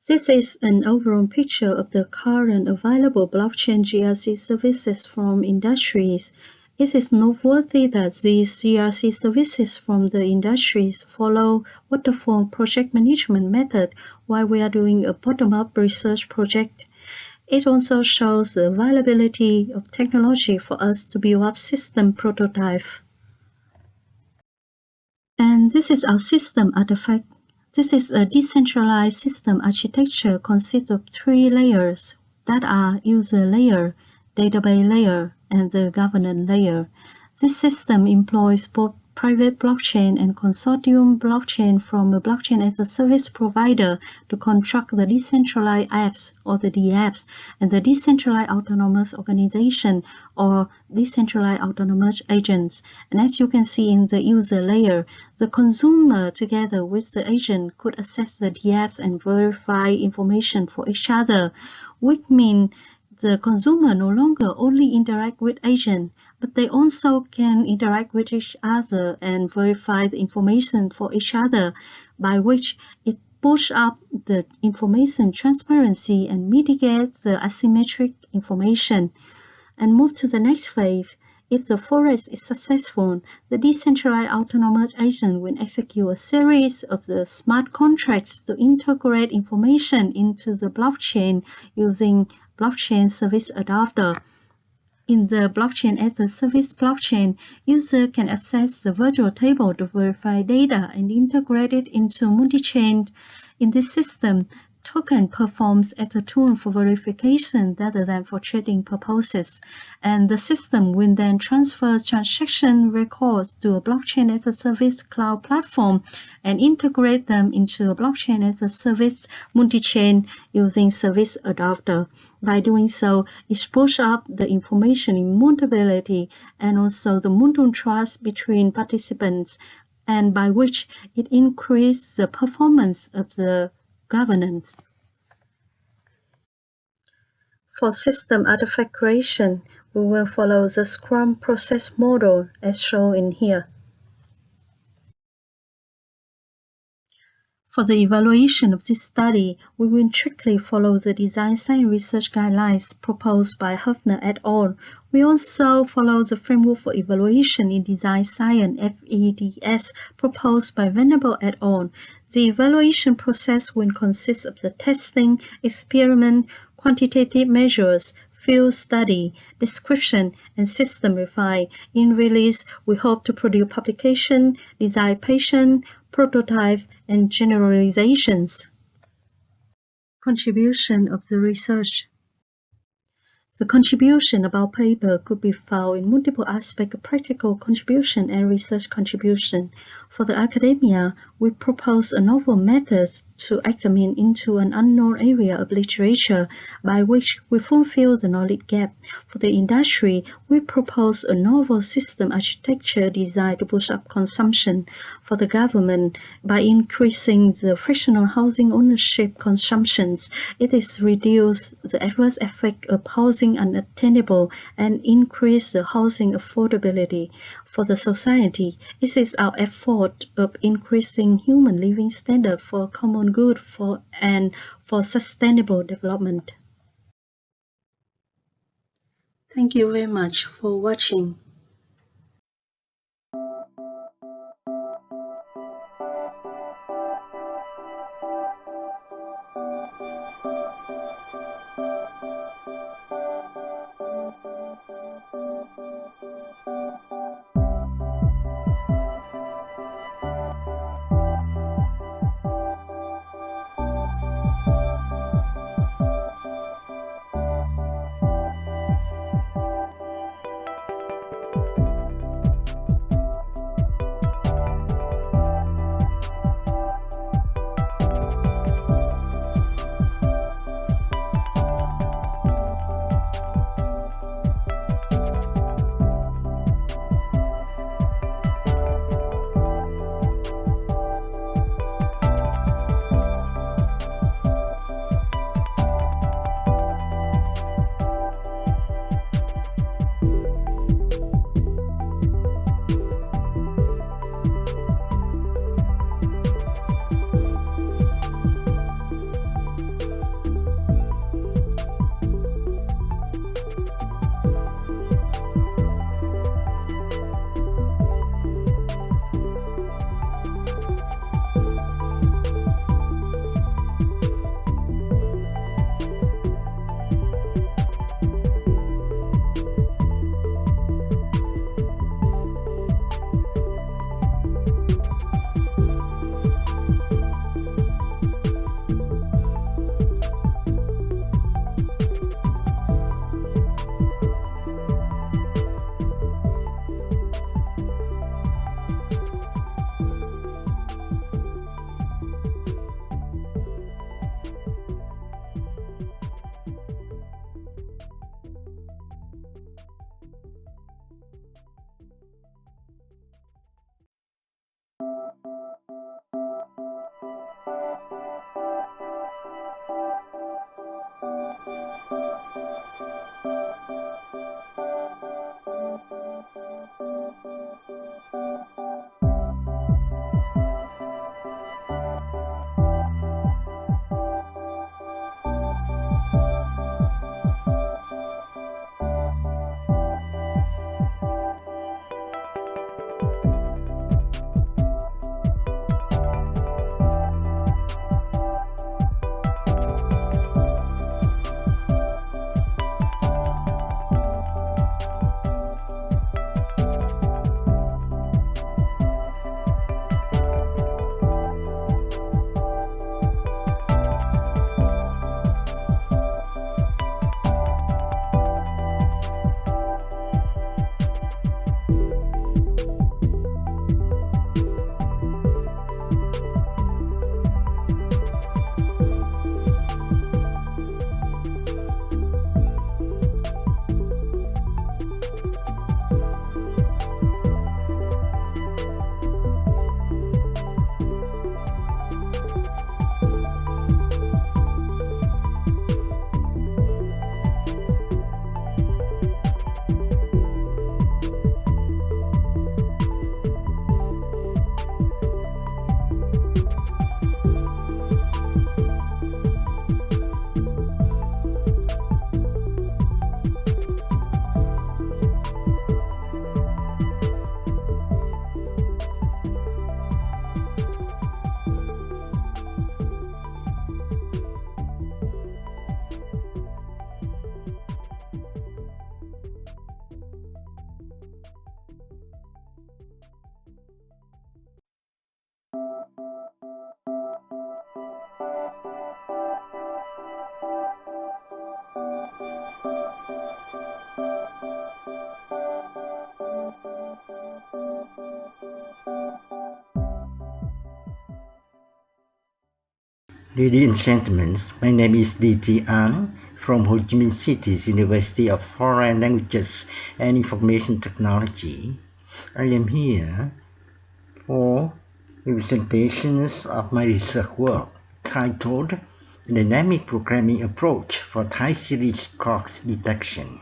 This is an overall picture of the current available blockchain GRC services from industries. It is noteworthy that these GRC services from the industries follow waterfall project management method while we are doing a bottom-up research project. It also shows the availability of technology for us to build up system prototype. And this is our system artifact. This is a decentralized system architecture consists of 3 layers that are user layer, database layer, and the governance layer. This system employs both private blockchain and consortium blockchain from a blockchain as a service provider to construct the decentralized apps or the DApps and the decentralized autonomous organization or decentralized autonomous agents. And as you can see in the user layer, the consumer together with the agent could access the DApps and verify information for each other, which means the consumer no longer only interact with agent, but they also can interact with each other and verify the information for each other, by which it push up the information transparency and mitigates the asymmetric information. And move to the next phase. If the forest is successful, the decentralized autonomous agent will execute a series of the smart contracts to integrate information into the blockchain using blockchain service adapter. In the blockchain as a service blockchain, user can access the virtual table to verify data and integrate it into multi-chain. In this system, token performs as a tool for verification rather than for trading purposes, and the system will then transfer transaction records to a blockchain as a service cloud platform and integrate them into a blockchain as a service multi-chain using service adapter. By doing so, it pushes up the information immutability and also the mutual trust between participants, and by which it increases the performance of the governance. For system artifact creation, we will follow the Scrum process model as shown in here. For the evaluation of this study, we will strictly follow the design science research guidelines proposed by Höfner et al. We also follow the framework for evaluation in design science (FEDS) proposed by Venable et al. The evaluation process will consist of the testing, experiment, quantitative measures, field study, description, and system refine. In release, we hope to produce publication, design patient, prototype, and generalizations. Contribution of the research. The contribution of our paper could be found in multiple aspects of practical contribution and research contribution. For the academia, we propose a novel method to examine into an unknown area of literature by which we fulfill the knowledge gap. For the industry, we propose a novel system architecture designed to boost up consumption. For the government, by increasing the fractional housing ownership consumptions, it is reduce the adverse effect of housing unattainable and increase the housing affordability. For the society, it is our effort of increasing human living standard for common good and for sustainable development. Thank you very much for watching. Ladies and gentlemen, my name is D.T. An from Ho Chi Minh City's University of Foreign Languages and Information Technology. I am here for presentations of my research work titled Dynamic Programming Approach for Time Series Clocks Detection.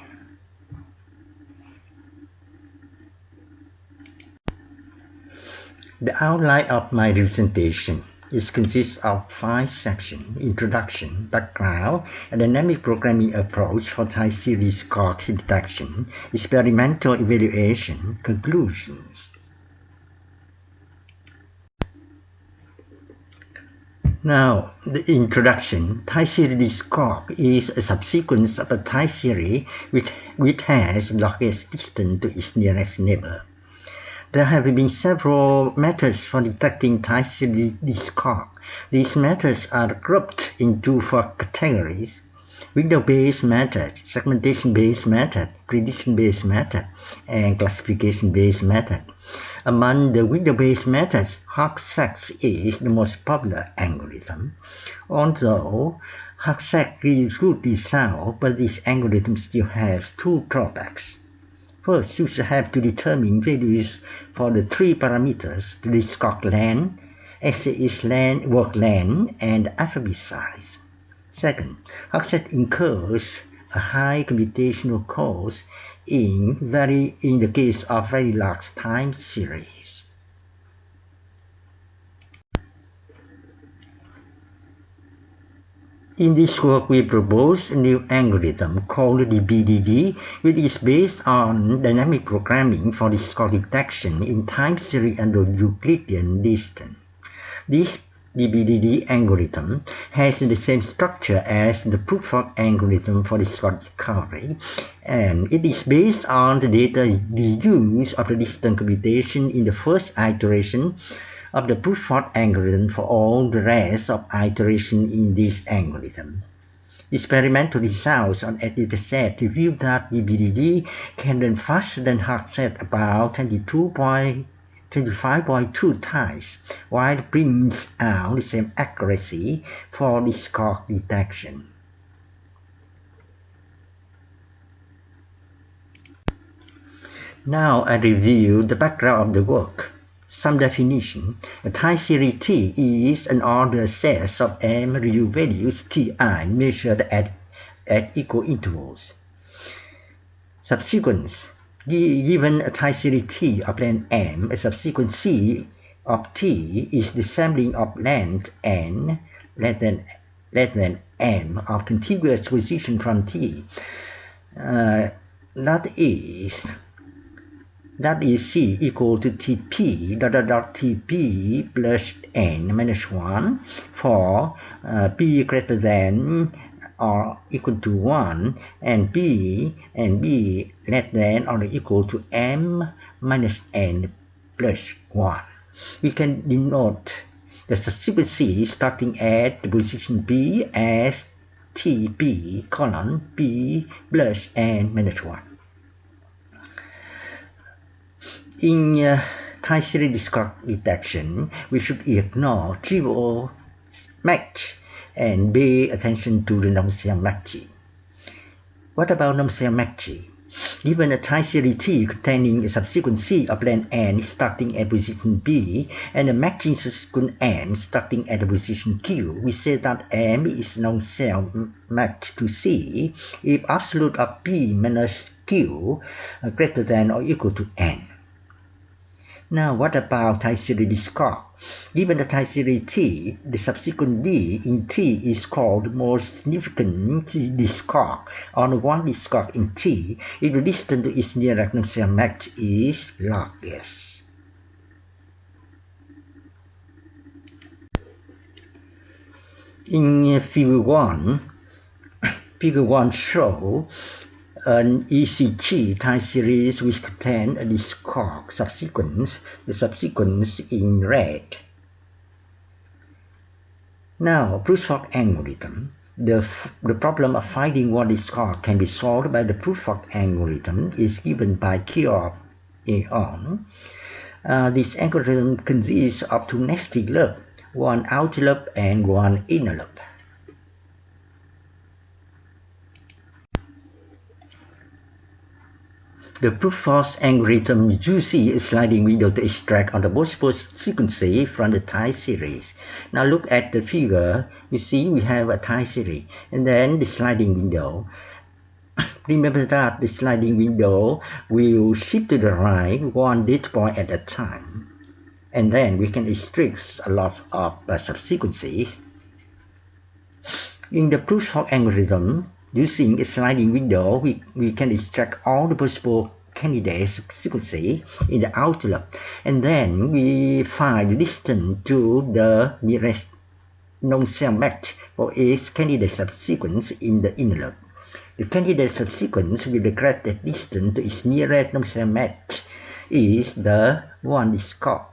The outline of my presentation consists of 5 sections: introduction, background, a dynamic programming approach for time series clocks detection, experimental evaluation, conclusions. Now, the introduction. Time series clock is a subsequence of a time series which has longest distance to its nearest neighbor. There have been several methods for detecting time series clock. These methods are grouped into 4 categories: window-based method, segmentation-based method, prediction-based method, and classification-based method. Among the window-based methods, Hogsett is the most popular algorithm. Although Hogsett gives good results, but this algorithm still has 2 drawbacks. First, you should have to determine values for the 3 parameters: the disk clock length, essayist length, work length, and alphabet size. Second, Hogsett incurs a high computational cost in the case of very large time series. In this work, we propose a new algorithm called the BDD, which is based on dynamic programming for disk clock detection in time series under Euclidean distance. This DBDD algorithm has the same structure as the proof-of algorithm for disk clock discovery, and it is based on the data reuse of the distance computation in the first iteration of the proof-of algorithm for all the rest of iterations in this algorithm. Experimental results on a dataset reveal that DBDD can run faster than Hogsett about 25.2 times, while it brings out the same accuracy for disk clock detection. Now I review the background of the work. Some definition: a time series T is an ordered set of m real values Ti measured at equal intervals. Subsequence: given a time series T of length m, a subsequence C of T is the sampling of length n less than m of contiguous position from T. That is C equal to Tp Tp plus n minus 1 for p greater than or equal to 1 and b less than or equal to m minus n plus 1. We can denote the subsequent C starting at the position B as Tp colon b plus n minus 1. In time series disk clock detection, we should ignore trivial match and pay attention to the non-self matching. What about non-self matching? Given a time series T containing a subsequent C of length n starting at position B and a matching subsequent M starting at the position Q, we say that M is non-self matched to C if absolute of P minus Q greater than or equal to N. Now, what about time series disk clock? Given the time series T, the subsequent D in T is called the most significant disk clock on one disk clock in T if the distance to its nearest non-self match is log S. In Figure 1 shows an ECG time series which contains a disk clock subsequence, the subsequence in red. Now, proof-of algorithm. The problem of finding what disk clock can be solved by the proof-of algorithm is given by Kirov et al. This algorithm consists of 2 nested loops. one outer loop and one inner loop. The brute force algorithm uses a sliding window to extract all the possible sequences from the time series. Now look at the figure. You see we have a time series and then the sliding window. Remember that the sliding window will shift to the right one data point at a time. And then we can extract a lot of subsequences. In the brute force algorithm, using a sliding window, we can extract all the possible candidate sequences in the outer loop, and then we find the distance to the nearest non-self match for each candidate subsequence in the inner loop. The candidate subsequence with the greatest distance to its nearest non-self match is the one discard.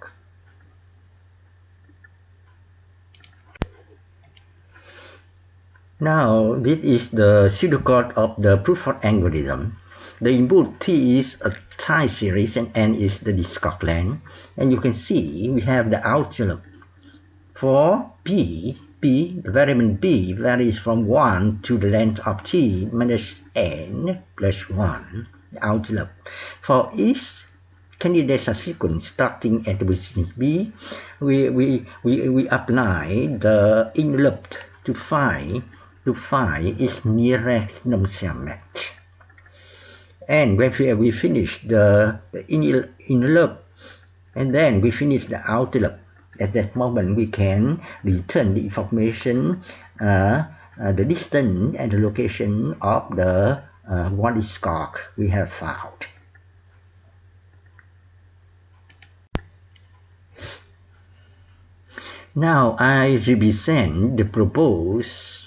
Now, this is the pseudocode of the brute force algorithm. The input T is a time series and N is the discard length. And you can see we have the outer loop. For P, the variable B varies from 1 to the length of T minus N plus 1, the outer loop. For each candidate subsequence starting at the position B, we apply the inner loop to find its nearest non-self match. And when we finish the inner loop, and then we finish the outer loop, at that moment we can return the information, the distance and the location of the one discard we have found. Now I represent the proposed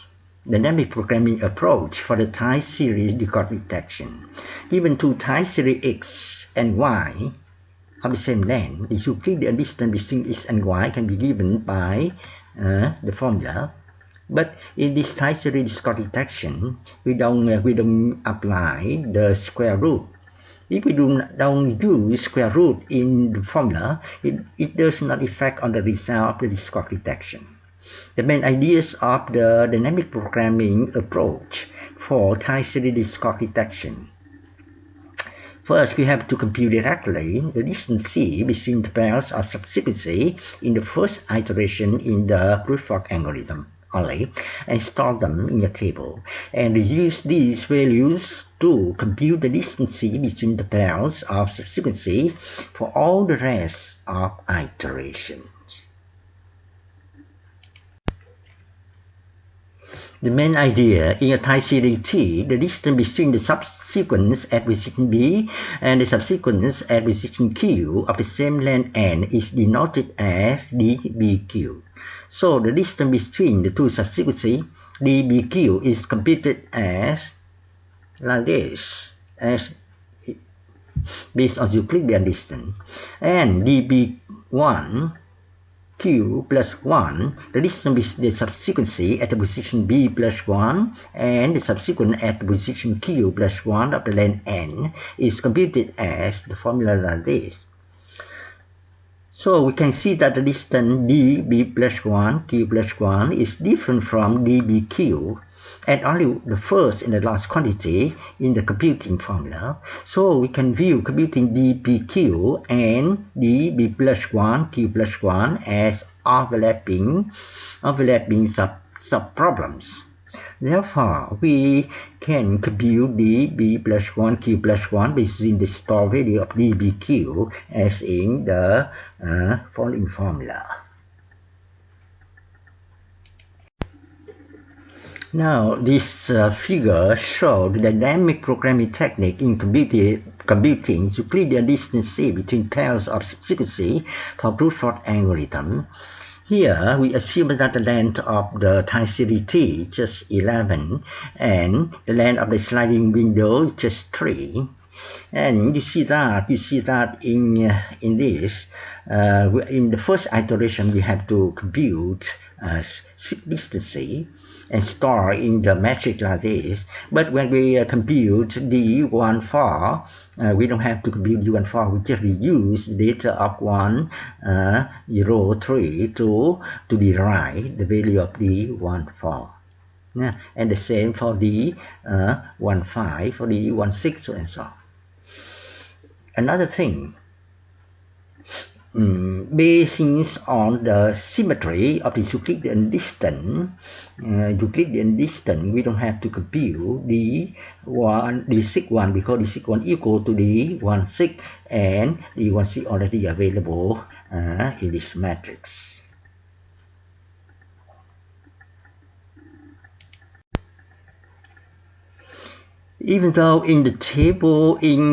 dynamic programming approach for the time series record detection. Given two time series X and Y of the same length, the Euclidean distance between X and Y can be given by the formula. But in this time series record detection, we don't apply the square root. If we don't use square root in the formula, it does not affect on the result of the discard detection. The main ideas of the dynamic programming approach for time series discard detection. First, we have to compute directly the distance C between the pairs of subsequences in the first iteration in the brute force algorithm only, and store them in a table, and use these values to compute the distance C between the pairs of subsequences for all the rest of iterations. The main idea in a time series T, the distance between the subsequence at position B and the subsequence at position Q of the same length N is denoted as dBQ. So the distance between the two subsequences, dBQ, is computed as like this, as based on Euclidean distance, and dB1 Q plus 1, the distance between the subsequence at the position B plus 1 and the subsequent at the position Q plus 1 of the length N is computed as the formula like this. So we can see that the distance dB plus 1, Q plus 1 is different from dBQ, and only the first and the last quantity in the computing formula. So we can view computing dBQ and dB plus 1, Q plus 1 as overlapping sub-problems. Therefore, we can compute dB plus 1, Q plus 1 between the stored value of dBQ as in the following formula. Now, this figure shows the dynamic programming technique in computing Euclidean distance C between pairs of sequences for brute force algorithm. Here, we assume that the length of the time series T is just 11, and the length of the sliding window is just 3. And you see that in this, in the first iteration, we have to compute distance C. and store in the matrix like this. But when we compute D14, we don't have to compute D14. We just reuse the data of 1, 0, 3 to derive the value of D14. Yeah, and the same for D15, for D16, and so on. Another thing, basing on the symmetry of the Euclidean distance, we don't have to compute D6 because D6 equal to D16, and D16 already available in this matrix. Even though in the table in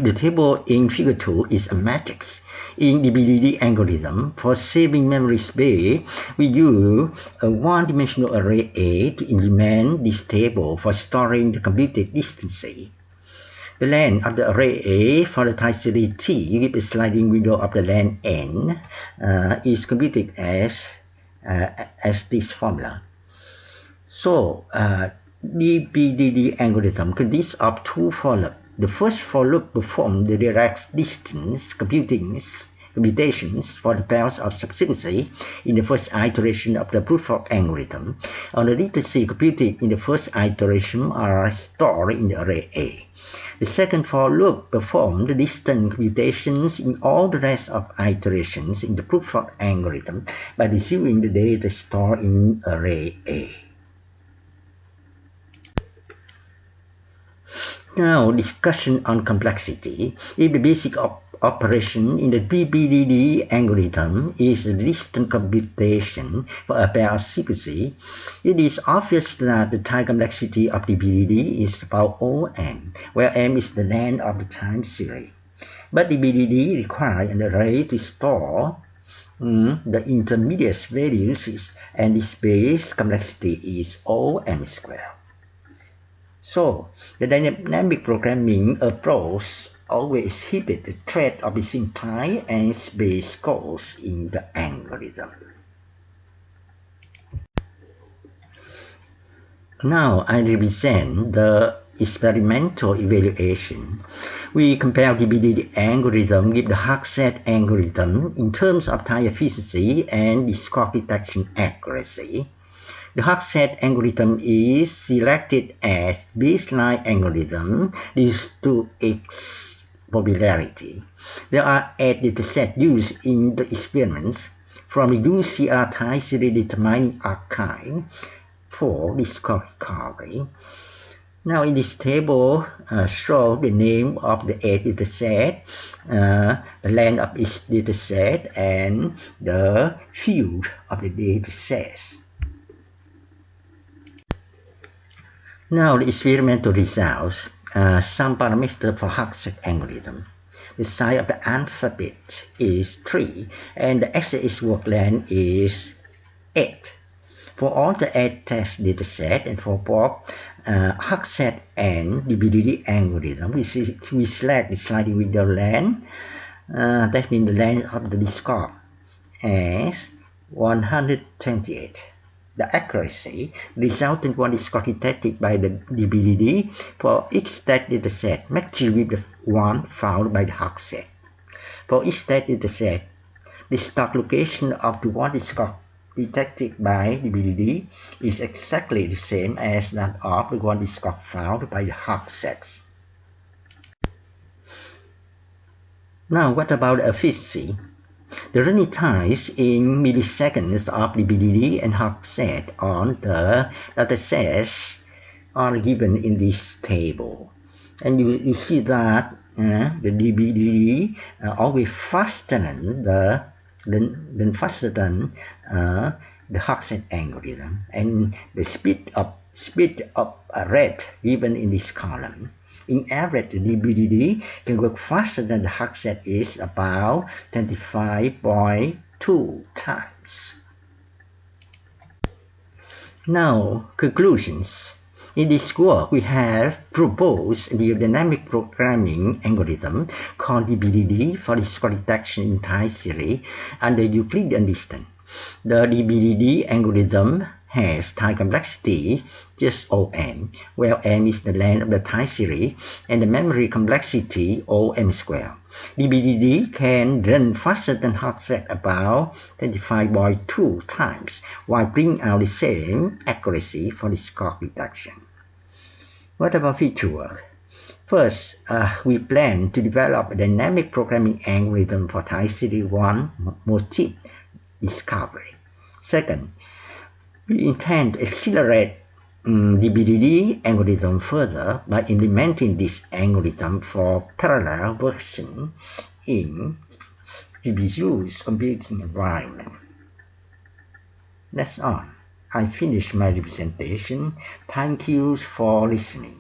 the table in figure 2 is a matrix, in the BDD algorithm, for saving memory space, we use a one-dimensional array A to implement this table for storing the computed distances. The length of the array A for the time series T with a sliding window of the length N is computed as this formula. So, the BDD algorithm consists of two for loops. The first for loop performs the direct distance computations for the pairs of subsequency in the first iteration of the proof of algorithm. All the latency computed in the first iteration are stored in the array A. The second for loop performs the distance computations in all the rest of iterations in the proof of algorithm by receiving the data stored in array A. Now, discussion on complexity. If the basic operation in the BDD algorithm is the distance computation for a pair of sequences, it is obvious that the time complexity of the BDD is about OM, where M is the length of the time series. But the BDD requires an array to store the intermediate values, and the space complexity is OM squared. So, the dynamic programming approach always inhibits the threat of missing time and space calls in the algorithm. Now, I represent the experimental evaluation. We compare the BDD algorithm with the Hogshead algorithm in terms of time efficiency and discord detection accuracy. The Hogshead algorithm is selected as baseline algorithm due to its popularity. There are 8 datasets used in the experiments from the UCR time series determining archive for discord recovery. Now in this table, show the name of the 8 datasets, the length of each dataset, and the field of the datasets. Now the experimental results, some parameters for Hogshead algorithm. The size of the alphabet is 3 and the x-axis work length is 8. For all the 8 test datasets and for both Hogshead and the BDD algorithm, we select the sliding window length, that means the length of the discord, as 128. The accuracy, resultant one discord detected by the BDD for each state dataset matches with the one found by the Hogshead. For each state dataset, the start location of the one discord detected by the BDD is exactly the same as that of the one discord found by the Hogshead. Now, what about efficiency? The running times in milliseconds of the BDD and Hogshead on the datasets are given in this table. And you see that the BDD always faster than the Hogshead algorithm, and the speed of rate given in this column. In average, the BDD can work faster than the Hogshead is about 25.2 times. Now, conclusions. In this work, we have proposed the dynamic programming algorithm called the BDD for discord detection in time series under Euclidean distance. The BDD algorithm has time complexity just OM, where M is the length of the time series, and the memory complexity OM squared. DBDD can run faster than Hogsett about 25.2 times, while bringing out the same accuracy for the score reduction. What about future work? First, we plan to develop a dynamic programming algorithm for time series 1 motif discovery. Second, we intend to accelerate the BDD algorithm further by implementing this algorithm for parallel version in GPU's computing environment. That's all. I finished my representation. Thank you for listening.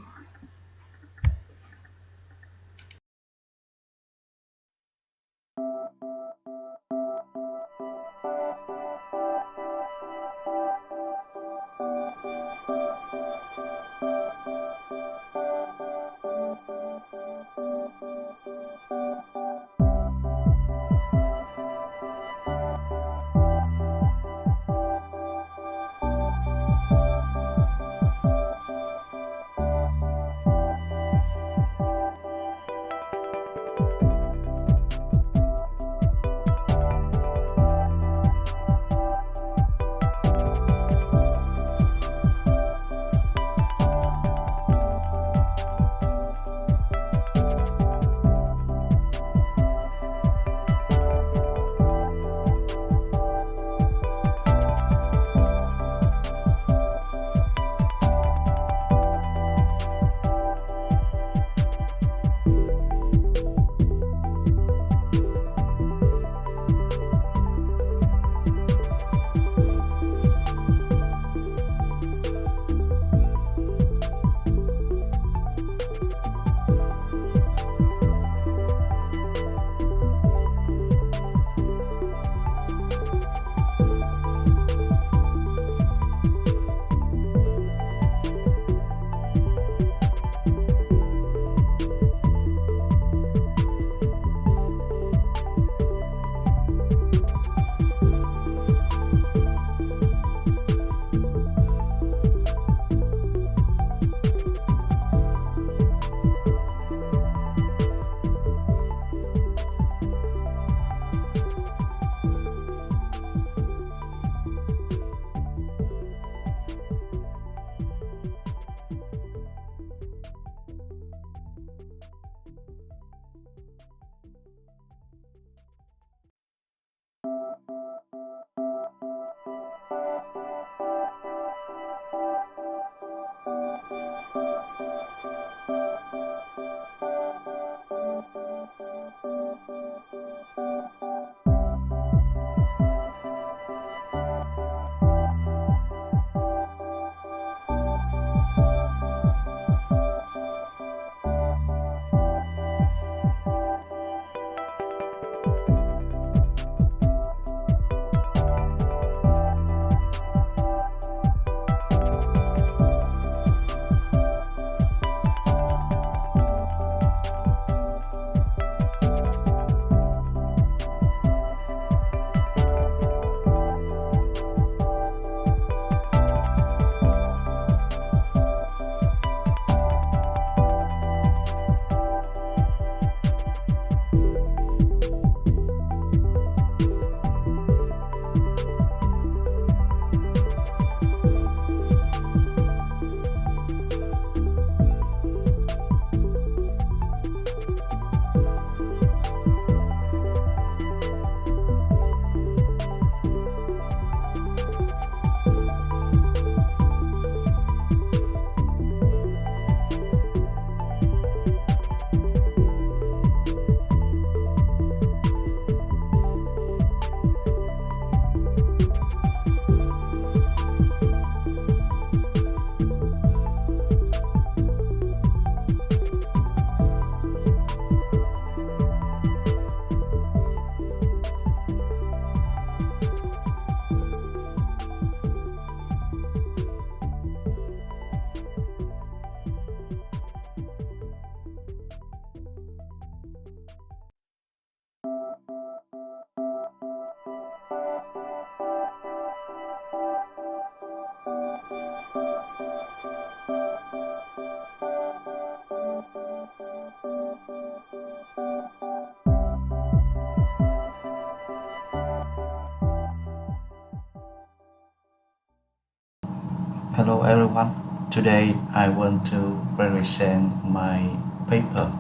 Hello everyone. Today I want to present my paper.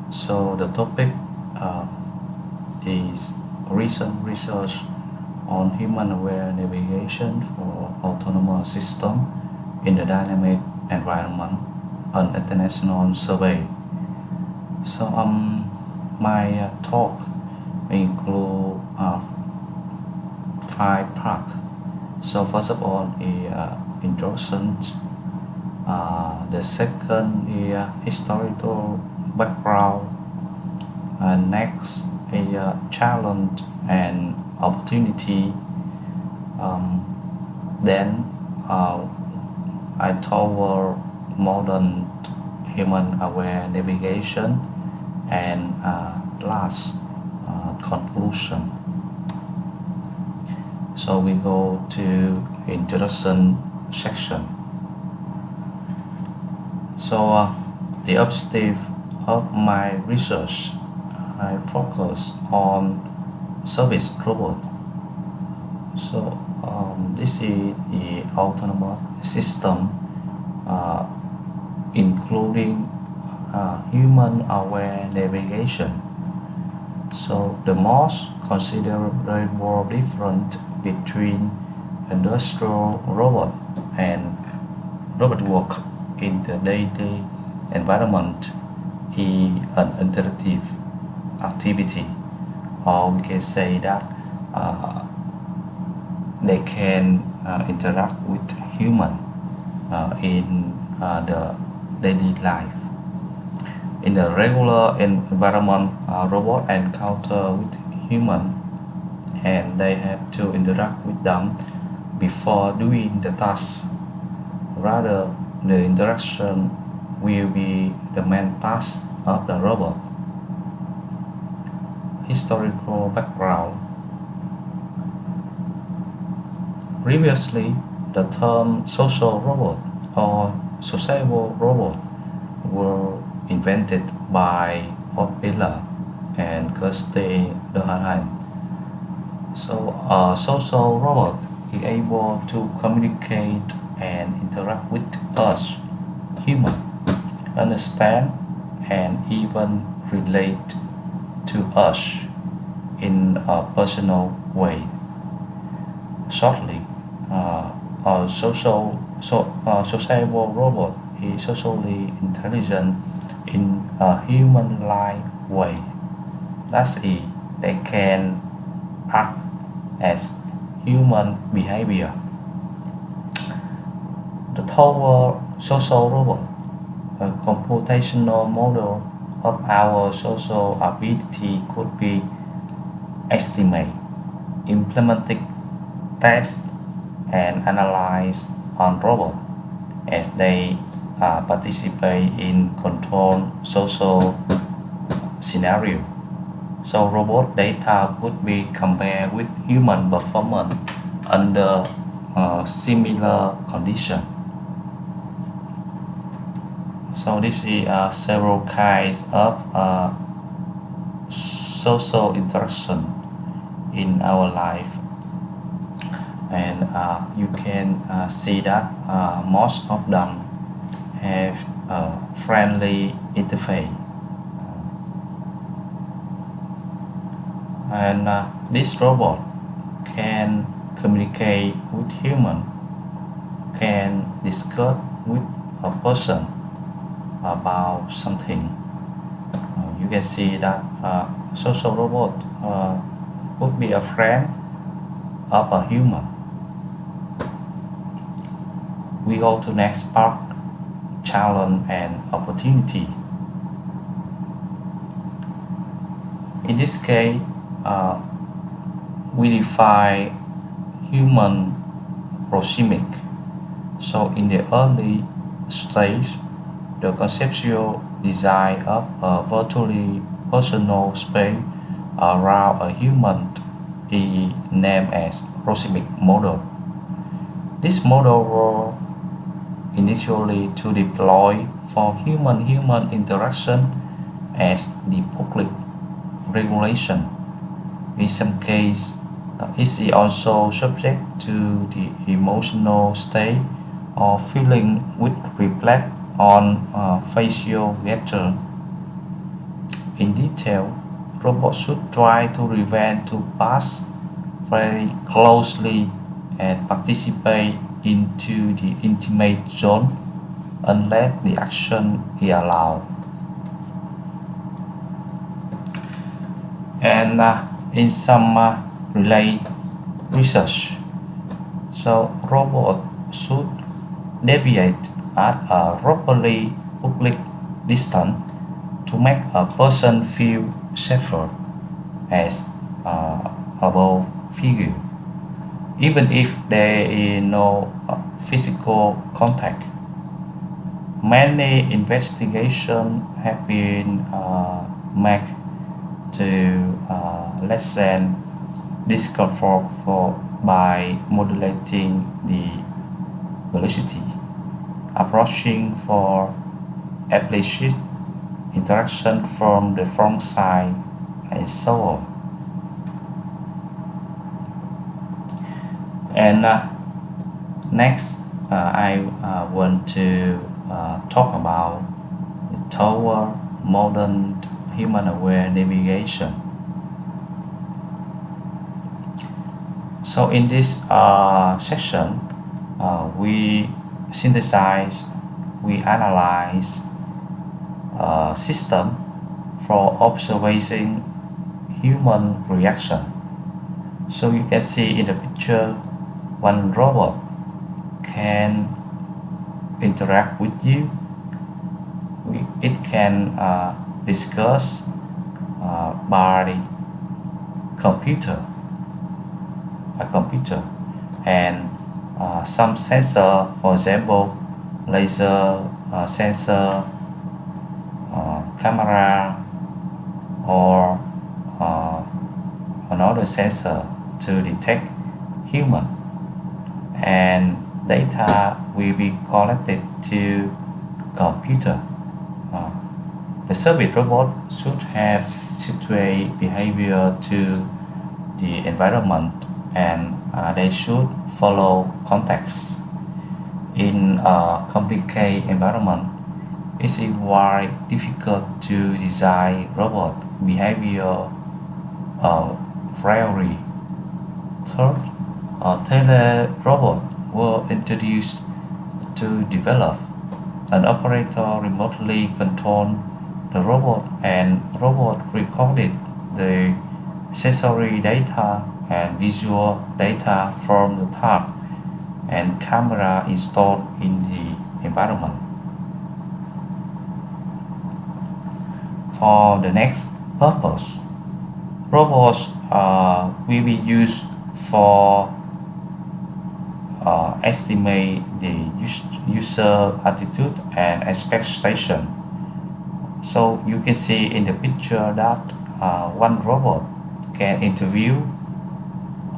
So the topic uh, is recent research on human-aware navigation for autonomous system in the dynamic environment, an international survey. So my talk include 5 parts. So first of all is introduction. The second is historical background. Next is challenge and opportunity. Then I cover modern human-aware navigation and last conclusion. So we go to introduction section. So the objective of my research, I focus on service robot. So this is the autonomous system, including human-aware navigation. So the most considerable difference between industrial robot and robot work in the daily environment is an interactive activity, or we can say that they can interact with human in the daily life. In the regular environment, robot encounter with human and they have to interact with them before doing the task. Rather, the interaction will be the main task of the robot. Historical background. Previously, the term social robot or sociable robot were invented by Otbiller and Kirsty Dehaene. So a social robot is able to communicate and interact with us, human, understand and even relate to us in a personal way. Shortly, sociable robot is socially intelligent in a human-like way. That's it. They can act as human behavior. The Tower social robot, a computational model of our social ability, could be estimated, implemented, test and analyze on robots as they participate in controlled social scenario. So robot data could be compared with human performance under similar conditions. So this is several kinds of social interaction in our life, and you can see that most of them have a friendly interface, and this robot can communicate with human, can discuss with a person about something. You can see that social robot could be a friend of a human. We go to next part, challenge and opportunity. In this case, we define human proxemic. So in the early stage, the conceptual design of a virtually personal space around a human is named as proxemic model. This model was initially to deploy for human-human interaction as the public regulation. In some cases, it is also subject to the emotional state or feeling which reflect on facial gesture. In detail, robots should try to prevent to pass very closely and participate into the intimate zone unless the action is allowed. And in some related research, so robot should deviate at a properly public distance to make a person feel safer as above figure, even if there is no physical contact. Many investigations have been made to lessen discomfort by modulating the velocity, approaching for explicit interaction from the front side, and so on. And next, I want to talk about toward modern human-aware navigation. So in this section, we synthesize, we analyze system for observing human reaction. So you can see in the picture, one robot can interact with you. It can discuss by computer, and some sensor, for example, laser sensor, camera, or another sensor to detect human, and data will be collected to computer. The service robot should have situate behavior to the environment, and they should follow context. In a complicated environment, it is very difficult to design robot behavior priori. Third, tele robot were introduced to develop. An operator remotely controlled the robot, and robot recorded the sensory data and visual data from the task and camera installed in the environment. For the next purpose, robots will be used for estimate the user attitude and expectation. So you can see in the picture that one robot can interview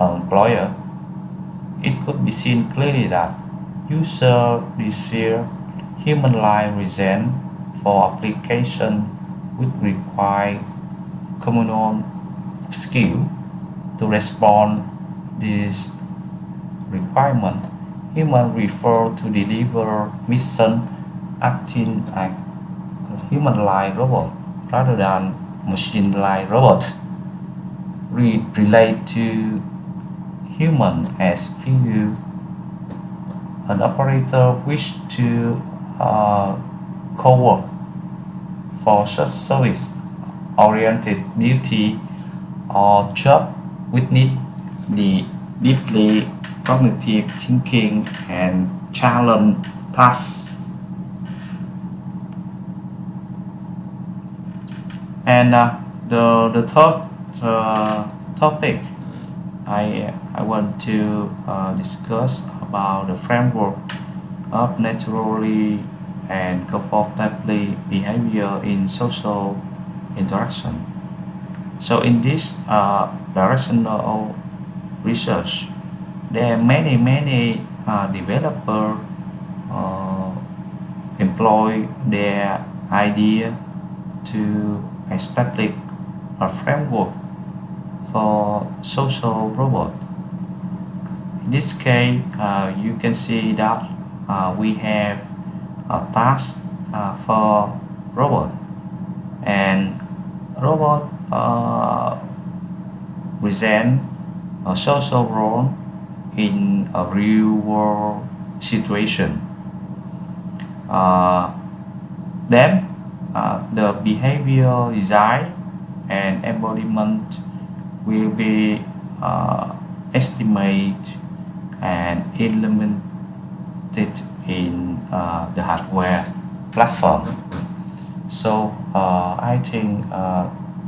an employer. It could be seen clearly that user desire human-like reason for application which require communal skill to respond this requirement. Human refer to deliver mission acting like human-like robot rather than machine-like robot. Relate to human as figure. An operator wish to co-work for such service-oriented duty or job which need the deeply cognitive thinking and challenge tasks. And the third topic I want to discuss about the framework of naturally and comfortably behavior in social interaction. So in this directional research, there are many developers employ their idea to establish a framework for social robot. In this case, you can see that we have a task for robot, and robot present a social role in a real world situation. Uh, then the behavior design and embodiment will be estimated and implemented in the hardware platform. So I think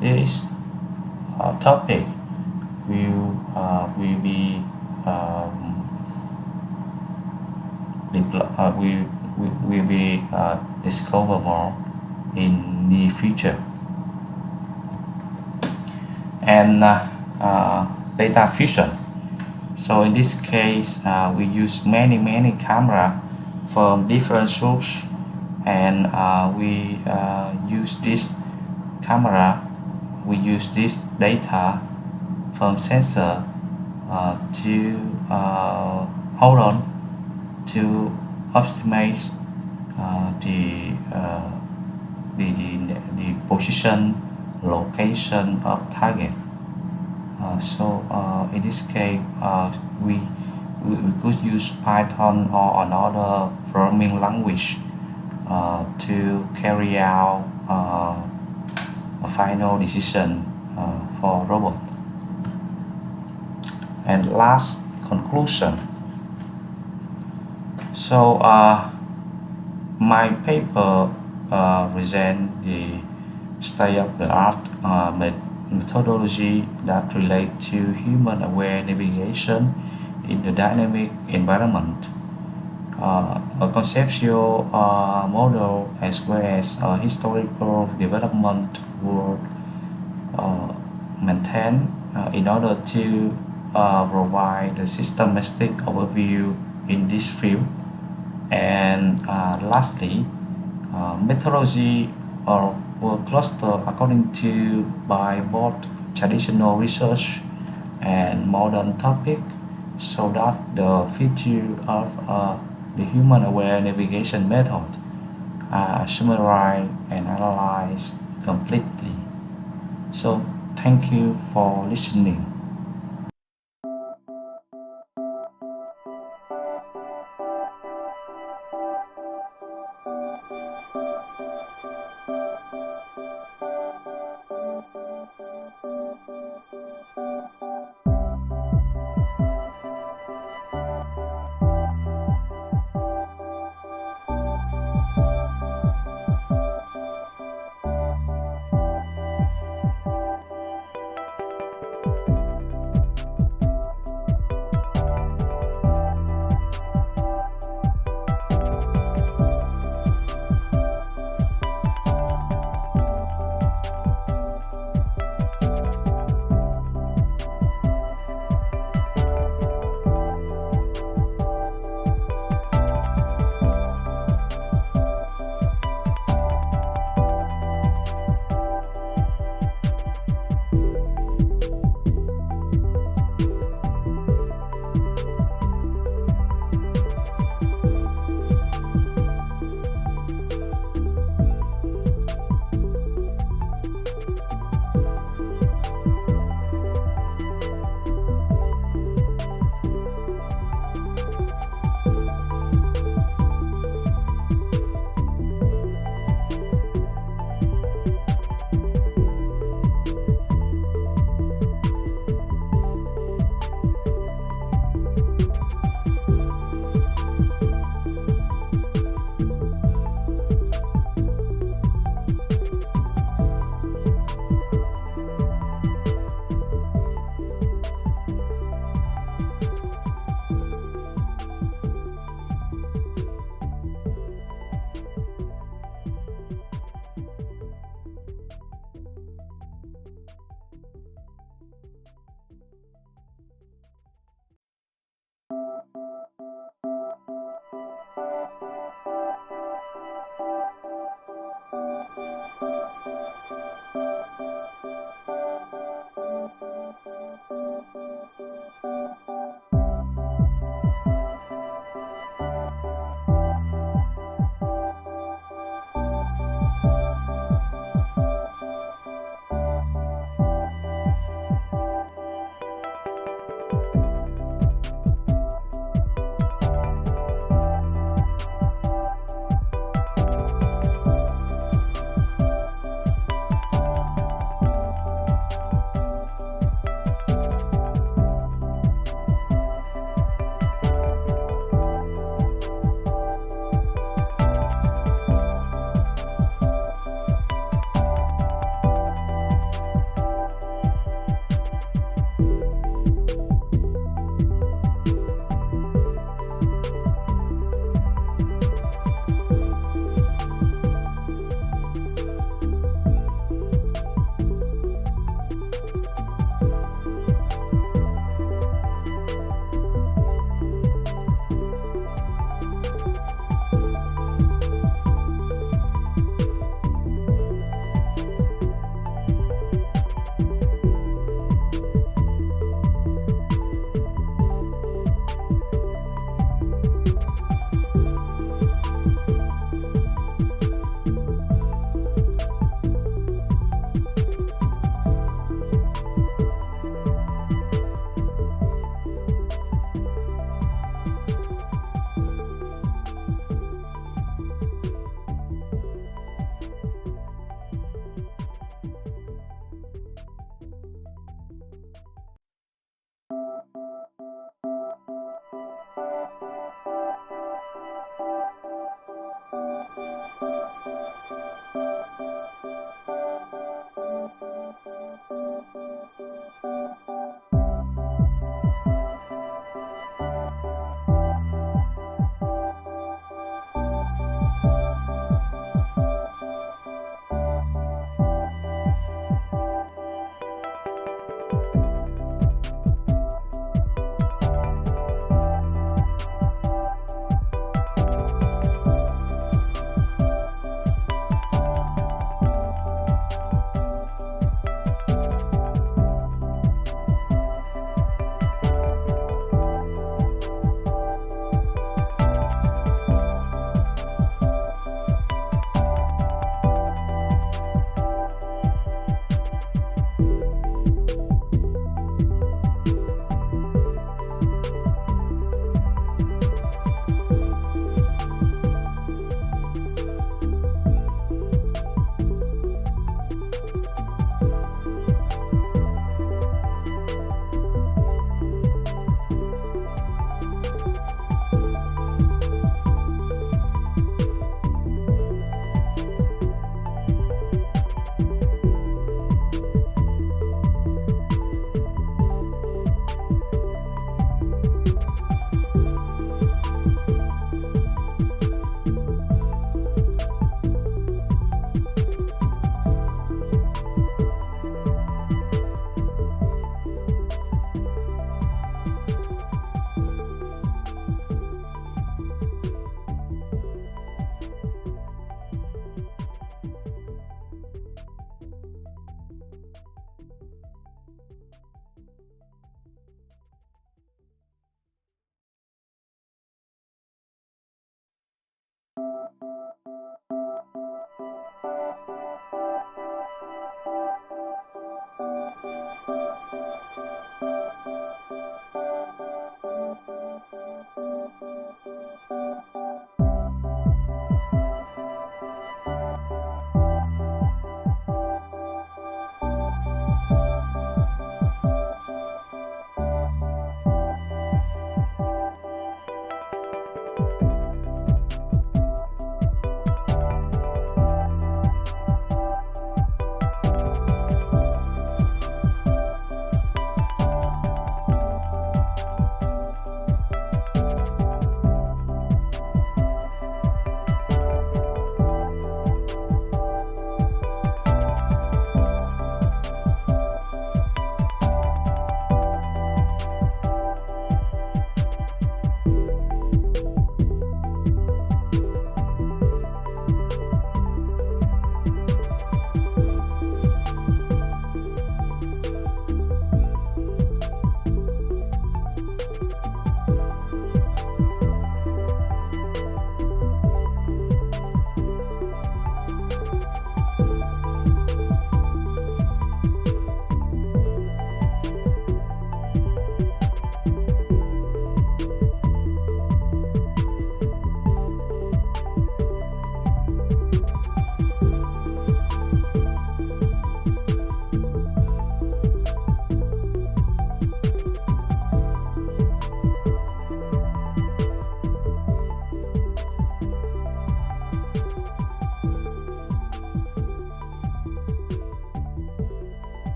this topic will be will be discovered more in the future. And data fusion. So in this case, we use many camera from different sources, and we use this camera. We use this data from sensor to hold on to optimize the position location of target. So in this case, we could use Python or another programming language to carry out a final decision for robot. And last conclusion. So my paper present the state-of-the-art methodology that relate to human-aware navigation in the dynamic environment. A conceptual model as well as a historical development were maintained in order to provide a systematic overview in this field. And lastly, methodology were clustered according to by both traditional research and modern topic, so that the feature of the human-aware navigation method are summarized and analyzed completely. So thank you for listening.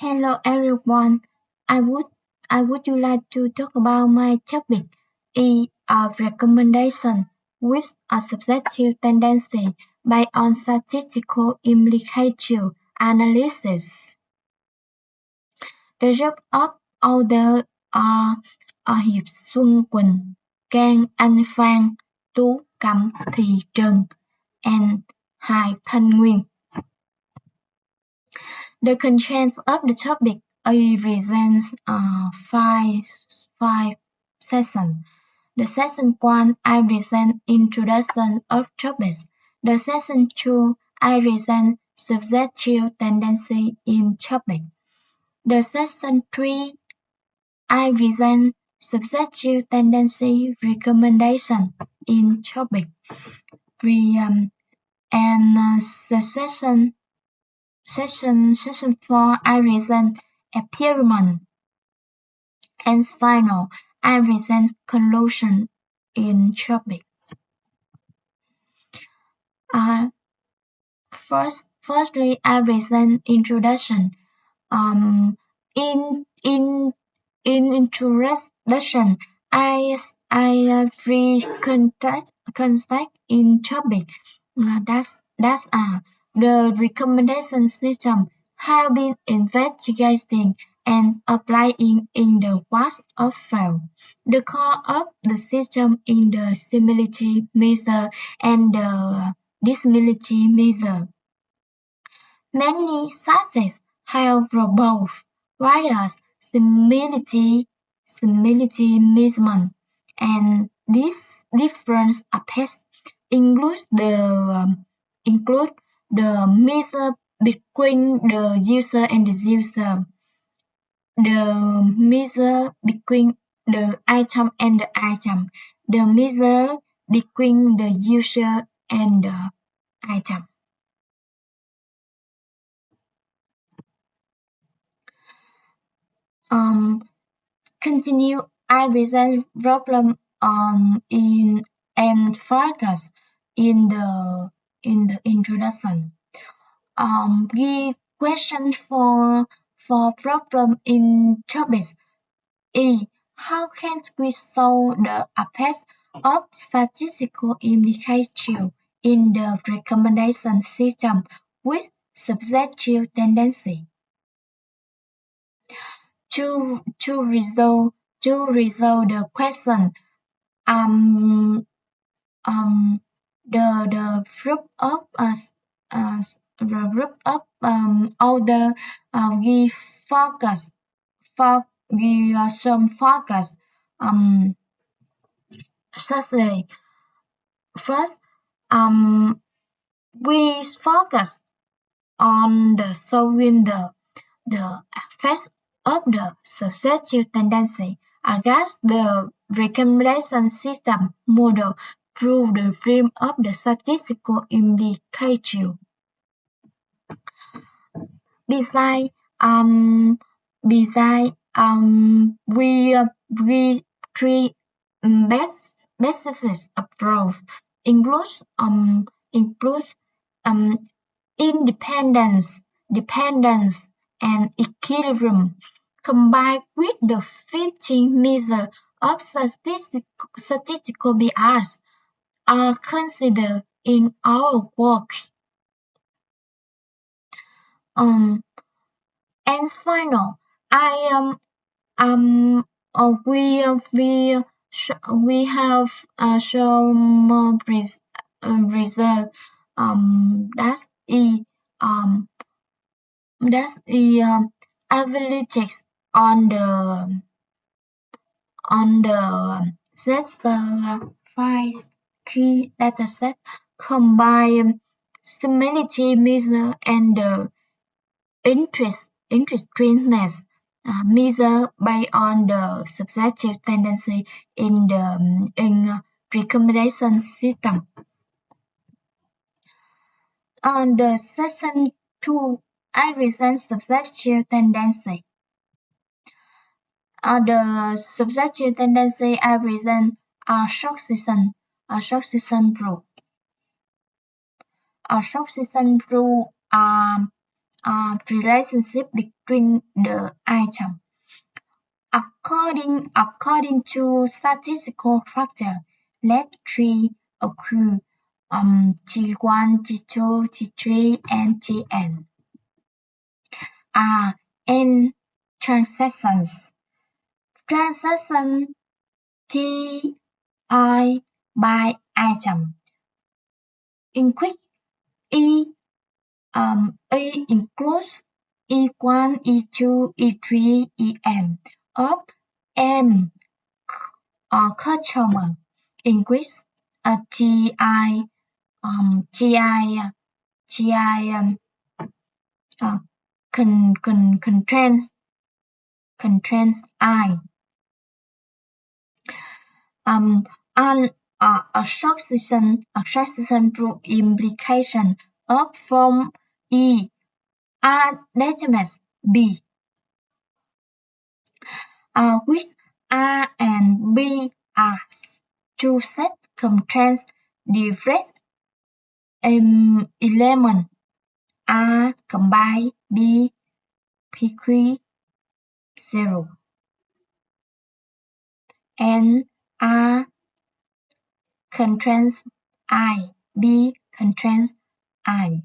Hello everyone. I would you like to talk about my topic E of recommendation with a subjective tendency based on statistical implication analysis. The job of authors are Hiệp Xuân Quỳnh, Cang Anh Phan, Tú Cẩm Thị Trần, and Hải Thanh Nguyên. The contents of the topic represents five sessions. The session 1 I present introduction of topics. The session 2 I present subjective tendency in topic. The session 3 I present subjective tendency recommendation in topic. The session 4 I present experiment. And final, I present conclusion in topic. Firstly, I present introduction. In introduction, I free contact in topic. That's the recommendation system have been investigating and applying in the past of field. The core of the system in the similarity measure and the dissimility measure. Many sources have proposed various simility measurement, and these different aspects include the measure between the user and the user, the measure between the item and the item, the measure between the user and the item. Continue I resolve problem in and focus in the introduction. Give question for problem in topics. E. How can we solve the effects of statistical implication in the recommendation system with subjective tendency? To resolve the question, the group of other give focus give some focus such first we focus on the solving the effects of the subjective tendency against the recommendation system model through the frame of the statistical implication. Besides, we three best approach includes independence, dependence, and equilibrium, combined with the 15 measures of statistical bias, are considered in our work. And final, we have some result that's the analytics on the sets five key dataset combine similarity measure and the interestedness measure based on the subjective tendency in the recommendation system. On the session 2, I present subjective tendency. The subjective tendency I present are short season rule. A short season rule relationship between the items. According to statistical factor, let three occur T1, T2, T3, and Tn are n transactions. Transaction Ti by item include E includes E1, E2, E3, En of M customer increase GI contains I and association through implication of form E are determinants B which A and B are two sets contains different element A combine B PQ 0 and A contains I B contains I.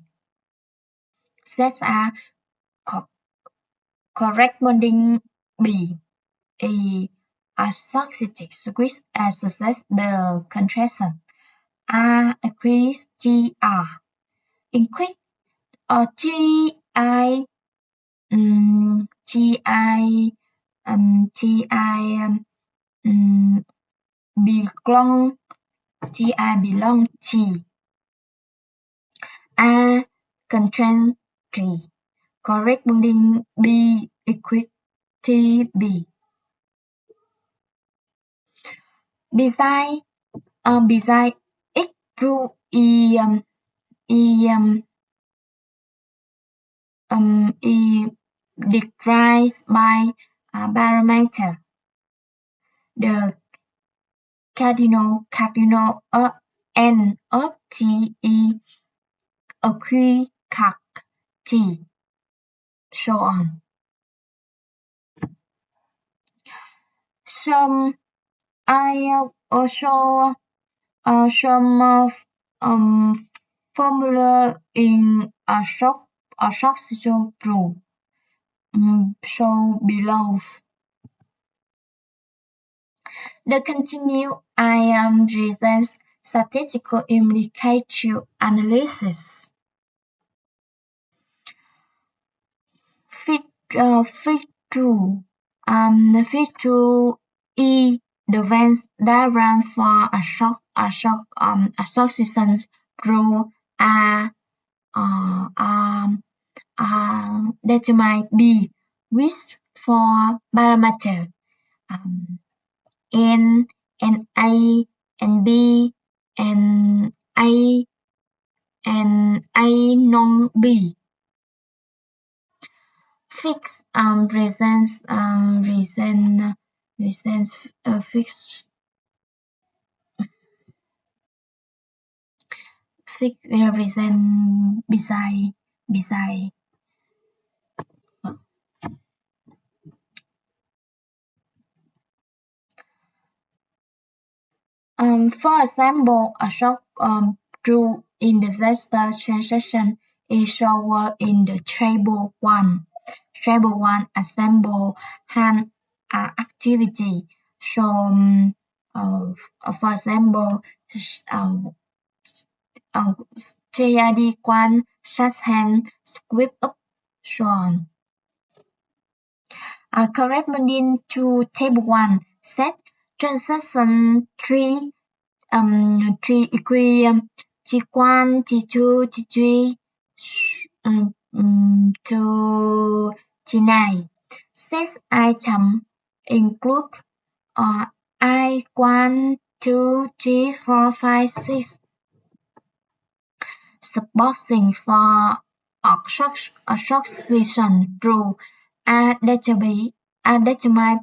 Sets are corresponding B A associated with associates the contraction R equals GR increase or GI GI GI belong GI belong T A contain T corresponding B equals TB. Besides X through decreased by parameter. The cardinal n of T occur T, so on. Some I also some formula in a social proof. So below. The continued IAM reasons statistical implicative analysis. Fit 2 E the Venn diagram for associations through determine B which for parameter N and A and B and A non B. Fix presents fix represent beside for example, a shock through in disaster transaction is shown in the table 1. Table 1 example hand activity. So, for example, TID1 shut hand sweep up, so on. Corresponding to table 1, set transaction 3 equal T1, T2, T3 to T9. Set item include I1, 2, 3, 4, 5, 6. Supposing for association through A determine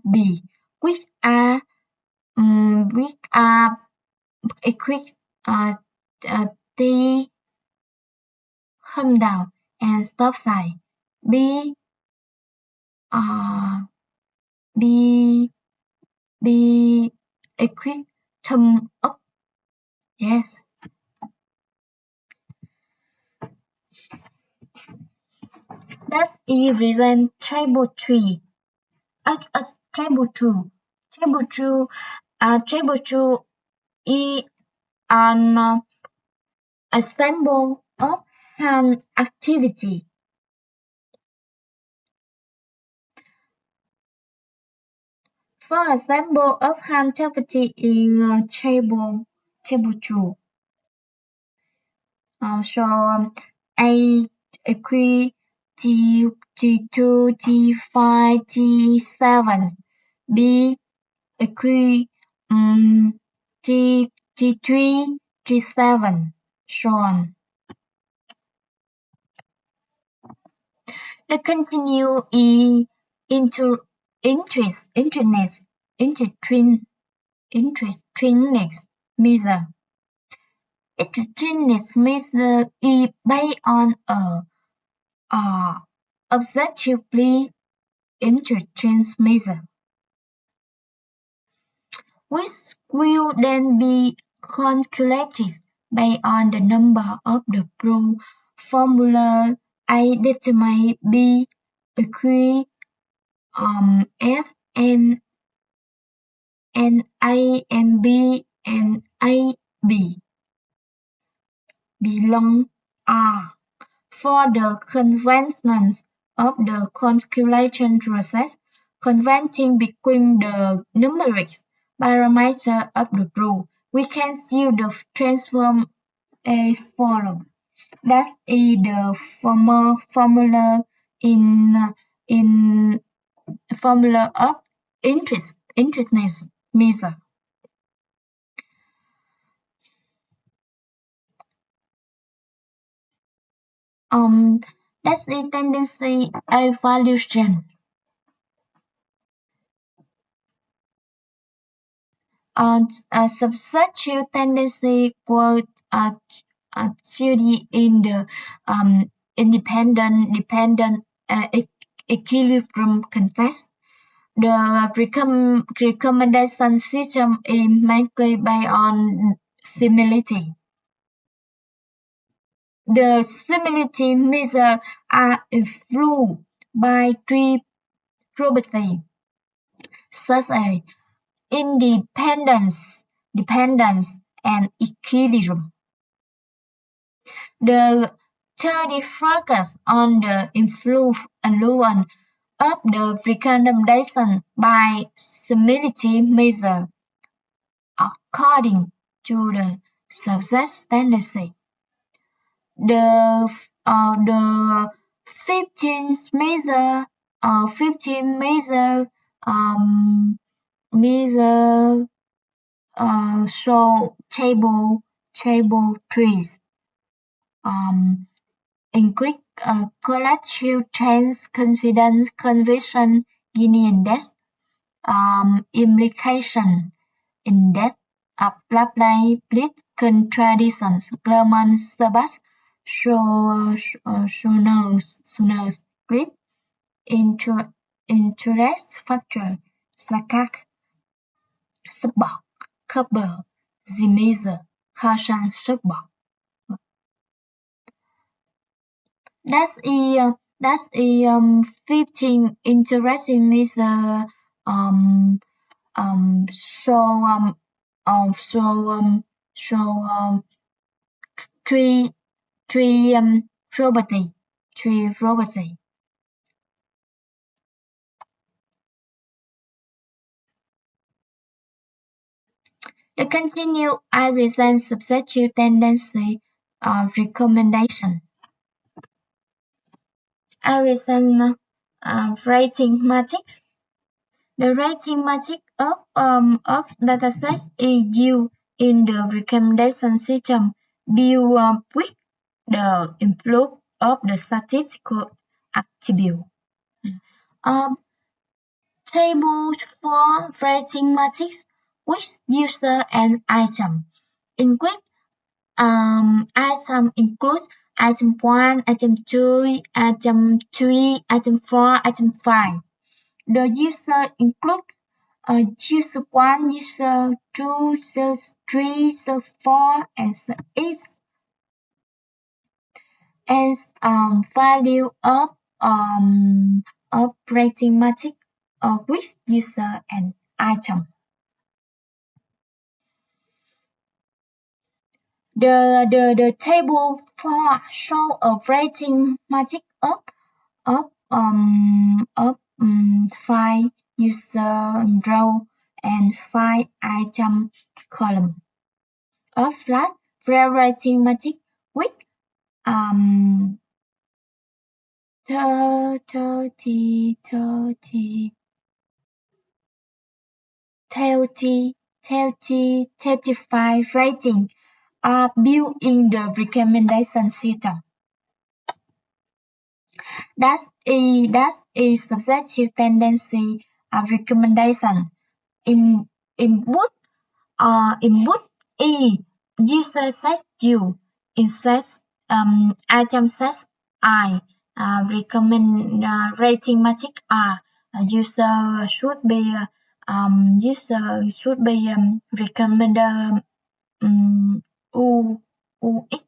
B, which are equipped T home down and stop sign. be uh, be be a quick thumb up. Yes. That's a reason table tree. A table two. Table two is an example of an activity. For example of an activity in table two. So A equal G2, G5, G7. B equal G3, G7, so on. The continue is internet measure. Internet measure is based on a objectively interchange measure, which will then be calculated based on the number of the formula A determine B equal F and A and B and A B belong R. For the convenience of the calculation process, converting between the numeric parameters of the rule, we can use the transform as follows. That is the formula in formula of interest measure. That's the tendency evaluation. A substitute tendency quote study in the dependent equilibrium context. The recommendation system is mainly based on similarity. The similarity measures are influenced by three properties, such as independence, dependence, and equilibrium. The study focuses on the influence of the recommendation by similarity measure according to the success tendency. The 15 measure show table trees include collective trends, confidence, conviction, Gini index, implication index, apply split contradictions, Lerman Sabas, Schoner's clip, interest factor, Sakak, support, couple, the measure, caution support. That's a 15 interesting measure um so three property. The continued I-resent substitute tendency recommendation. I-resent rating matrix. The rating matrix of datasets is used in the recommendation system build with the influx of the statistical attribute. Tables for rating matrix with user and item. Item includes item 1, item 2, item 3, item 4, item 5. The user includes user 1, user 2, user 3, user 4, and so each as value of arithmetic of which user and item. The table for show a rating magic of 5 user row and 5 item column of flat rating magic with 30 35 rating are built in the recommendation system. That is subjective tendency recommendation. Input E user set U insert item set I recommend rating matrix R user should be recommended U UX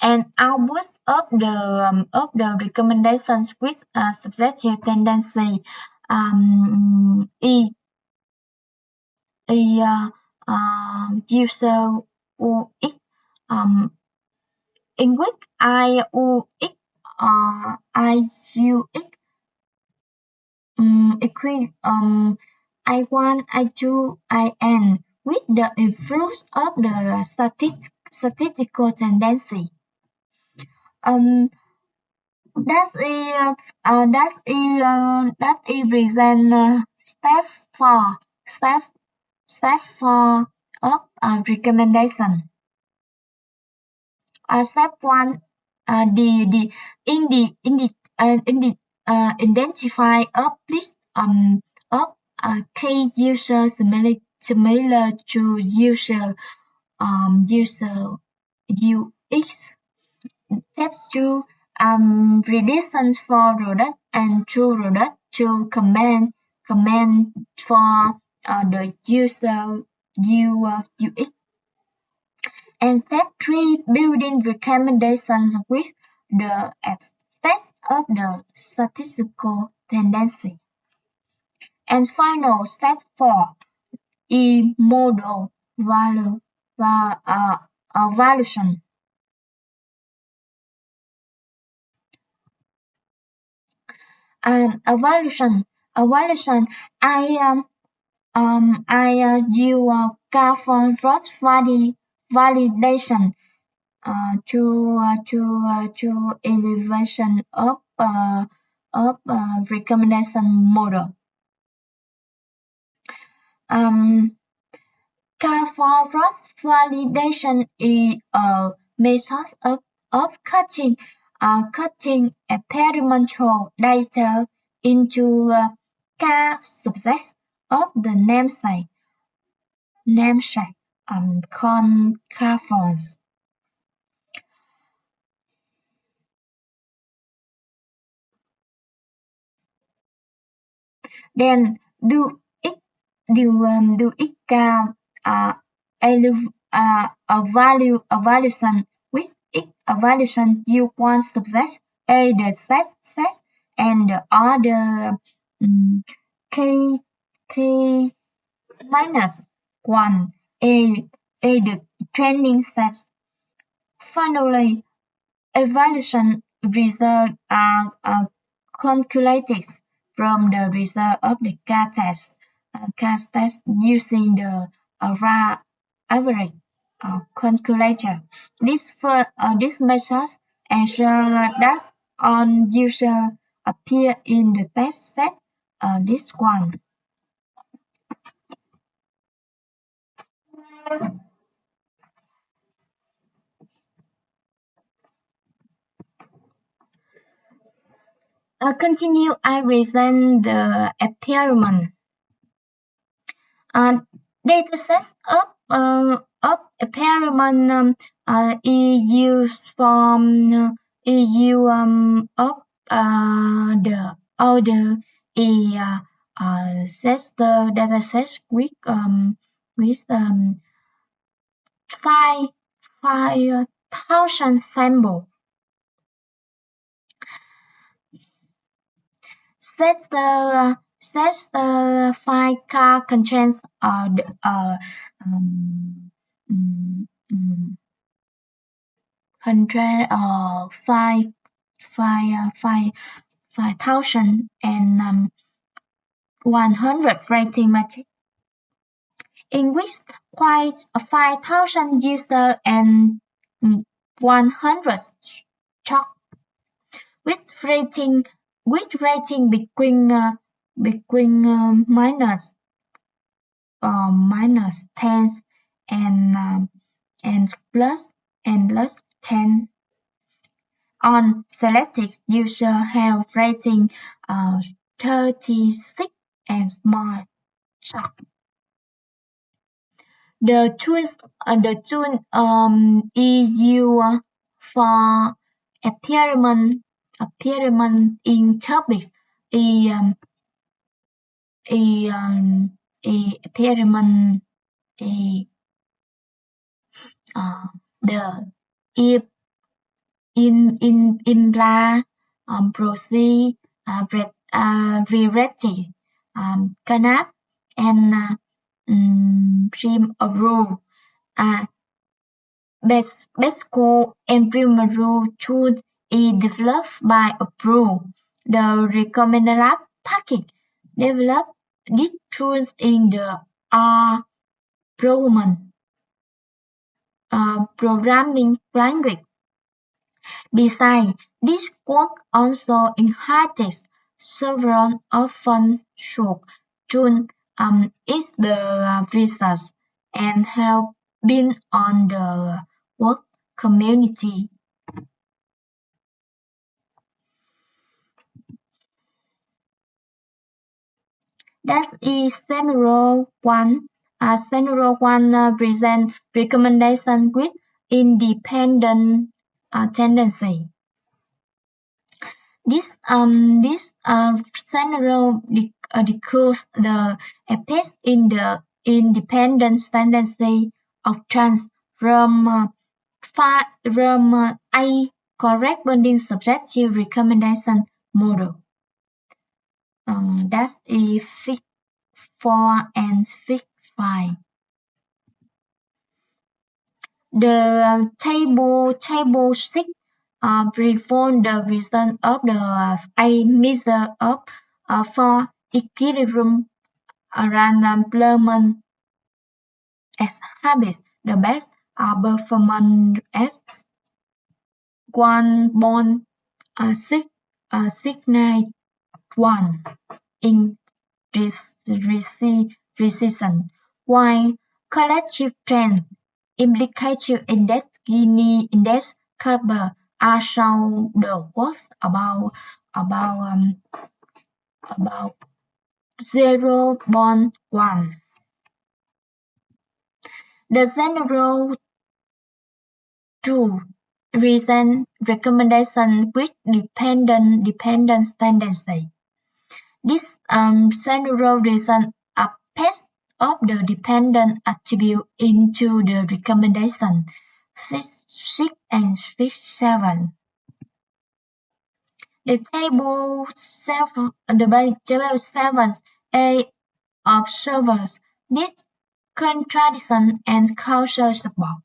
and output of the recommendations with subjective tendency user UX in which IUX IUX equal I1 I2 IN with the influence of the statistical tendency. That is reason step 4 of recommendation. Step 1 identify a list of key users similar to user UX. Step 2 predictions for product and true product to comment for the user UX. And step 3 building recommendations with the effect of the statistical tendency. And final step 4 model evaluation. Evaluation. I use carbon rot validation to elevation of recommendation model. Carbon validation is a method of cutting experimental data into subsets of the namesake called carbons. Then do it evaluation with evaluation you want subset A the set and the other k minus 1 a the training set. Finally, evaluation results are calculated from the result of the CAS test using the average calculator. This method ensures that all users appear in the test set list 1. Continue I represent the experiment. Datasets of experiment is used from of the order is set the dataset with 5,000 samples. Set the file car contains contain five thousand and 100 rating matrix, in which 5,000 users and 100 stock with rating between minus 10 and plus 10. On selected users have rating 36 and small stock. The tool is used for experiment in topics. Experiment the if imply proceed relative canap and prim rule Besco Embryomero tool is developed by Approve. The recommended lab package developed these tools in the R programming language. Besides, this work also enhances several open source tools is the research and help build on the work community. That is Scenario 1. Scenario 1 presents recommendations with independent tendency. This scenario decreases the effects in the independent tendency of trans from a corresponding subjective recommendation model. That is Fig 4 and Fig 5. The table 6 performs the result of the a measure of for equilibrium random employment as habits. The best performance as 1.691 in precision, while collective trend, implicative index, Gini index, cover are shown the works about 0.1. The general 2 reason recommendation with dependent tendency. This general reason appends of the dependent attribute into the recommendation. Fig 6 and Fig 7. The table 7 A observers this contradiction and cultural support.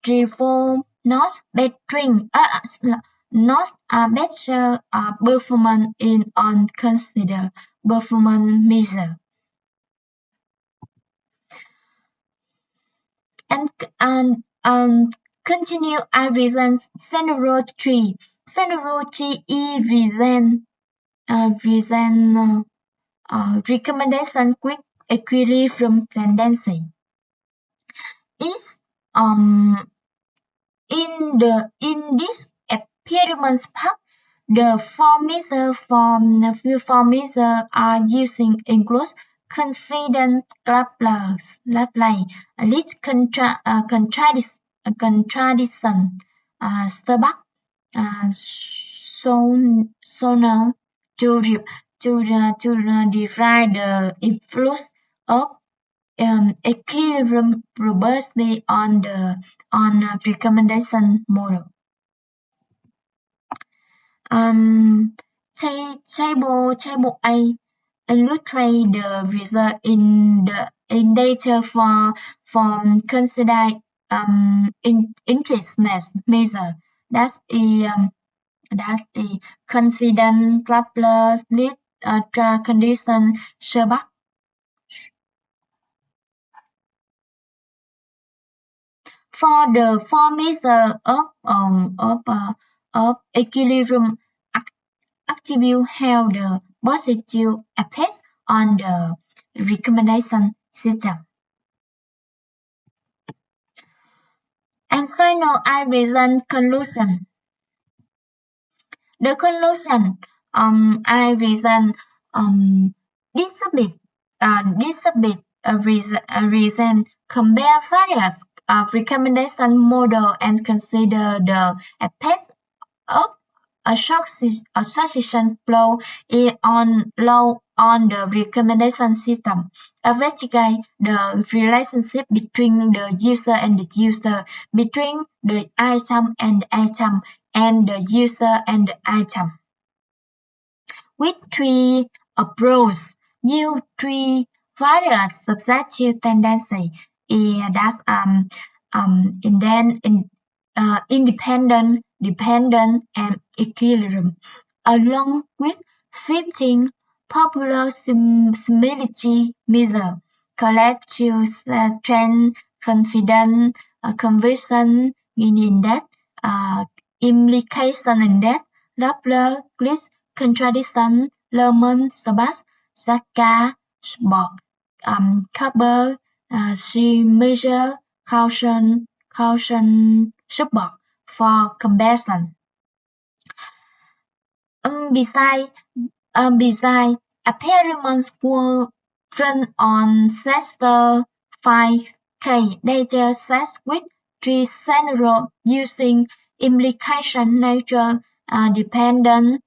Reform not bettering not better performance in on consider performance measure. And continue our reasons. Scenario 3. Scenario 3 is recommendation quick equilibrium tendency. Is in this experiments part, the four measures are using include Confident Lapley, least contradiction, Starbuck, sonar to derive the influence of equilibrium robustly on recommendation model. Table A illustrate the result in data considered interestness measure. That's a confident Kepler lead condition Sherlock. For the measure of equilibrium attribute have the positive effect on the recommendation system. And final, I reason conclusion. The conclusion, I reason reason compare various recommendation model and consider the effect of a succession flow on the recommendation system. Investigate the relationship between the user and the user, between the item and the item, and the user and the item. With three approaches, yield three various subjective tendencies that's independent, dependent, and equilibrium, along with 15 popular similitude measures, collective strength, confidence, conviction index, implication index, Doppler glitch contradiction, Lerman Sabas, Saka, Borg, Cooper, she measure caution support for comparison. Besides, experiments were run on Sester 5K data sets with three scenarios using implication nature dependent,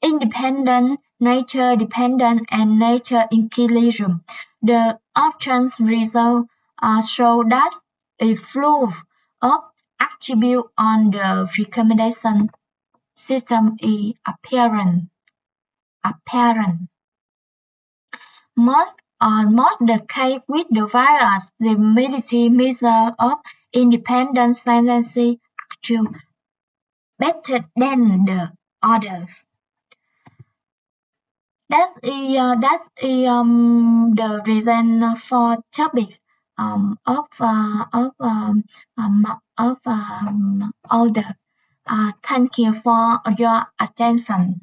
independent, nature dependent, and nature equilibrium. The options result show that a flow of attribute on the recommendation system is apparent. Most the case with the various similitude measure of independent tendency actually better than the others. That's the reason for topics of order. Thank you for your attention.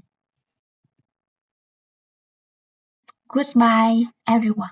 Goodbye, everyone.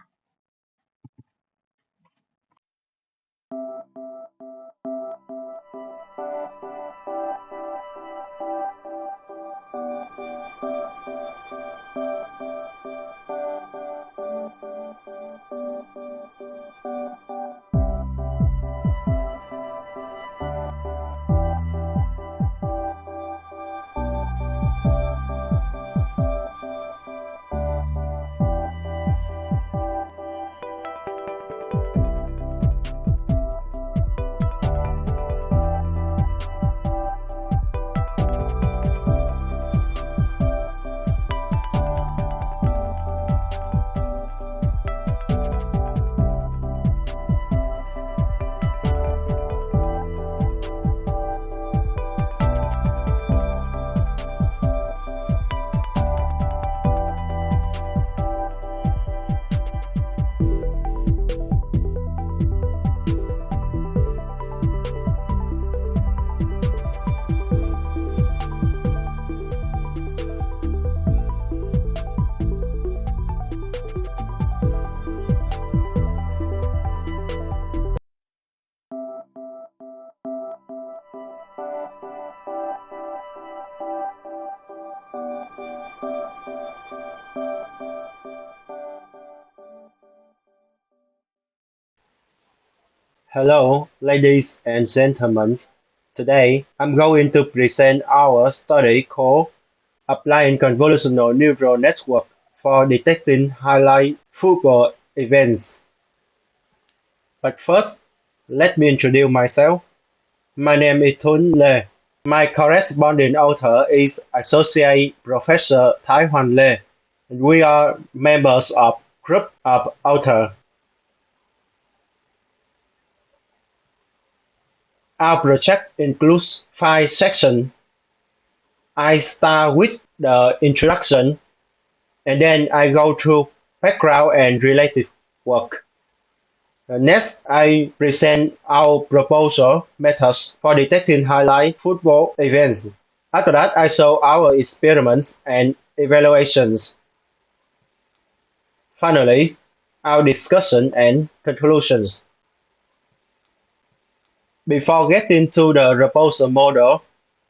Hello, ladies and gentlemen. Today, I'm going to present our study called Applying Convolutional Neural Network for Detecting Highlight Football Events. But first, let me introduce myself. My name is Thun Le. My corresponding author is Associate Professor Tai Hwan Le. We are members of group of authors. Our project includes 5 sections. I start with the introduction, and then I go through background and related work. Next, I present our proposal methods for detecting highlight football events. After that, I show our experiments and evaluations. Finally, our discussion and conclusions. Before getting to the proposal model,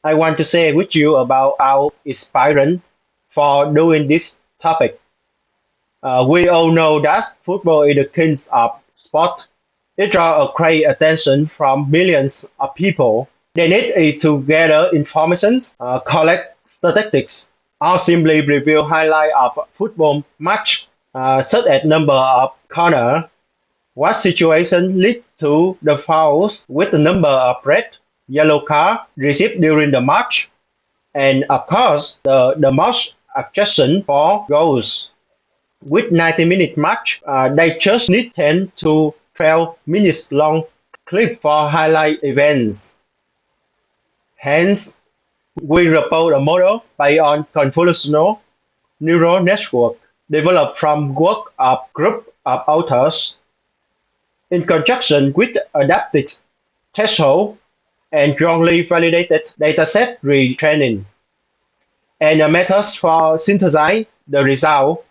I want to share with you about our experience for doing this topic. We all know that football is the king of sport. It draws a great attention from millions of people. They need it to gather information, collect statistics, or simply review highlights of football match, such as number of corners, what situation lead to the fouls with the number of red, yellow card received during the match, and of course the most adjustment for goals. With 90-minute match, they just need 10 to 12 minutes long clip for highlight events. Hence, we propose a model based on convolutional neural network developed from work of group of authors in conjunction with adapted threshold and wrongly validated dataset retraining, and the methods for synthesizing the result.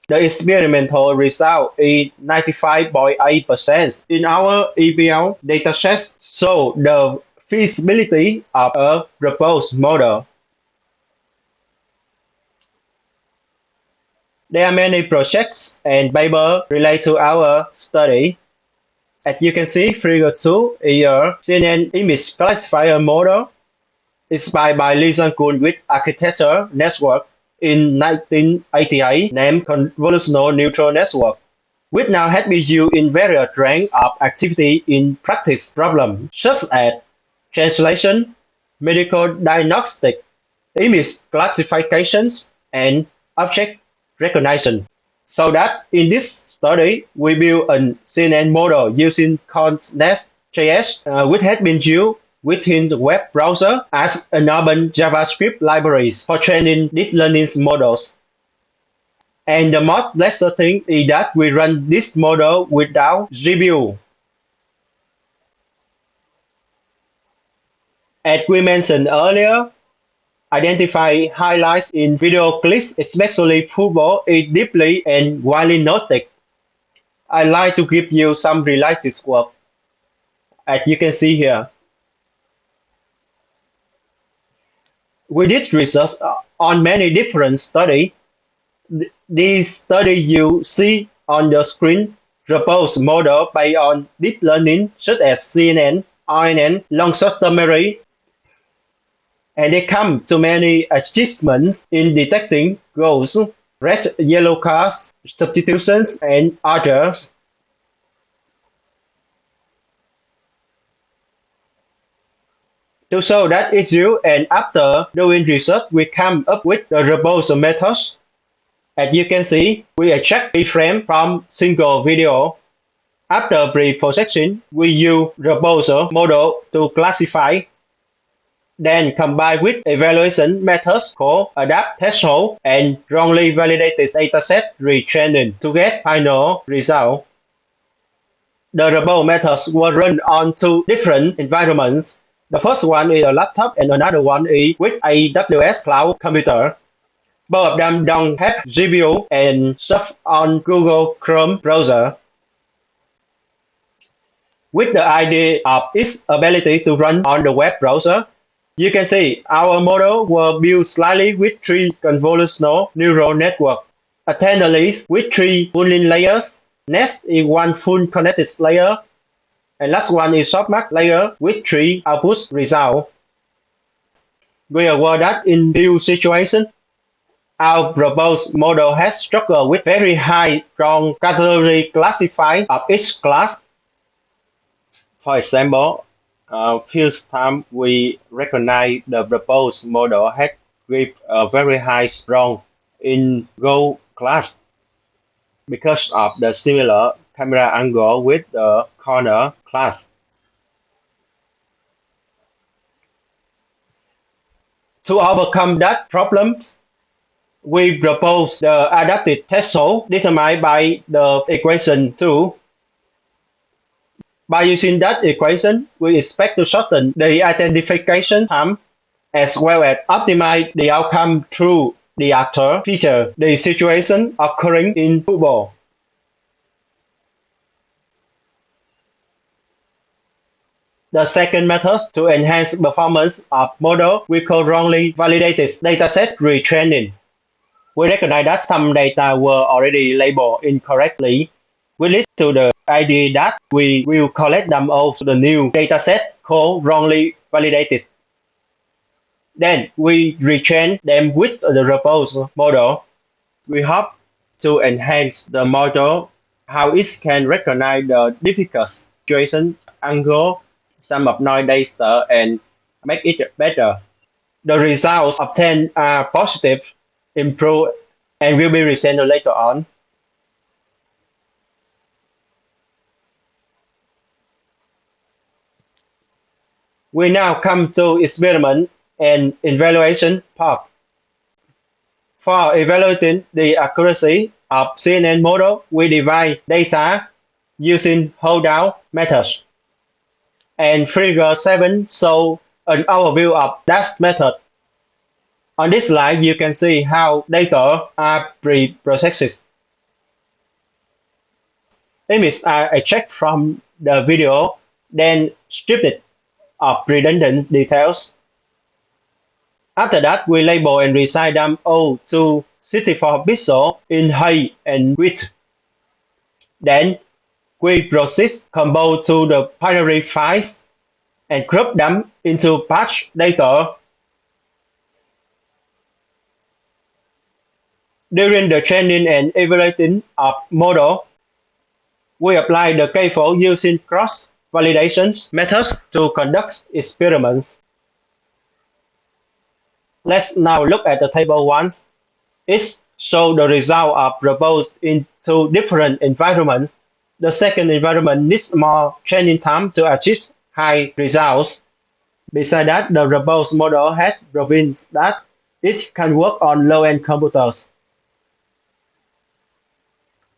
The experimental result is 95.8% in our EBL dataset, so the feasibility of a proposed model. There are many projects and papers related to our study. As you can see, figure 2 is a CNN image classifier model inspired by Lee Sun-kun with architecture network in 1988 named Convolutional Neural Network, which now has been used in various range of activity in practice problems such as translation, medical diagnostic, image classifications, and object recognition. So that in this study, we build a CNN model using Nest.js, which has been used within the web browser as an open JavaScript library for training deep learning models. And the most blessed thing is that we run this model without review. As we mentioned earlier, identify highlights in video clips, especially football, is deeply and widely noted. I'd like to give you some related work, as you can see here. We did research on many different studies. These studies you see on the screen propose model based on deep learning such as CNN, RNN, long-short memory, and they come to many achievements in detecting goals, red, yellow cards, substitutions, and others. To show that issue, and after doing research, we come up with the proposal methods. As you can see, we extract keyframe from single video. After pre-processing, we use proposal model to classify, then combine with evaluation methods called adapt threshold and wrongly validated dataset retraining to get final result. The proposed methods were run on 2 different environments. The first one is a laptop and another one is with AWS cloud computer. Both of them don't have GPU and serve on Google Chrome browser. With the idea of its ability to run on the web browser, you can see our model was built slightly with 3 convolutional neural networks. Attend the list with 3 pooling layers. Next is 1 full connected layer, And last one is softmax layer with 3 output results. We aware that in few situations, our proposed model has struggled with very high wrong category classified of each class. For example, first time we recognize the proposed model had with a very high wrong in Go class because of the similar camera angle with the corner class. To overcome that problem, we propose the adaptive threshold determined by the equation 2. By using that equation, we expect to shorten the identification time as well as optimize the outcome through the actor feature, the situation occurring in football. The second method to enhance performance of model we call wrongly validated dataset retraining. We recognize that some data were already labeled incorrectly, which leads to the idea that we will collect them off the new dataset called wrongly validated. Then we retrain them with the proposed model. We hope to enhance the model how it can recognize the difficult situation, angle, some of noise data, and make it better. The results obtained are positive, improved, and will be presented later on. We now come to experiment and evaluation part. For evaluating the accuracy of CNN model, we divide data using hold-down methods. And figure 7 shows an overview of that method. On this slide, you can see how data are pre-processed. Images are extracted from the video, then stripped of redundant details. After that, we label and resize them all to 64 pixels in height and width. Then, we proceed compose to the binary files and group them into patch data. During the training and evaluating of model, we apply the K4 using cross-validation methods to conduct experiments. Let's now look at the table 1. It shows the result of proposed in two different environments. The second environment needs more training time to achieve high results. Besides that, the proposed model has proven that it can work on low-end computers.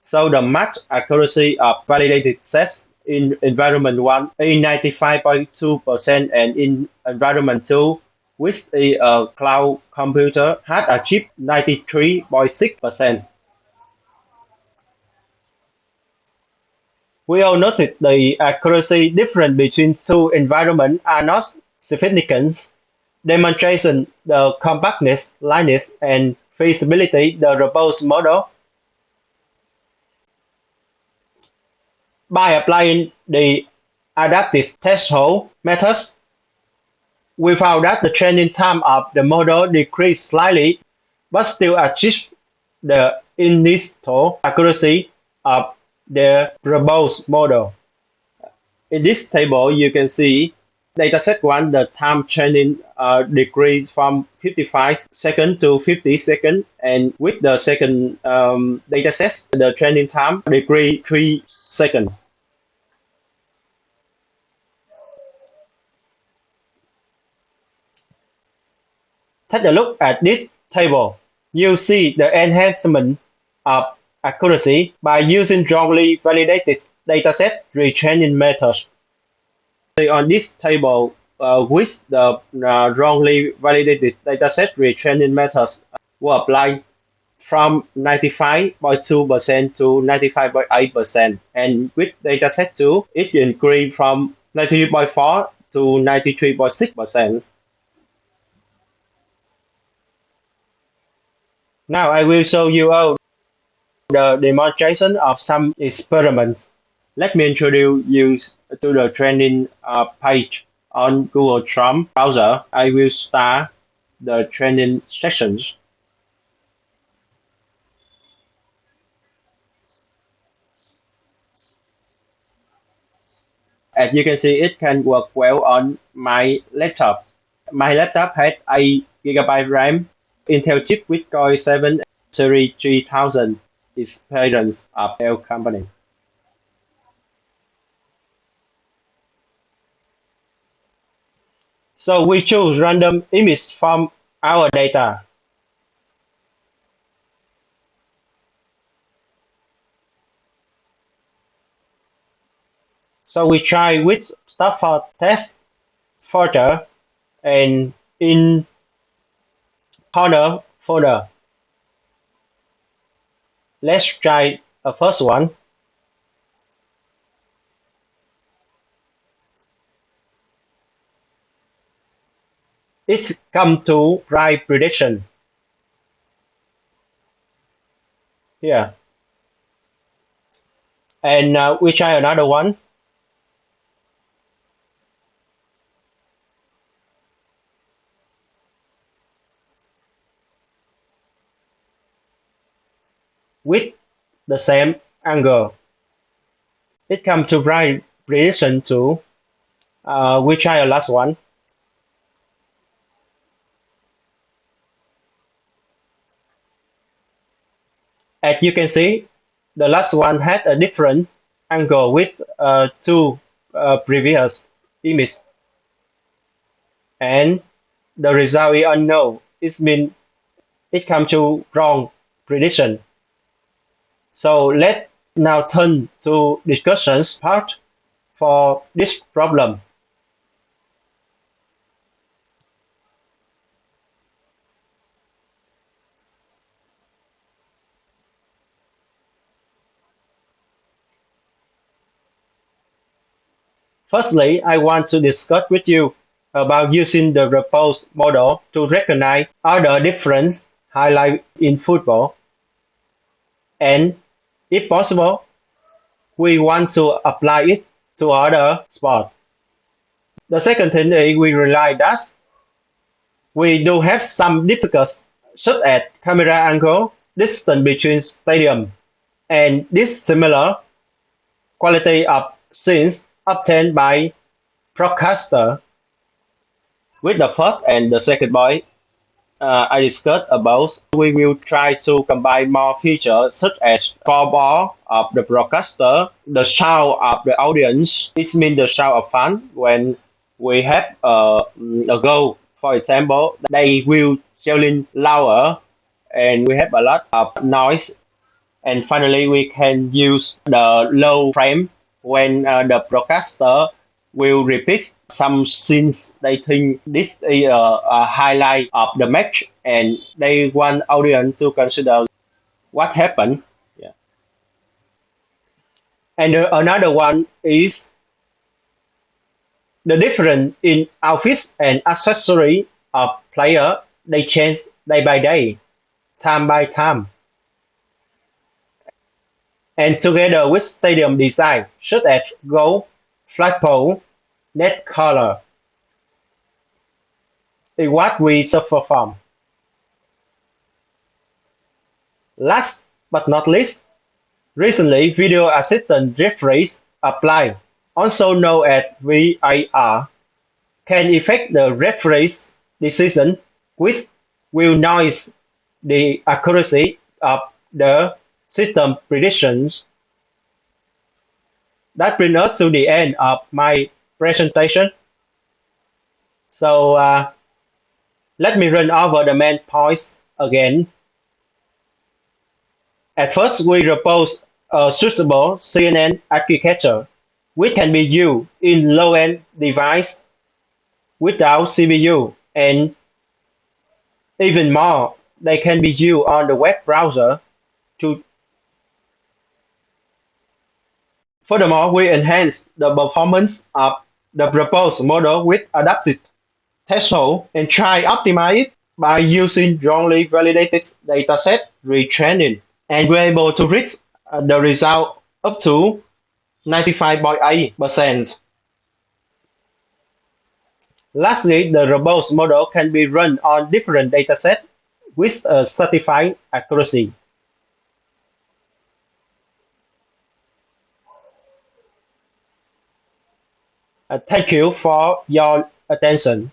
So the max accuracy of validated sets in environment 1 is 95.2% and in environment 2 with a cloud computer had achieved 93.6%. We all noted the accuracy difference between two environments are not significant. Demonstration the compactness, lightness, and feasibility the proposed model. By applying the adaptive threshold methods, we found that the training time of the model decreased slightly, but still achieved the initial accuracy of the proposed model. In this table, you can see dataset 1, the time training decreased from 55 seconds to 50 seconds, and with the second dataset, the training time decreased 3 seconds. Take a look at this table. You see the enhancement of accuracy by using wrongly validated dataset retraining methods. On this table, with the wrongly validated dataset retraining methods were applied from 95.2% to 95.8%, and with dataset 2, it increased from 93.4% to 93.6%. Now I will show you all the demonstration of some experiments. Let me introduce you to the training page on Google Chrome browser. I will start the training sessions. As you can see, it can work well on my laptop. My laptop has 8 GB RAM, Intel chip with Core i7 Series 3000 is parents of Intel company. So we choose random image from our data. So we try with Stafford test folder and in corner folder. Let's try the first one. It's come to price prediction. Here. And we try another one. With the same angle. It comes to price prediction too. We try the last one. As you can see, the last one had a different angle with two previous images. And the result is unknown. It means it comes to wrong prediction. So let's now turn to discussions part for this problem. Firstly, I want to discuss with you about using the repose model to recognize other difference highlighted in football. And if possible, we want to apply it to other sports. The second thing is we realize that we do have some difficulties such as camera angle, distance between stadium, and dissimilar quality of scenes obtained by broadcaster. With the first and the second point I discussed above, we will try to combine more features such as scoreboard of the broadcaster, the sound of the audience. It means the sound of fun when we have a goal. For example, they will yelling louder and we have a lot of noise. And finally, we can use the low frame when the broadcaster will repeat some scenes. They think this is a highlight of the match and they want audience to consider what happened. Yeah. And another one is the difference in outfits and accessory of player. They change day by day, time by time. And together with stadium design, such as goal, flagpole, net color, is what we suffer from. Last but not least, recently video assistant referees applied, also known as VAR, can affect the referee's decision, which will noise the accuracy of the system predictions. That brings us to the end of my presentation. So let me run over the main points again. At first, we propose a suitable CNN architecture, which can be used in low-end devices without CPU, and even more, they can be used on the web browser. Furthermore, we enhance the performance of the proposed model with adaptive threshold and try optimize it by using wrongly validated dataset retraining. And we're able to reach the result up to 95.8%. Lastly, the robust model can be run on different datasets with a certified accuracy. Thank you for your attention.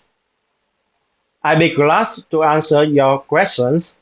I'll be glad to answer your questions.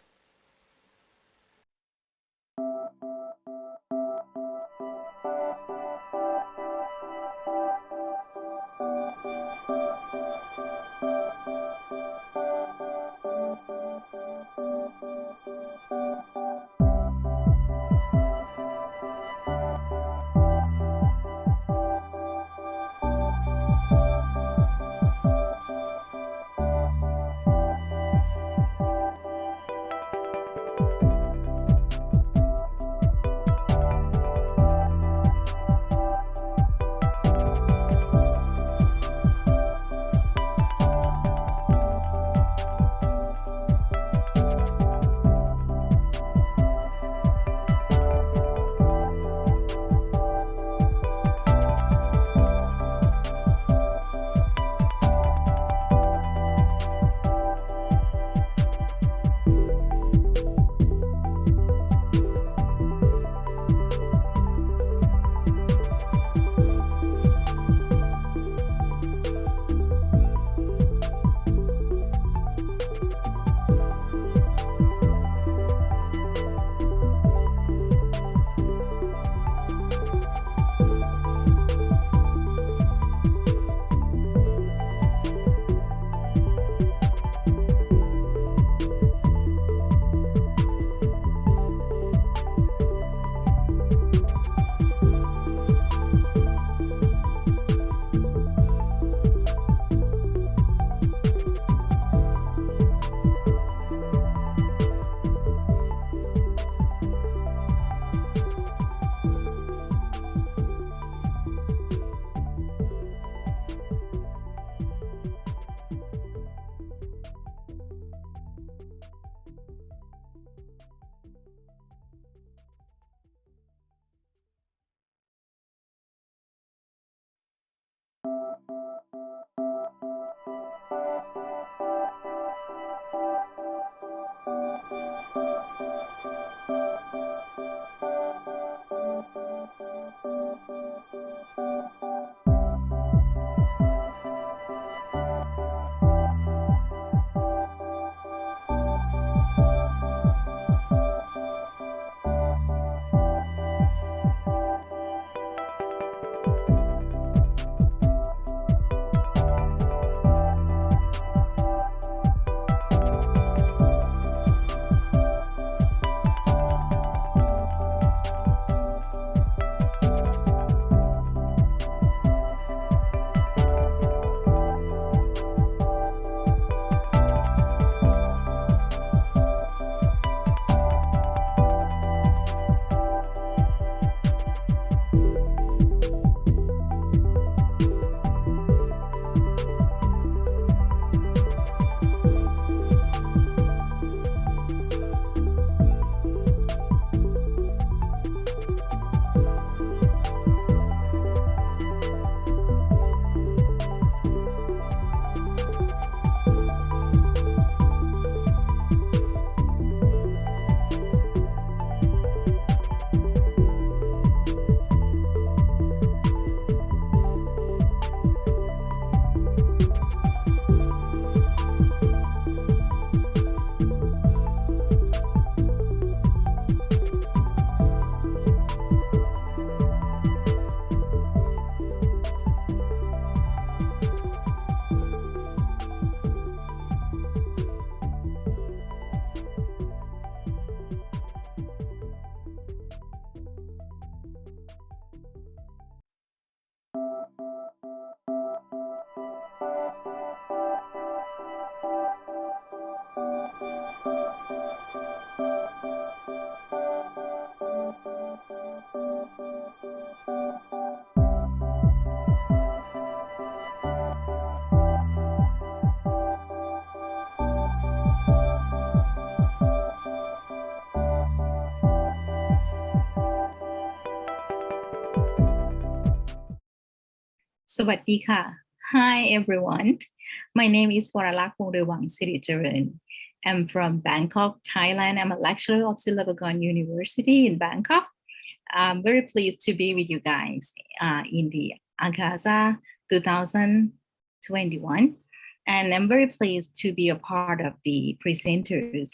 Sawadika. Hi everyone. My name is Waralak Mudewang Siricharan. I'm from Bangkok, Thailand. I'm a lecturer of Silpakorn University in Bangkok. I'm very pleased to be with you guys in the Iccasa 2021. And I'm very pleased to be a part of the presenters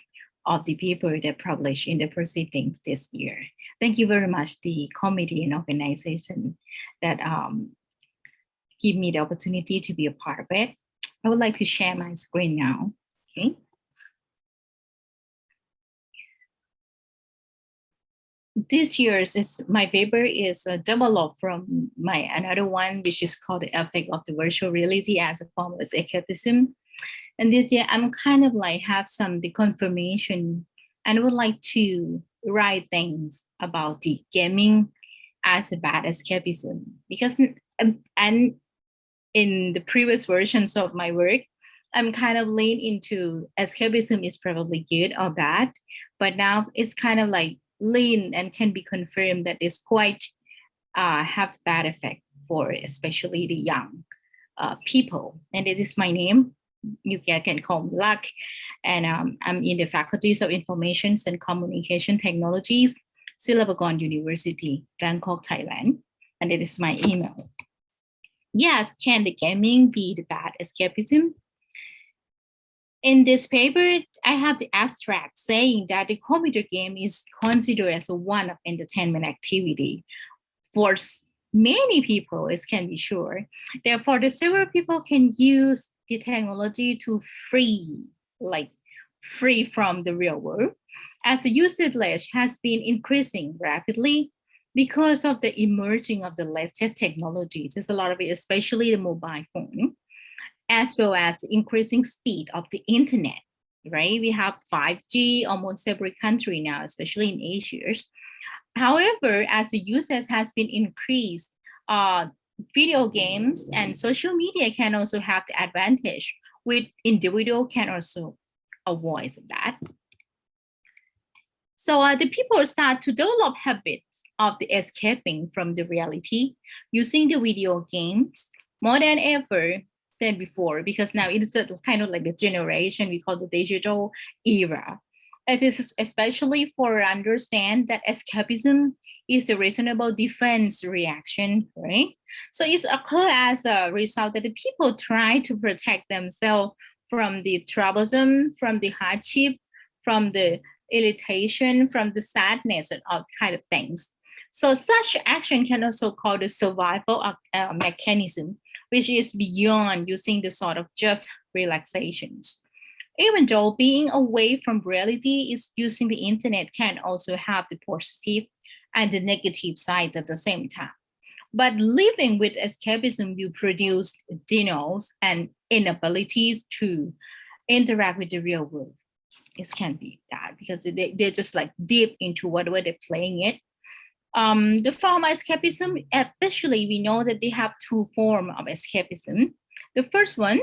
of the paper that published in the proceedings this year. Thank you very much, the committee and organization that give me the opportunity to be a part of it. I would like to share my screen now. Okay. This year's my paper is developed from my another one, which is called the effect of the virtual reality as a form of escapism. And this year I'm kind of like have some the confirmation and would like to write things about the gaming as a bad escapism, because and in the previous versions of my work, I'm kind of lean into escapism is probably good or bad, but now it's kind of like lean and can be confirmed that it's quite have bad effect for especially the young people. And it is my name. You can call me Luck, and I'm in the faculties of Informations and Communication Technologies, Silpakorn University, Bangkok, Thailand, and it is my email. Yes, can the gaming be the bad escapism? In this paper, I have the abstract saying that the computer game is considered as one of entertainment activity. For many people, it can be sure. Therefore, the several people can use the technology to free from the real world, as the usage has been increasing rapidly because of the emerging of the latest technologies. There's a lot of it, especially the mobile phone, as well as the increasing speed of the internet, right? We have 5G almost every country now, especially in Asia. However, as the usage has been increased, video games and social media can also have the advantage, which individual can also avoid that. So the people start to develop habits of the escaping from the reality using the video games more than ever than before, because now it's kind of like the generation we call the digital era. It is especially for understand that escapism is the reasonable defense reaction, right? So it's occur as a result that the people try to protect themselves from the troublesome, from the hardship, from the irritation, from the sadness and all kind of things. So such action can also call the survival mechanism, which is beyond using the sort of just relaxations. Even though being away from reality is using the internet can also have the positive and the negative side at the same time. But living with escapism will produce denials and inabilities to interact with the real world. It can be that because they're just like deep into whatever they're playing it. The form of escapism, especially we know that they have two forms of escapism. The first one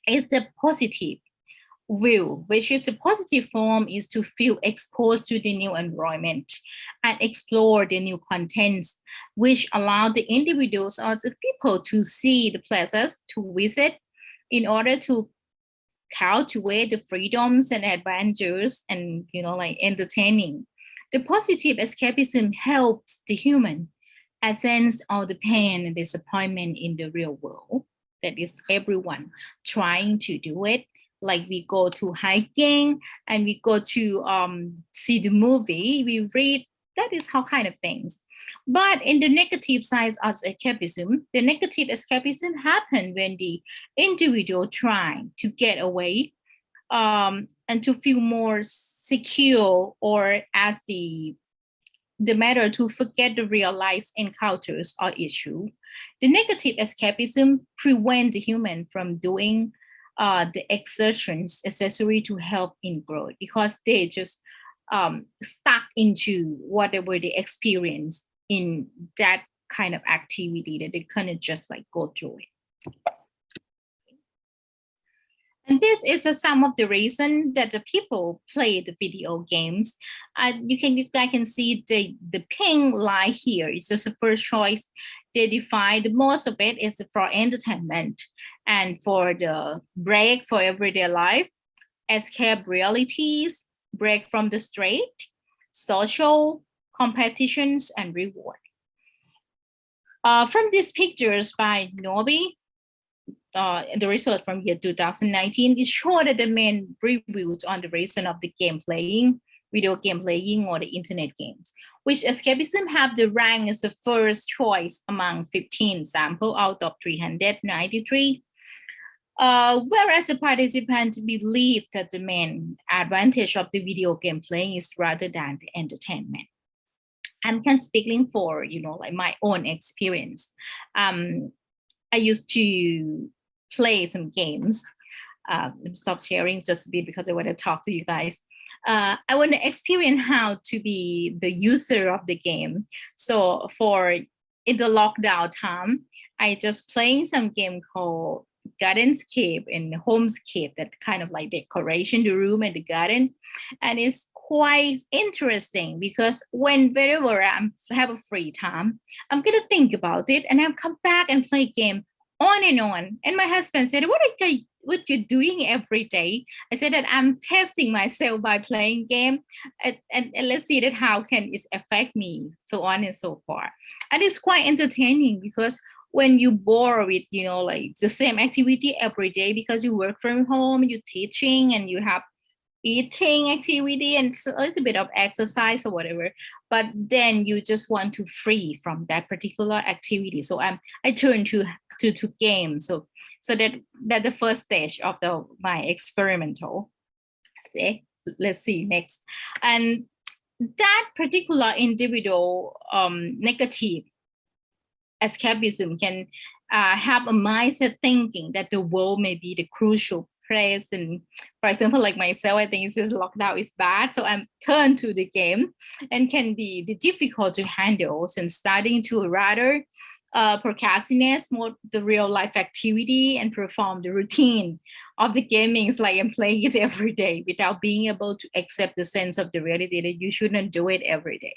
is the positive view, which is the positive form is to feel exposed to the new environment and explore the new contents, which allow the individuals or the people to see the places to visit in order to cultivate the freedoms and adventures and like entertaining. The positive escapism helps the human a sense of the pain and disappointment in the real world. That is everyone trying to do it. Like we go to hiking and we go to see the movie, we read, that is how kind of things. But in the negative side of escapism, the negative escapism happen when the individual trying to get away and to feel more secure, or as the matter to forget the real life encounters or issue. The negative escapism prevent the human from doing the exertions necessary to help in growth, because they just stuck into whatever they experience in that kind of activity that they kind of just like go through it. And this is some of the reason that the people play the video games. You can see the pink line here. It's just the first choice they define the most of it is for entertainment and for the break for everyday life, escape realities, break from the straight, social, competitions, and reward. From these pictures by Nobi, the research from year 2019, it showed that the main reviews on the reason of the game playing, video game playing, or the internet games, which escapism have the rank as the first choice among 15 sample out of 393. Whereas the participants believe that the main advantage of the video game playing is rather than the entertainment. I'm kind of speaking for, like my own experience. I used to play some games. Stop sharing just a bit because I want to talk to you guys. I want to experience how to be the user of the game. So in the lockdown time, I just playing some game called Gardenscape and Homescape, that kind of like decoration, the room and the garden. And it's quite interesting because whenever I have a free time, I'm gonna think about it and I'll come back and play game on and on. And my husband said, what you doing every day? I said that I'm testing myself by playing game and let's see that how can it affect me, so on and so forth. And it's quite entertaining because when you bore with, like the same activity every day because you work from home, you're teaching and you have eating activity and a little bit of exercise or whatever, but then you just want to free from that particular activity. So I turn to games. So that the first stage of my experimental. Let's see next. And that particular individual negative escapism can have a mindset thinking that the world may be the crucial place. And for example, like myself, I think this lockdown is bad. So I'm turned to the game and can be difficult to handle and starting to rather procrastinate more the real life activity and perform the routine of the gaming. It's like I'm playing it every day without being able to accept the sense of the reality that you shouldn't do it every day.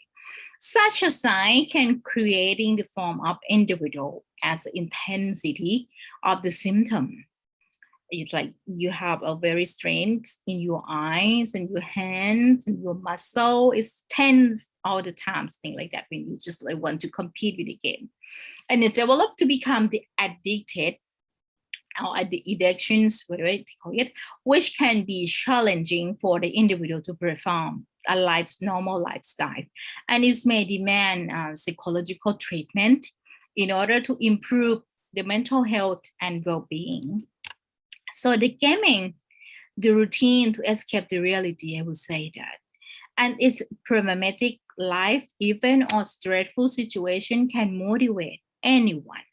Such a sign can creating the form of individual as intensity of the symptom. It's like you have a very strength in your eyes and your hands and your muscle is tense all the time, things like that, when you just like want to compete with the game. And it developed to become the addicted or the addictions, whatever you call it, which can be challenging for the individual to perform a normal lifestyle. And it may demand psychological treatment in order to improve the mental health and well-being. So the gaming, the routine to escape the reality, I would say that. And its problematic life, even or stressful situation can motivate anyone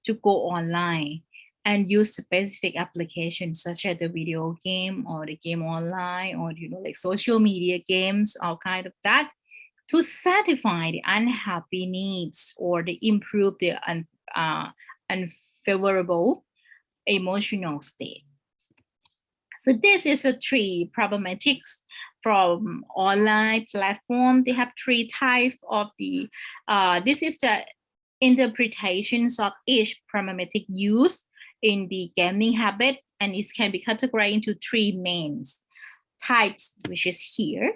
to go online and use specific applications such as the video game or the game online or like social media games, all kind of that, to satisfy the unhappy needs or to improve the unfavorable emotional state. So this is a three problematics from online platform. They have three types of the, this is the interpretations of each problematic use in the gaming habit, and it can be categorized into three main types, which is here.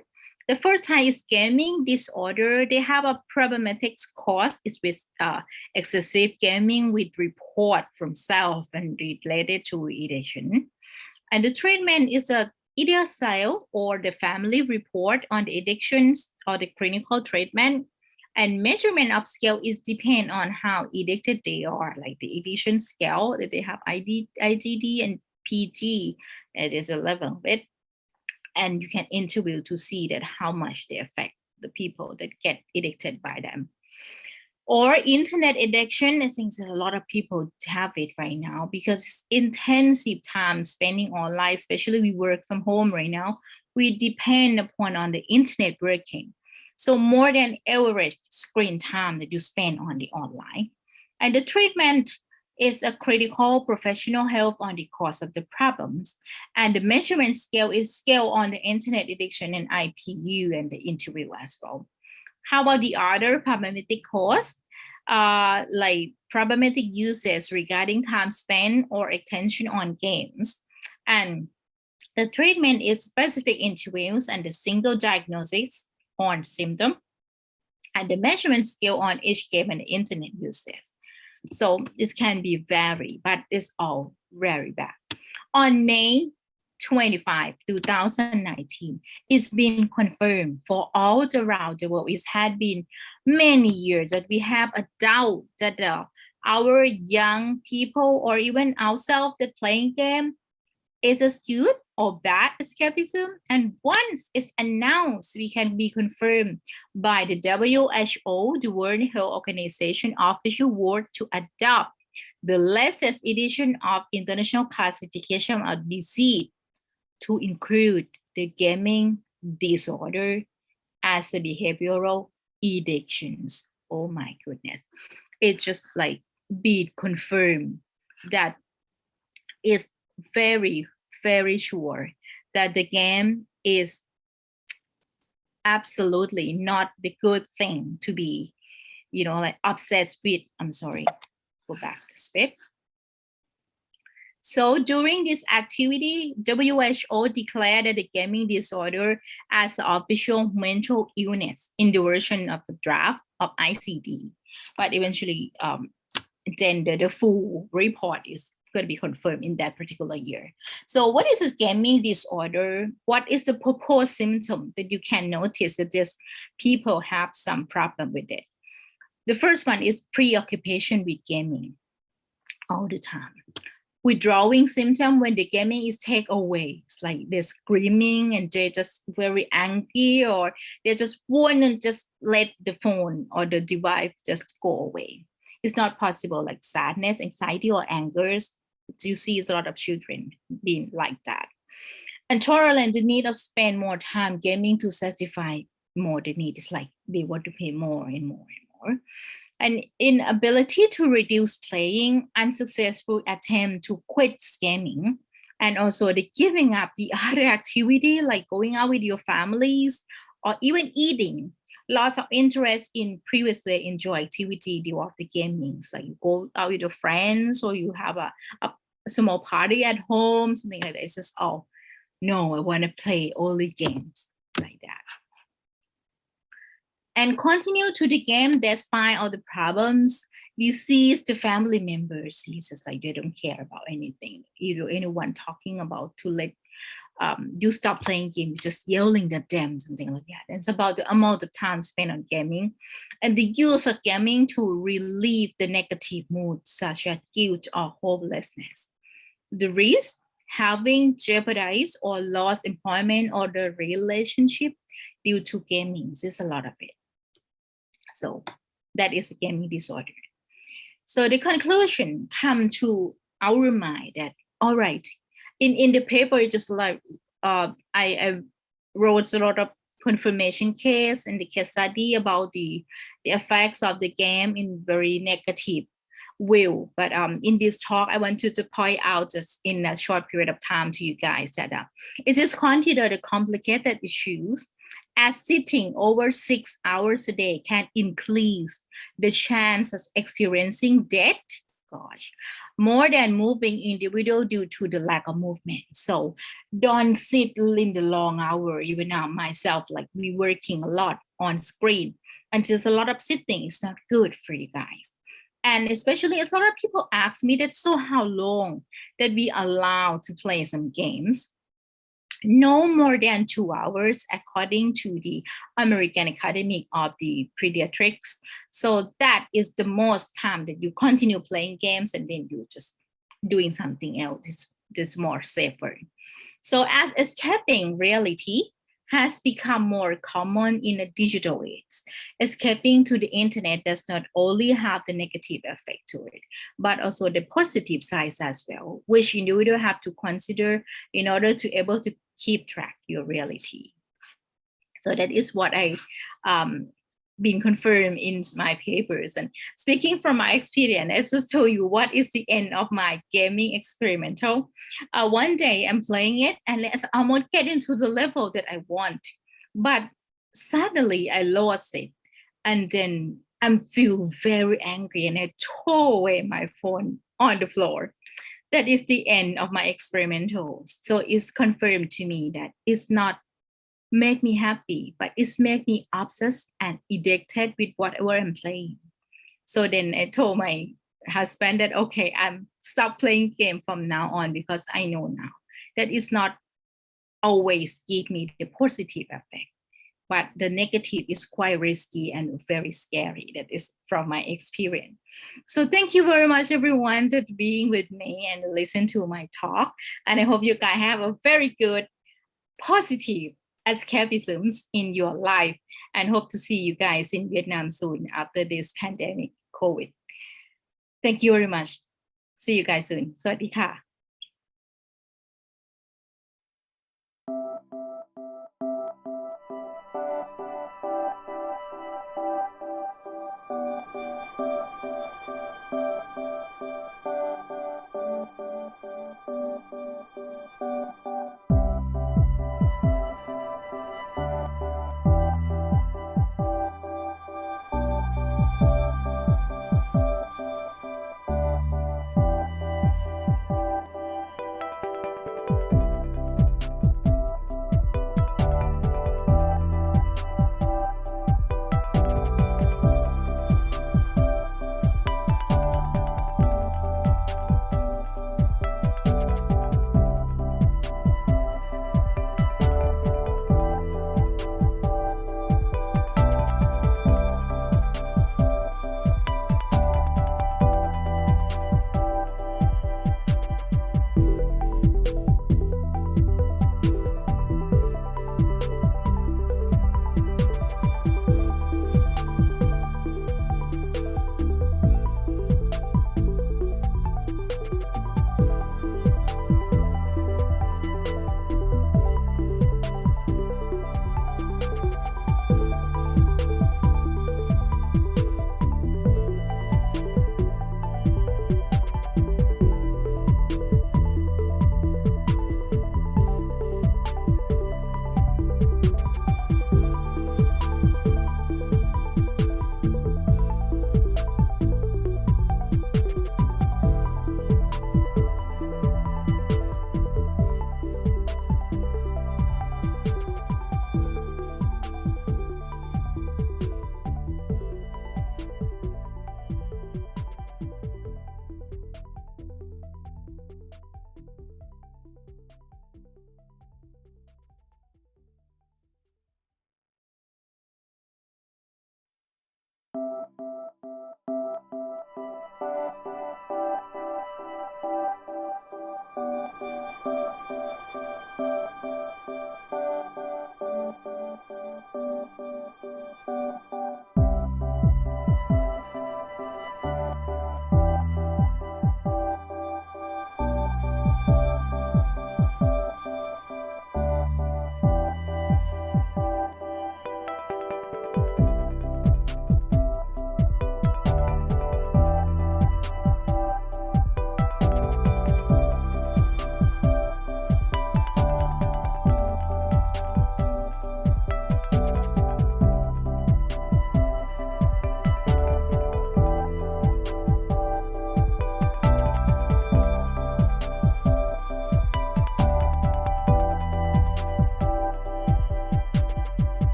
The first type is gaming disorder. They have a problematic cause is with excessive gaming with report from self and related to addiction. And the treatment is either cell or the family report on the addictions or the clinical treatment. And measurement of scale is depend on how addicted they are, like the addiction scale that they have IGD and PD. It is a level of it. And you can interview to see that how much they affect the people that get addicted by them. Or internet addiction, I think that a lot of people have it right now because it's intensive time spending online, especially we work from home right now. We depend upon on the internet working. So more than average screen time that you spend on the online. And the treatment is a critical professional help on the cause of the problems. And the measurement scale is scale on the internet addiction and IPU and the interview as well. How about the other problematic cause? like problematic uses regarding time spent or attention on games. And the treatment is specific interviews and the single diagnosis on symptom and the measurement scale on each game and the internet uses. So this can be varied, but it's all very bad. On May 25, 2019, it's been confirmed for all around the world. It had been many years that we have a doubt that our young people or even ourselves that playing game is a good or bad escapism. And once it's announced, we can be confirmed by the WHO, the World Health Organization official word to adopt the latest edition of International Classification of Disease to include the gaming disorder as a behavioral addictions. Oh my goodness. It's just like be confirmed that it's very, very sure that the game is absolutely not the good thing to be, like obsessed with. I'm sorry, go back to speak. So during this activity, WHO declared that the gaming disorder as an official mental illness in the version of the draft of ICD, but eventually then the full report is going to be confirmed in that particular year. So what is this gaming disorder? What is the proposed symptom that you can notice that these people have some problem with it? The first one is preoccupation with gaming all the time. Withdrawing symptom when the gaming is taken away. It's like they're screaming and they're just very angry, or they just want to just let the phone or the device just go away. It's not possible, like sadness, anxiety, or anger. You see a lot of children being like that. And tolerance, the need of spend more time gaming to satisfy more the need. It's like they want to pay more and more and more. An inability to reduce playing, unsuccessful attempt to quit gaming, and also the giving up the other activity like going out with your families or even eating. Loss of interest in previously enjoyed activity due of the gaming. Like you go out with your friends or you have a small party at home, something like that. It's just, oh, no, I want to play only games like that. And continue to the game despite all the problems. You see the family members, it's just like they don't care about anything. Anyone talking about to let you stop playing games, just yelling at them, something like that. It's about the amount of time spent on gaming and the use of gaming to relieve the negative mood, such as guilt or hopelessness. The risk, having jeopardized or lost employment or the relationship due to gaming. There's a lot of it. So that is gaming disorder. So the conclusion come to our mind that, all right, in the paper, just like I wrote a lot of confirmation case and the case study about the effects of the game in very negative way. But in this talk, I want to point out just in a short period of time to you guys that it is considered a complicated issues, as sitting over 6 hours a day can increase the chance of experiencing death, more than moving individual due to the lack of movement. So don't sit in the long hour. Even now myself, like we working a lot on screen, and there's a lot of sitting. It's not good for you guys. And especially, a lot of people ask me that, so how long that we allow to play some games? No more than 2 hours, according to the American Academy of the Pediatrics. So that is the most time that you continue playing games and then you just doing something else. It's more safer. So as escaping reality has become more common in a digital age, escaping to the internet does not only have the negative effect to it, but also the positive side as well, which individual have to consider in order to able to keep track your reality. So that is what I been confirmed in my papers. And speaking from my experience, let's just tell you what is the end of my gaming experimental. One day I'm playing it and I won't get into the level that I want, but suddenly I lost it. And then I feel very angry and I throw away my phone on the floor. That is the end of my experimental. So it's confirmed to me that it's not make me happy, but it's make me obsessed and addicted with whatever I'm playing. So then I told my husband that, okay, I'm stop playing game from now on because I know now that it's not always give me the positive effect, but the negative is quite risky and very scary. That is from my experience. So thank you very much, everyone, for being with me and listen to my talk. And I hope you guys have a very good, positive escapisms in your life, and hope to see you guys in Vietnam soon after this pandemic, COVID. Thank you very much. See you guys soon. สวัสดีค่ะ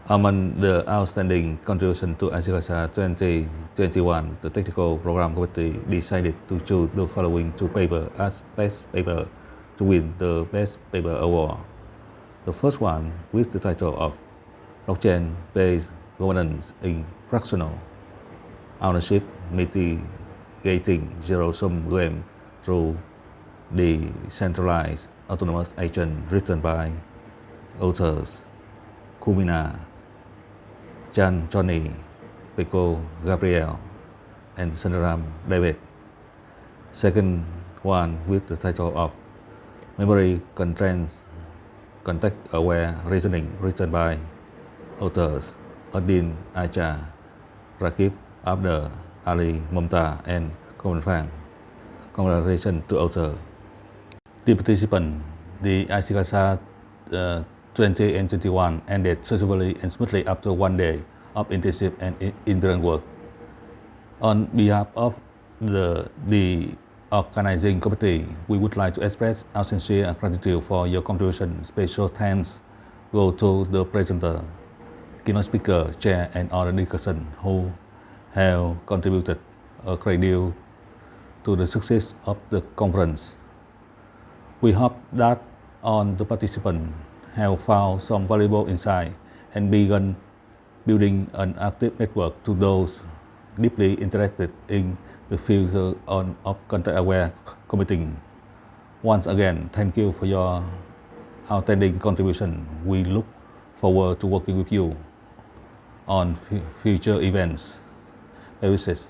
Among the outstanding contribution to Eai Iccasa 2021, the Technical Program Committee decided to choose the following two papers as best paper to win the Best Paper Award. The first one, with the title of Blockchain-Based Governance in Fractional Ownership Mitigating Zero-Sum Game through Decentralized Autonomous Agent, written by authors Kumina, Johnny, Peko Gabriel, and Sundaram David. Second one, with the title of Memory Context-Aware Reasoning, written by authors Eai Iccasa, Rakib Abder, Ali Momta, and Common Fan. Congratulations to author. Dear participants, the Eai Iccasa 20 and 21 ended successfully and smoothly after one day of intensive and intense work. On behalf of the organizing committee, we would like to express our sincere gratitude for your contribution. Special thanks go to the presenter, keynote speaker, chair, and other discussants who have contributed a great deal to the success of the conference. We hope that all the participants have found some valuable insight and begun building an active network to those deeply interested in the future of context-aware computing. Once again, thank you for your outstanding contribution. We look forward to working with you on future events. Services.